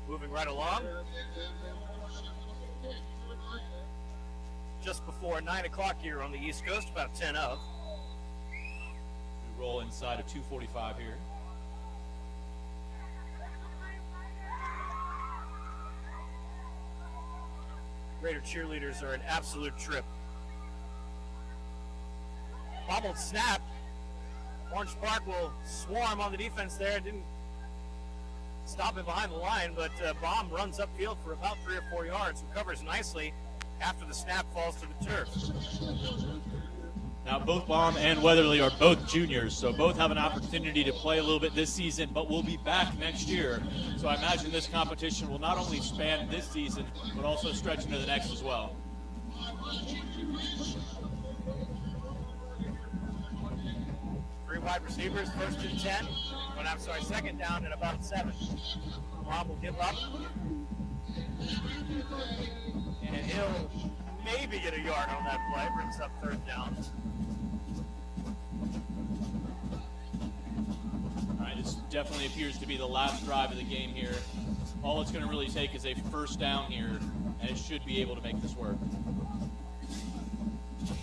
Moving right along. Just before 9 o'clock here on the East Coast, about 10 of. We roll inside of 2:45 here. Raider cheerleaders are an absolute trip. Bobbled snap. Orange Park will swarm on the defense there. Didn't stop him behind the line, but Baum runs upfield for about 3 or 4 yards. Recovers nicely after the snap falls to the turf. Now, both Baum and Weatherly are both juniors, so both have an opportunity to play a little bit this season, but will be back next year. So I imagine this competition will not only span this season, but also stretch into the next as well. 3 wide receivers, 1st and 10. Second down and about 7. Baum will give up. And he'll maybe get a yard on that play. Brings up 3rd down. All right, this definitely appears to be the last drive of the game here. All it's going to really take is a first down here, and it should be able to make this work.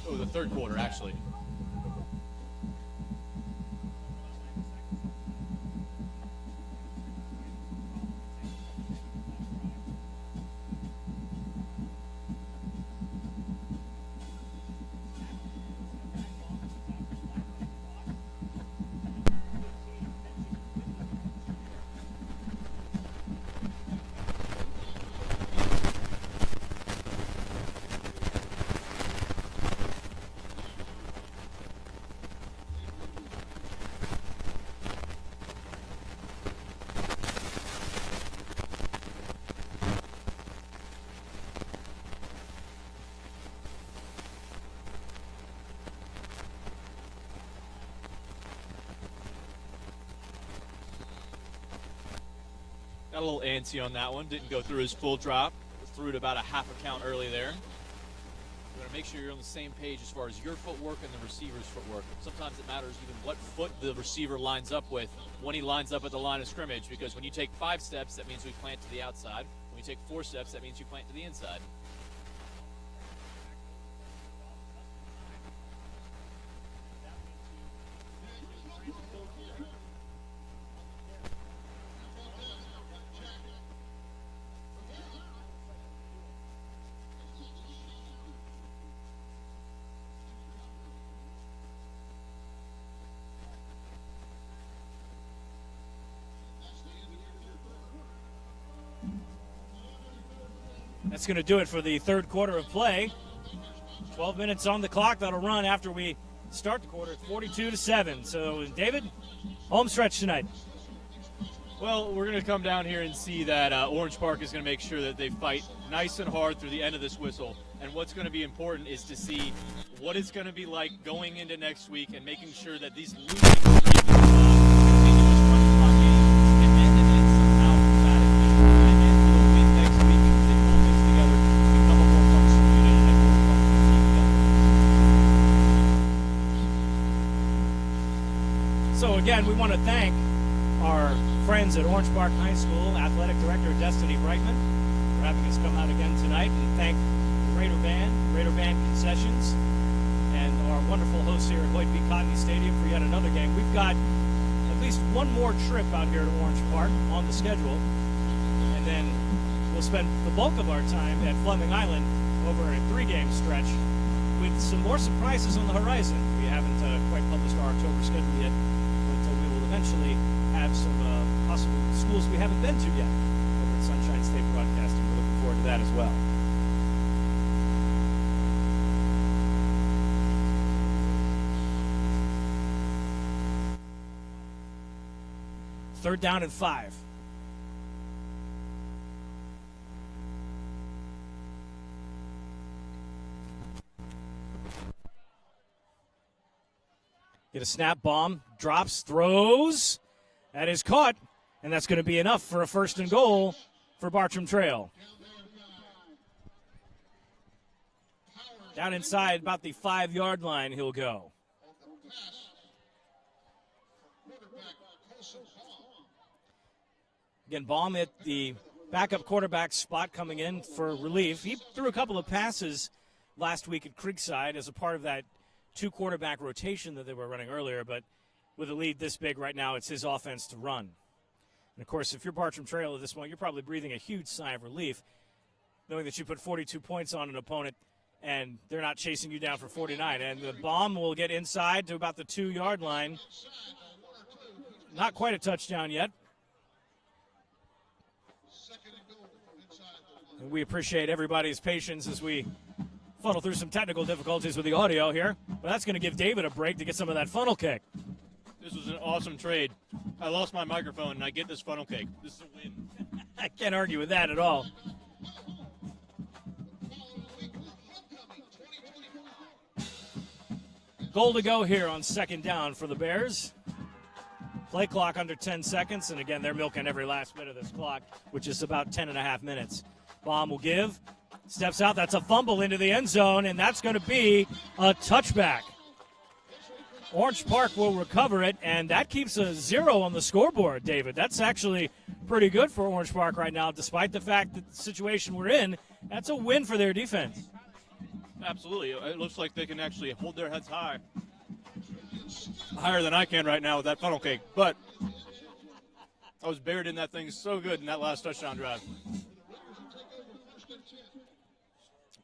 Oh, the third quarter, actually. Got a little antsy on that one. Didn't go through his full drop. Threw it about a half a count early there. You want to make sure you're on the same page as far as your footwork and the receiver's footwork. Sometimes it matters even what foot the receiver lines up with when he lines up at the line of scrimmage, because when you take 5 steps, that means we plant to the outside. When you take 4 steps, that means you plant to the inside. That's going to do it for the third quarter of play. 12 minutes on the clock. That'll run after we start the quarter. It's 42-7. So, David, home stretch tonight. Well, we're going to come down here and see that Orange Park is going to make sure that they fight nice and hard through the end of this whistle. And what's going to be important is to see what it's going to be like going into next week and making sure that these losing continuous run clock games can end and end somehow dramatically. And then we'll win next week and they pull things together, become a more functional unit, and a more functional team together. So, again, we want to thank our friends at Orange Park High School, Athletic Director Destiny Brightman, for having us come out again tonight, and thank the Raider Band Concessions, and our wonderful hosts here at Lloyd B. Courtney Stadium for yet another game. We've got at least one more trip out here to Orange Park on the schedule, and then we'll spend the bulk of our time at Fleming Island over a 3-game stretch with some more surprises on the horizon. We haven't quite published our October schedule yet, but we will eventually have some possible schools we haven't been to yet over at Sunshine State Broadcasting. We're looking forward to that as well. Third down and 5. Get a snap, bomb, drops, throws. That is caught, and that's going to be enough for a 1st and goal for Bartram Trail. Down inside about the 5-yard line he'll go. Again, Baum at the backup quarterback spot coming in for relief. He threw a couple of passes last week at Creekside as a part of that 2-quarterback rotation that they were running earlier, but with a lead this big right now, it's his offense to run. And, of course, if you're Bartram Trail at this point, you're probably breathing a huge sigh of relief, knowing that you put 42 points on an opponent and they're not chasing you down for 49. And the bomb will get inside to about the 2-yard line. Not quite a touchdown yet. And we appreciate everybody's patience as we funnel through some technical difficulties with the audio here. But that's going to give David a break to get some of that funnel cake. This was an awesome trade. I lost my microphone, and I get this funnel cake. This is a win. I can't argue with that at all. Goal to go here on 2nd down for the Bears. Play clock under 10 seconds, and again, they're milking every last bit of this clock, which is about 10.5 minutes. Baum will give. Steps out. That's a fumble into the end zone, and that's going to be a touchback. Orange Park will recover it, and that keeps a 0 on the scoreboard, David. That's actually pretty good for Orange Park right now, despite the fact that the situation we're in. That's a win for their defense. Absolutely. It looks like they can actually hold their heads high. Higher than I can right now with that funnel cake. But I was buried in that thing so good in that last touchdown drive.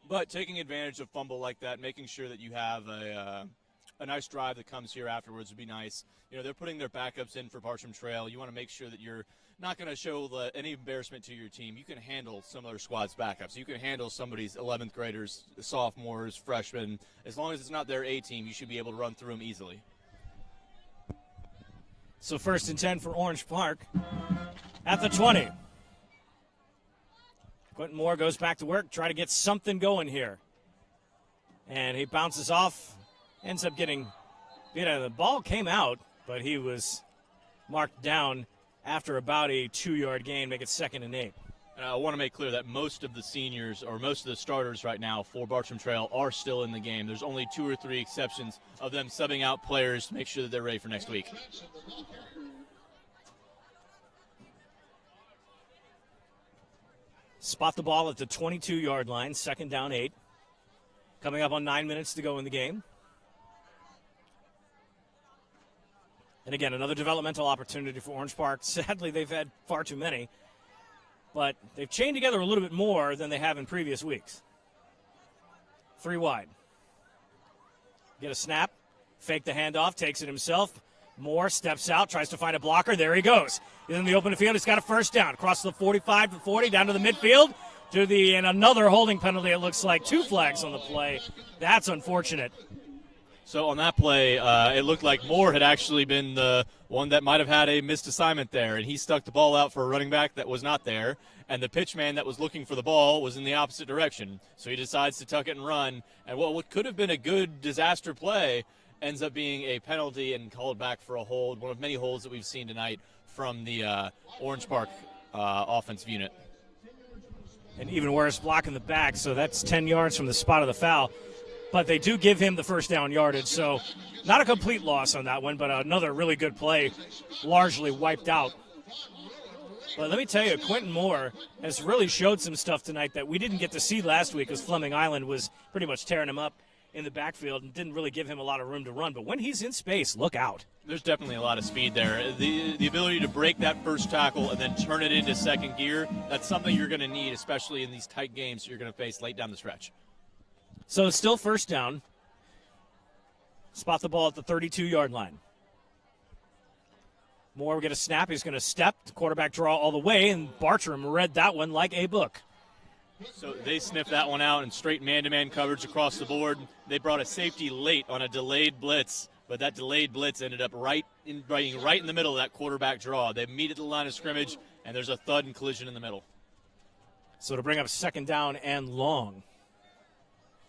But taking advantage of fumble like that, making sure that you have a nice drive that comes here afterwards would be nice. You know, they're putting their backups in for Bartram Trail. You want to make sure that you're not going to show any embarrassment to your team. You can handle some of their squad's backups. You can handle somebody's 11th graders, sophomores, freshmen. As long as it's not their A team, you should be able to run through them easily. So 1st and 10 for Orange Park at the 20. Quentin Moore goes back to work, try to get something going here. And he bounces off, ends up getting beat out. The ball came out, but he was marked down after about a 2-yard gain, make it 2nd and 8. I want to make clear that most of the seniors or most of the starters right now for Bartram Trail are still in the game. There's only 2 or 3 exceptions of them subbing out players to make sure that they're ready for next week. Spot the ball at the 22-yard line, 2nd down 8. Coming up on 9 minutes to go in the game. And again, another developmental opportunity for Orange Park. Sadly, they've had far too many. But they've chained together a little bit more than they have in previous weeks. 3 wide. Get a snap, fake the handoff, takes it himself. Moore steps out, tries to find a blocker. There he goes. He's in the open field. He's got a 1st down. Across the 45 to 40, down to the midfield. And another holding penalty. It looks like 2 flags on the play. That's unfortunate. So on that play, it looked like Moore had actually been the one that might have had a missed assignment there, and he stuck the ball out for a running back that was not there, and the pitch man that was looking for the ball was in the opposite direction. So he decides to tuck it and run, and what could have been a good disaster play ends up being a penalty and called back for a hold, one of many holds that we've seen tonight from the Orange Park offensive unit. And even worse, blocking the back, so that's 10 yards from the spot of the foul. But they do give him the 1st down yardage, so not a complete loss on that one, but another really good play, largely wiped out. But let me tell you, Quentin Moore has really showed some stuff tonight that we didn't get to see last week, as Fleming Island was pretty much tearing him up in the backfield and didn't really give him a lot of room to run. But when he's in space, look out. There's definitely a lot of speed there. The ability to break that first tackle and then turn it into second gear, that's something you're going to need, especially in these tight games you're going to face late down the stretch. So it's still 1st down. Spot the ball at the 32-yard line. Moore will get a snap. He's going to step. The quarterback draw all the way, and Bartram read that one like a book. So they sniffed that one out and straight man-to-man coverage across the board. They brought a safety late on a delayed blitz, but that delayed blitz ended up right in the middle of that quarterback draw. They meet at the line of scrimmage, and there's a thud and collision in the middle. So to bring up 2nd down and long.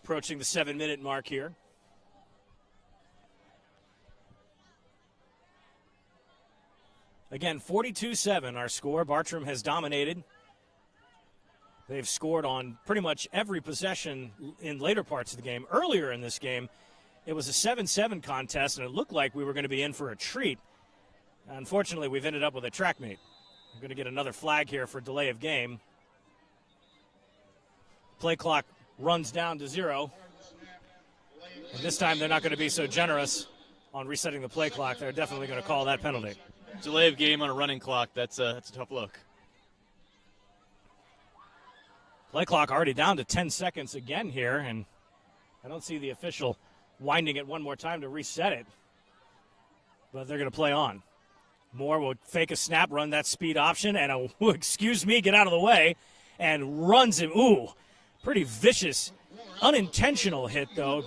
Approaching the 7-minute mark here. Again, 42-7 our score. Bartram has dominated. They've scored on pretty much every possession in later parts of the game. Earlier in this game, it was a 7-7 contest, and it looked like we were going to be in for a treat. Unfortunately, we've ended up with a track meet. We're going to get another flag here for delay of game. Play clock runs down to 0. And this time they're not going to be so generous on resetting the play clock. They're definitely going to call that penalty. Delay of game on a running clock, that's a tough look. Play clock already down to 10 seconds again here, and I don't see the official winding it one more time to reset it. But they're going to play on. Moore will fake a snap, run that speed option, and get out of the way, and runs him. Ooh, pretty vicious, unintentional hit, though.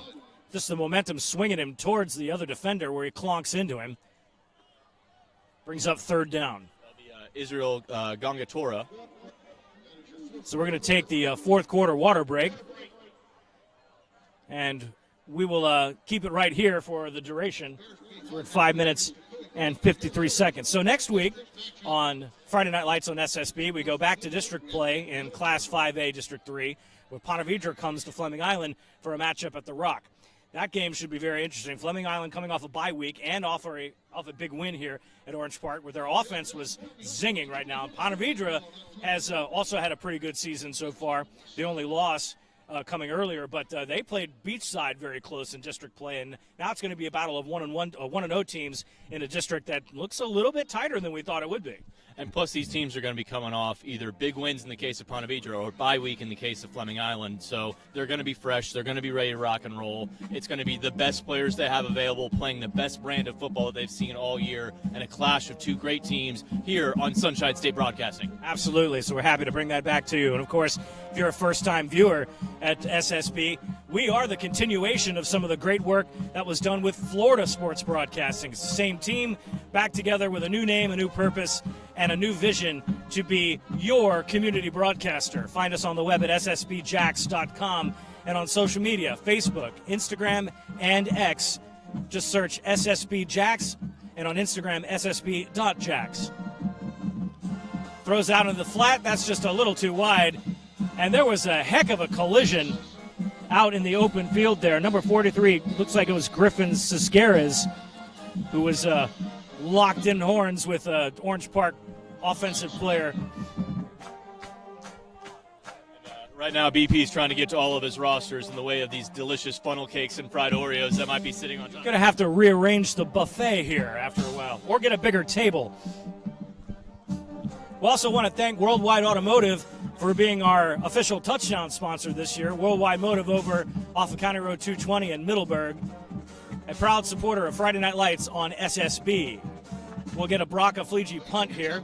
Just the momentum swinging him towards the other defender where he clonks into him. Brings up 3rd down. Israel Gongatora. So we're going to take the 4th quarter water break. And we will keep it right here for the duration. So we're at 5 minutes and 53 seconds. So next week on Friday Night Lights on SSB, we go back to district play in Class 5A District 3, where Ponte Vedra comes to Fleming Island for a matchup at the Rock. That game should be very interesting. Fleming Island coming off a bye week and off a big win here at Orange Park, where their offense was zinging right now. Ponte Vedra has also had a pretty good season so far. The only loss coming earlier, but they played Beachside very close in district play, and now it's going to be a battle of 1-0 teams in a district that looks a little bit tighter than we thought it would be. And plus, these teams are going to be coming off either big wins in the case of Ponte Vedra or bye week in the case of Fleming Island. So they're going to be fresh. They're going to be ready to rock and roll. It's going to be the best players they have available playing the best brand of football that they've seen all year, and a clash of two great teams here on Sunshine State Broadcasting. Absolutely. So we're happy to bring that back to you. And, of course, if you're a first-time viewer at SSB, we are the continuation of some of the great work that was done with Florida Sports Broadcasting. It's the same team back together with a new name, a new purpose, and a new vision to be your community broadcaster. Find us on the web at ssbjacks.com and on social media, Facebook, Instagram, and X. Just search SSB Jacks, and on Instagram, ssb.jacks. Throws out into the flat. That's just a little too wide. And there was a heck of a collision out in the open field there. Number 43, looks like it was Griffin Siscares, who was locked in horns with Orange Park offensive player. Right now, BP is trying to get to all of his rosters in the way of these delicious funnel cakes and fried Oreos that might be sitting on top. Going to have to rearrange the buffet here after a while, or get a bigger table. We also want to thank Worldwide Automotive for being our official touchdown sponsor this year. Worldwide Motive over off of County Road 220 in Middleburg. A proud supporter of Friday Night Lights on SSB. We'll get a Brock Afligi punt here.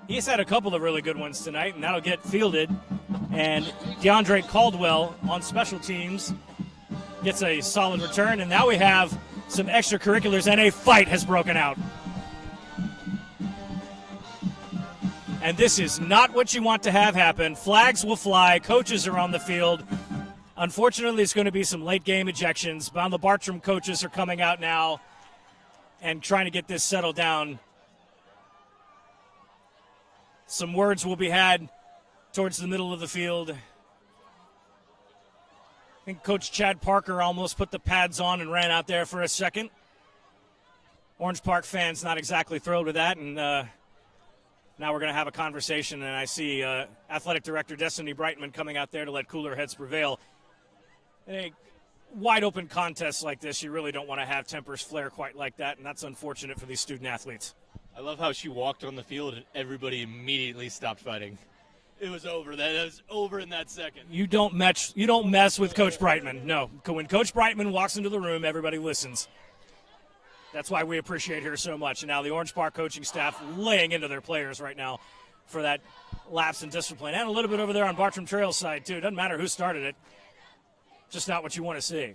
He's had a couple of really good ones tonight, and that'll get fielded. And DeAndre Caldwell on special teams gets a solid return. And now we have some extracurriculars, and a fight has broken out. And this is not what you want to have happen. Flags will fly. Coaches are on the field. Unfortunately, there's going to be some late-game ejections. But the Bartram coaches are coming out now and trying to get this settled down. Some words will be had towards the middle of the field. I think Coach Chad Parker almost put the pads on and ran out there for a second. Orange Park fans not exactly thrilled with that, and now we're going to have a conversation, and I see Athletic Director Destiny Brightman coming out there to let cooler heads prevail. In a wide-open contest like this, you really don't want to have tempers flare quite like that, and that's unfortunate for these student-athletes. I love how she walked on the field and everybody immediately stopped fighting. It was over. That was over in that second. You don't mess with Coach Brightman. No. When Coach Brightman walks into the room, everybody listens. That's why we appreciate her so much. And now the Orange Park coaching staff laying into their players right now for that lapse in discipline. And a little bit over there on Bartram Trail's side, too. Doesn't matter who started it. Just not what you want to see.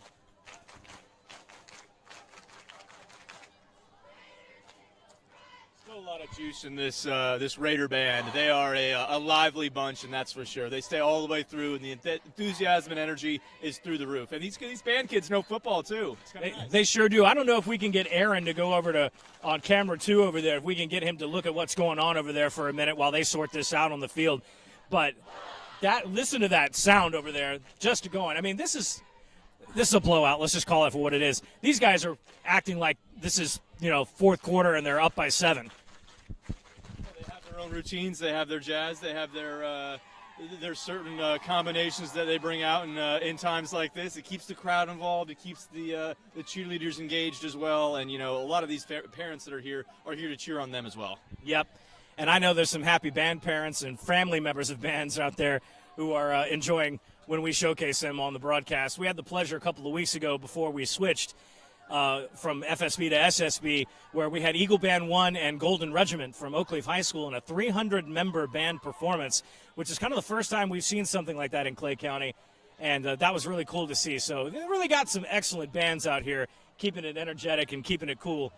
Still a lot of juice in this this Raider band. They are a lively bunch, and that's for sure. They stay all the way through, and the enthusiasm and energy is through the roof. And these band kids know football, too. They sure do. I don't know if we can get Aaron to go over to on camera 2 over there, if we can get him to look at what's going on over there for a minute while they sort this out on the field. But listen to that sound over there just going. I mean, this is a blowout. Let's just call it for what it is. These guys are acting like this is, fourth quarter and they're up by 7. They have their own routines. They have their jazz. They have their certain combinations that they bring out in times like this. It keeps the crowd involved. It keeps the cheerleaders engaged as well. And, a lot of these parents that are here to cheer on them as well. Yep. And I know there's some happy band parents and family members of bands out there who are enjoying when we showcase them on the broadcast. We had the pleasure a couple of weeks ago before we switched from FSB to SSB, where we had Eagle Band 1 and Golden Regiment from Oak Leaf High School in a 300-member band performance, which is kind of the first time we've seen something like that in Clay County, and that was really cool to see. So they really got some excellent bands out here, keeping it energetic and keeping it cool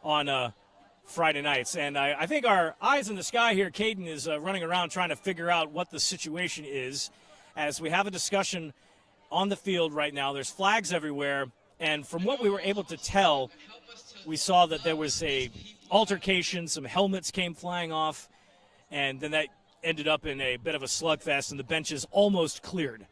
on Friday nights. And I think our eyes in the sky here, Caden is running around trying to figure out what the situation is as we have a discussion on the field right now. There's flags everywhere, and from what we were able to tell, we saw that there was a altercation, some helmets came flying off, and then that ended up in a bit of a slugfest, and the benches almost cleared.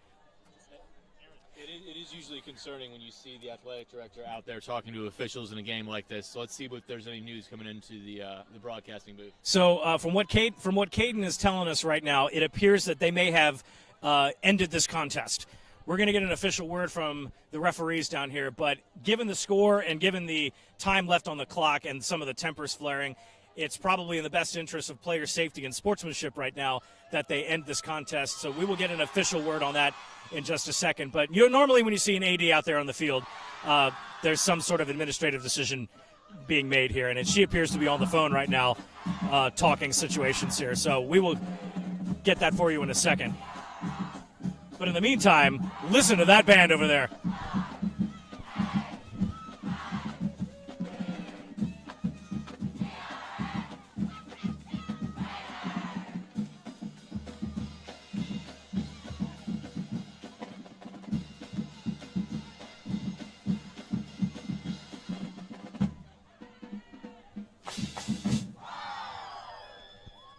It is usually concerning when you see the athletic director out there talking to officials in a game like this. So let's see if there's any news coming into the broadcasting booth. So from what Caden is telling us right now, it appears that they may have ended this contest. We're going to get an official word from the referees down here, but given the score and given the time left on the clock and some of the tempers flaring, it's probably in the best interest of player safety and sportsmanship right now that they end this contest. So we will get an official word on that in just a second. But normally when you see an AD out there on the field, there's some sort of administrative decision being made here, and she appears to be on the phone right now talking situations here. So we will get that for you in a second. But in the meantime, listen to that band over there.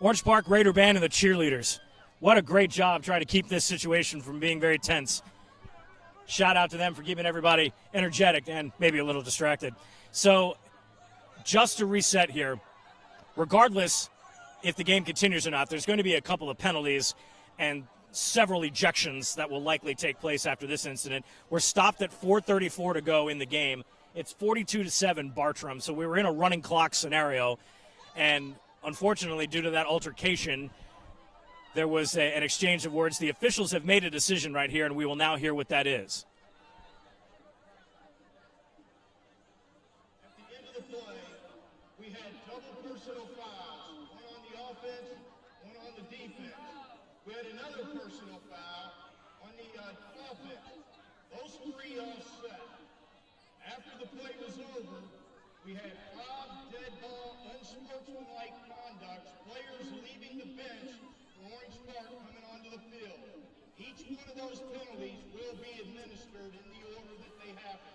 Orange Park Raider Band and the cheerleaders. What a great job trying to keep this situation from being very tense. Shout out to them for keeping everybody energetic and maybe a little distracted. So just to reset here, regardless if the game continues or not, there's going to be a couple of penalties and several ejections that will likely take place after this incident. We're stopped at 4:34 to go in the game. It's 42-7 Bartram, so we were in a running clock scenario, and unfortunately, due to that altercation, there was an exchange of words. The officials have made a decision right here, and we will now hear what that is. At the end of the play, we had double personal fouls, one on the offense, one on the defense. We had another personal foul on the offense. Those three offset. After the play was over, we had 5 dead ball, unsportsmanlike conducts, players leaving the bench, Orange Park coming onto the field. Each one of those penalties will be administered in the order that they happen.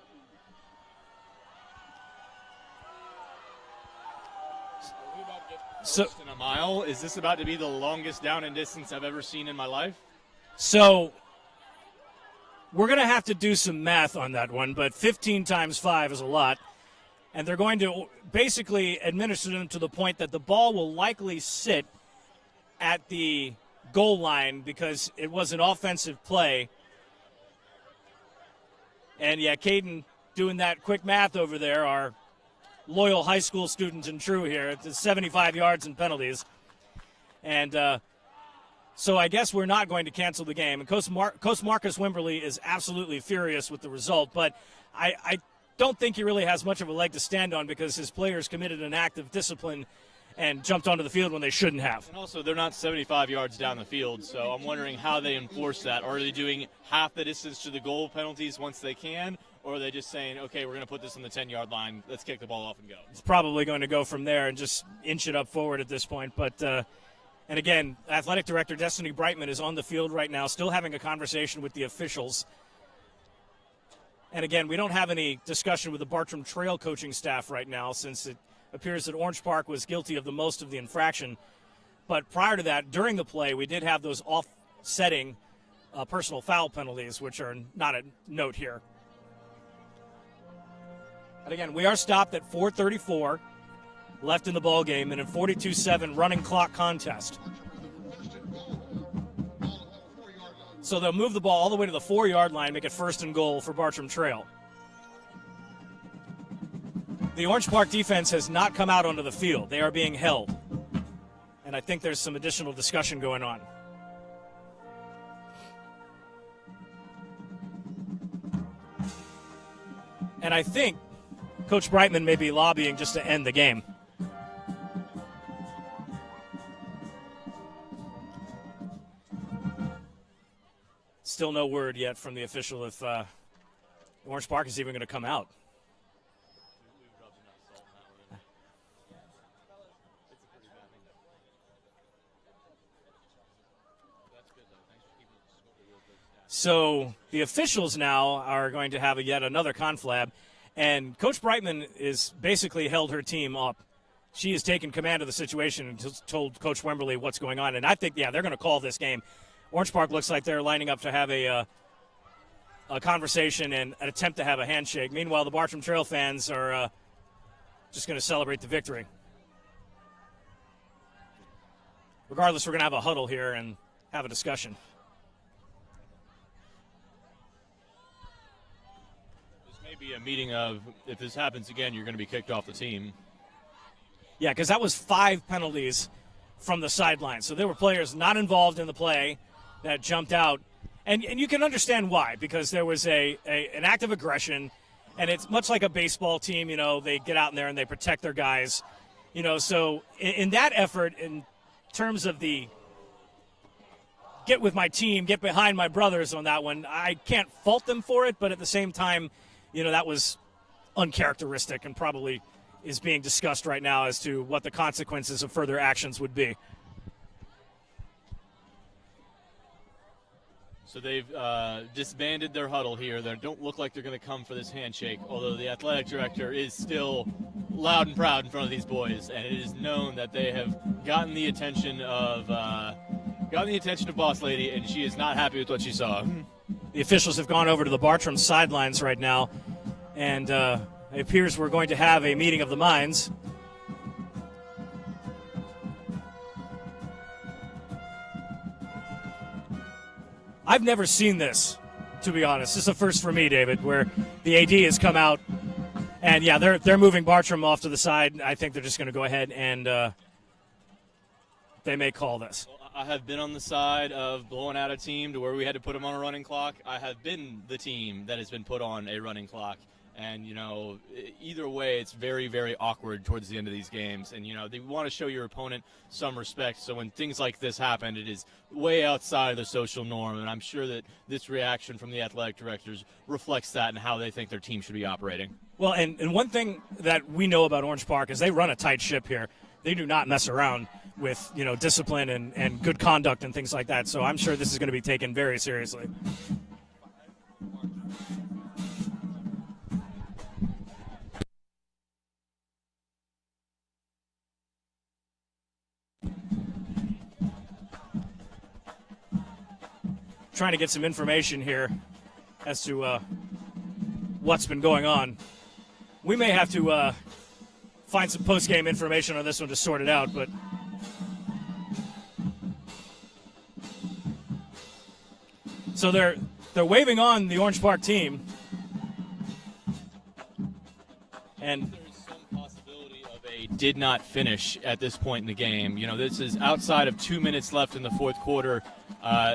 Are we about to get close in a mile? Is this about to be the longest down and distance I've ever seen in my life? So we're going to have to do some math on that one, but 15 times 5 is a lot. And they're going to basically administer them to the point that the ball will likely sit at the goal line because it was an offensive play. And, yeah, Caden doing that quick math over there, our loyal high school students in True here. It's 75 yards and penalties. And so I guess we're not going to cancel the game. And Coach Marcus Wimberly is absolutely furious with the result. But I don't think he really has much of a leg to stand on because his players committed an act of discipline and jumped onto the field when they shouldn't have. And also, they're not 75 yards down the field, so I'm wondering how they enforce that. Are they doing half the distance to the goal penalties once they can, or are they just saying, okay, we're going to put this on the 10-yard line, let's kick the ball off and go? It's probably going to go from there and just inch it up forward at this point. But, and again, Athletic Director Destiny Brightman is on the field right now, still having a conversation with the officials. And again, we don't have any discussion with the Bartram Trail coaching staff right now since it appears that Orange Park was guilty of the most of the infraction. But prior to that, during the play, we did have those offsetting personal foul penalties, which are not a note here. And again, we are stopped at 4:34 left in the ball game in a 42-7 running clock contest. So they'll move the ball all the way to the 4-yard line, make it 1st and goal for Bartram Trail. The Orange Park defense has not come out onto the field. They are being held. And I think there's some additional discussion going on. And I think Coach Brightman may be lobbying just to end the game. Still no word yet from the official if Orange Park is even going to come out. So the officials now are going to have yet another conflab, and Coach Brightman is basically held her team up. She has taken command of the situation and told Coach Wimberly what's going on, and I think, yeah, they're going to call this game. Orange Park looks like they're lining up to have a a conversation and an attempt to have a handshake. Meanwhile, the Bartram Trail fans are just going to celebrate the victory. Regardless, we're going to have a huddle here and have a discussion. This may be a meeting of, if this happens again, you're going to be kicked off the team. Yeah, because that was 5 penalties from the sideline. So there were players not involved in the play that jumped out. And you can understand why, because there was an act of aggression, and it's much like a baseball team. You know, they get out in there and they protect their guys. You know, so in that effort, in terms of the get with my team, get behind my brothers on that one, I can't fault them for it, but at the same time, you know, that was uncharacteristic and probably is being discussed right now as to what the consequences of further actions would be. So they've disbanded their huddle here. They don't look like they're going to come for this handshake, although the athletic director is still loud and proud in front of these boys, and it is known that they have gotten the attention of Boss Lady, and she is not happy with what she saw. The officials have gone over to the Bartram sidelines right now, and it appears we're going to have a meeting of the minds. I've never seen this, to be honest. This is a first for me, David, where the AD has come out, and yeah, they're moving Bartram off to the side. I think they're just going to go ahead and they may call this. I have been on the side of blowing out a team to where we had to put them on a running clock. I have been the team that has been put on a running clock. And, you know, either way, it's very, very awkward towards the end of these games. And, you know, they want to show your opponent some respect. So when things like this happen, it is way outside of the social norm. And I'm sure that this reaction from the athletic directors reflects that and how they think their team should be operating. Well, and one thing that we know about Orange Park is they run a tight ship here. They do not mess around with, you know, discipline and good conduct and things like that. So I'm sure this is going to be taken very seriously. Trying to get some information here as to what's been going on. We may have to find some post-game information on this one to sort it out, but so they're waving on the Orange Park team, and there's some possibility of a did not finish at this point in the game. You know, this is outside of 2 minutes left in the fourth quarter.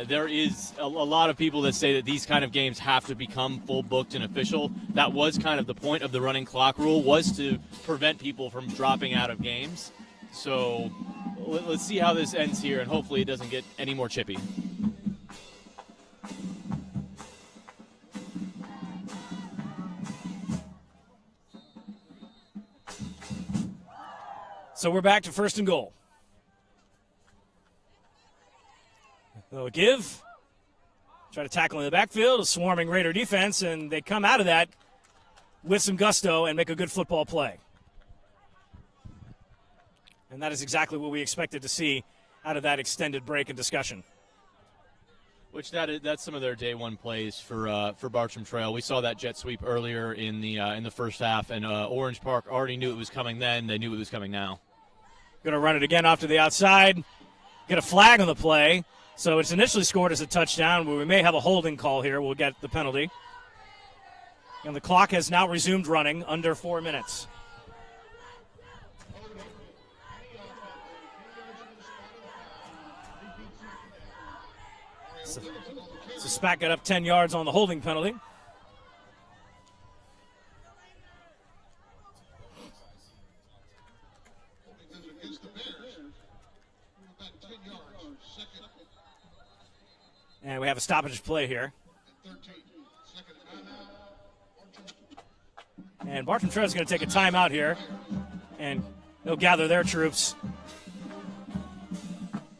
There is a lot of people that say that these kind of games have to become full booked and official. That was kind of the point of the running clock rule, was to prevent people from dropping out of games. So let's see how this ends here, and hopefully it doesn't get any more chippy. so we're back to first and goal. They'll give, try to tackle in the backfield, a swarming Raider defense, and they come out of that with some gusto and make a good football play. And that is exactly what we expected to see out of that extended break and discussion. Which that's some of their day one plays for Bartram Trail. We saw that jet sweep earlier in the first half, and Orange Park already knew it was coming then. They knew it was coming now. Going to run it again off to the outside. Get a flag on the play. So it's initially scored as a touchdown, but we may have a holding call here. We'll get the penalty. And the clock has now resumed running under 4 minutes. So Spat got up 10 yards on the holding penalty. And we have a stoppage play here. And Bartram Trail is going to take a timeout here, and they'll gather their troops.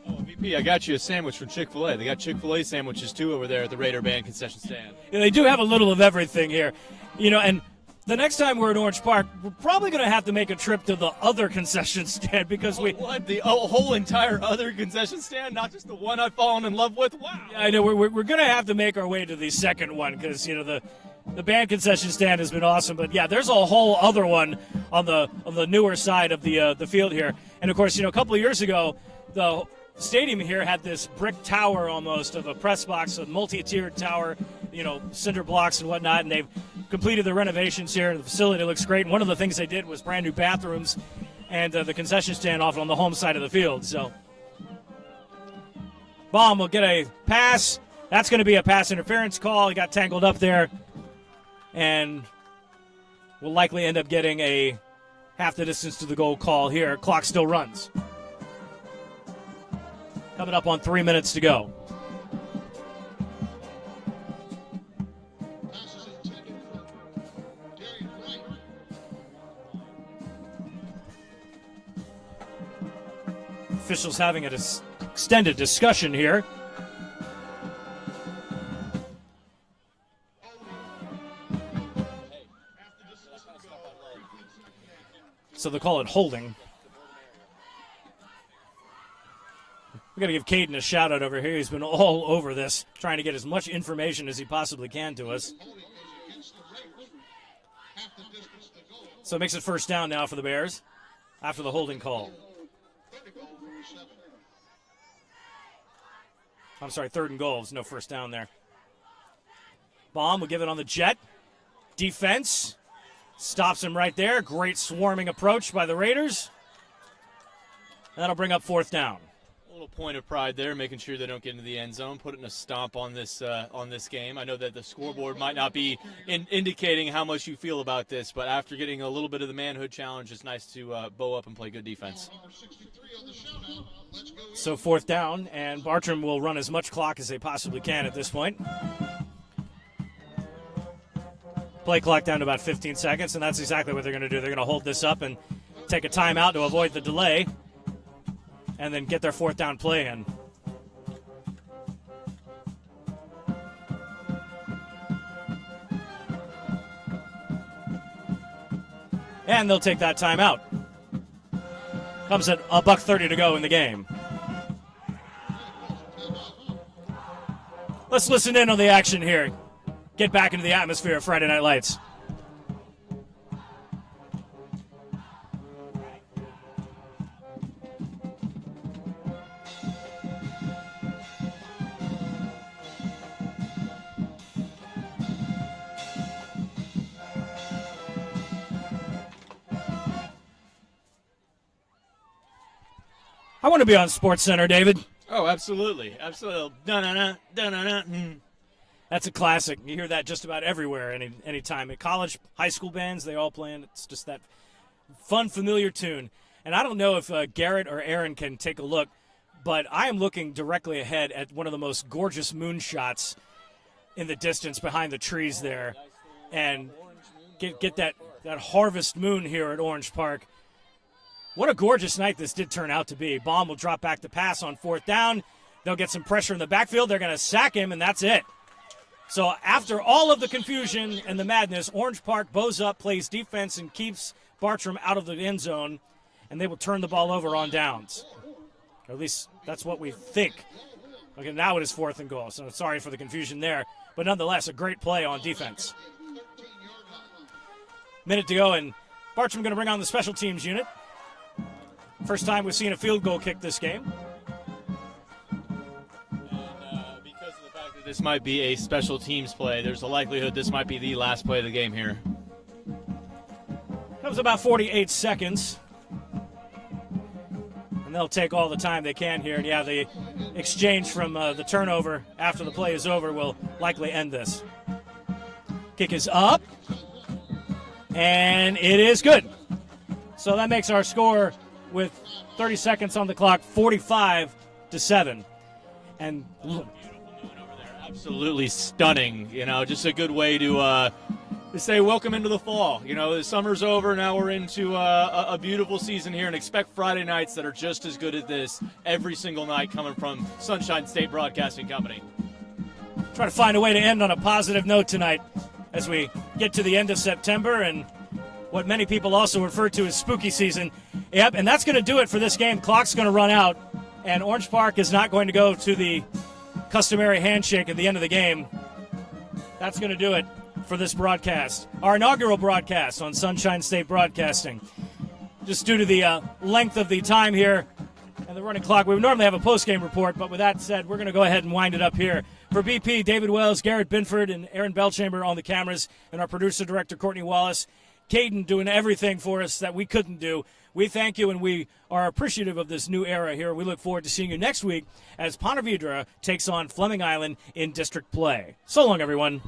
Oh, VP, I got you a sandwich from Chick-fil-A. They got Chick-fil-A sandwiches, too, over there at the Raider Band concession stand. Yeah, they do have a little of everything here. You know, and The next time we're at Orange Park, we're probably going to have to make a trip to the other concession stand because What? The whole entire other concession stand, not just the one I've fallen in love with? Wow. I know we're going to have to make our way to the second one because, the band concession stand has been awesome. But, yeah, there's a whole other one on the newer side of the field here. And, of course, a couple of years ago, the stadium here had this brick tower almost of a press box, a multi-tiered tower, cinder blocks and whatnot, and they've completed the renovations here. The facility looks great. And one of the things they did was brand new bathrooms and the concession stand off on the home side of the field. So Baum will get a pass. That's going to be a pass interference call. He got tangled up there and will likely end up getting a half the distance to the goal call here. Clock still runs. Coming up on 3 minutes to go. Officials having an extended discussion here. So they call it holding. We got to give Caden a shout out over here. He's been all over this, trying to get as much information as he possibly can to us. So it makes it first down now for the Bears after the holding call. I'm sorry, 3rd and goal. There's no first down there. Baum will give it on the jet. Defense stops him right there. Great swarming approach by the Raiders. That'll bring up 4th down. A little point of pride there, making sure they don't get into the end zone, putting a stomp on this game. I know that the scoreboard might not be indicating how much you feel about this, but after getting a little bit of the manhood challenge, it's nice to bow up and play good defense. So 4th down, and Bartram will run as much clock as they possibly can at this point. Play clock down to about 15 seconds, and that's exactly what they're going to do. They're going to hold this up and take a timeout to avoid the delay, and then get their 4th down play in. And they'll take that timeout. Comes at $1:30 to go in the game. Let's listen in on the action here. Get back into the atmosphere of Friday Night Lights. I want to be on SportsCenter, David. Oh, absolutely. Absolutely. Dun-dun-dun, dun-dun-dun. That's a classic. You hear that just about everywhere, anytime. At college, high school bands, they all play it. It's just that fun, familiar tune. And I don't know if Garrett or Aaron can take a look, but I am looking directly ahead at one of the most gorgeous moonshots in the distance behind the trees there. And get that harvest moon here at Orange Park. What a gorgeous night this did turn out to be. Baum will drop back to pass on 4th down. They'll get some pressure in the backfield. They're going to sack him, and that's it. So after all of the confusion and the madness, Orange Park bows up, plays defense, and keeps Bartram out of the end zone, and they will turn the ball over on downs. Or at least that's what we think. Okay, now it is 4th and goal, so sorry for the confusion there. But nonetheless, a great play on defense. Minute to go, and Bartram going to bring on the special teams unit. First time we've seen a field goal kick this game. And because of the fact that this might be a special teams play, there's a likelihood this might be the last play of the game here. Comes about 48 seconds. And they'll take all the time they can here. And, yeah, the exchange from the turnover after the play is over will likely end this. Kick is up. And it is good. So that makes our score, with 30 seconds on the clock, 45-7. And absolutely stunning. Just a good way to say welcome into the fall. The summer's over. Now we're into a beautiful season here, and expect Friday nights that are just as good as this every single night coming from Sunshine State Broadcasting Company. Try to find a way to end on a positive note tonight. as we get to the end of September and what many people also refer to as spooky season. Yep, and that's going to do it for this game. Clock's going to run out, and Orange Park is not going to go to the customary handshake at the end of the game. That's going to do it for this broadcast, our inaugural broadcast on Sunshine State Broadcasting. Just due to the length of the time here and the running clock, we would normally have a post-game report, but with that said, we're going to go ahead and wind it up here. For BP, David Wells, Garrette Binford, and Aaron Belchamber on the cameras, and our producer-director, Courtney Wallace, Caden doing everything for us that we couldn't do. We thank you, and we are appreciative of this new era here. We look forward to seeing you next week as Ponte Vedra takes on Fleming Island in district play. So long, everyone.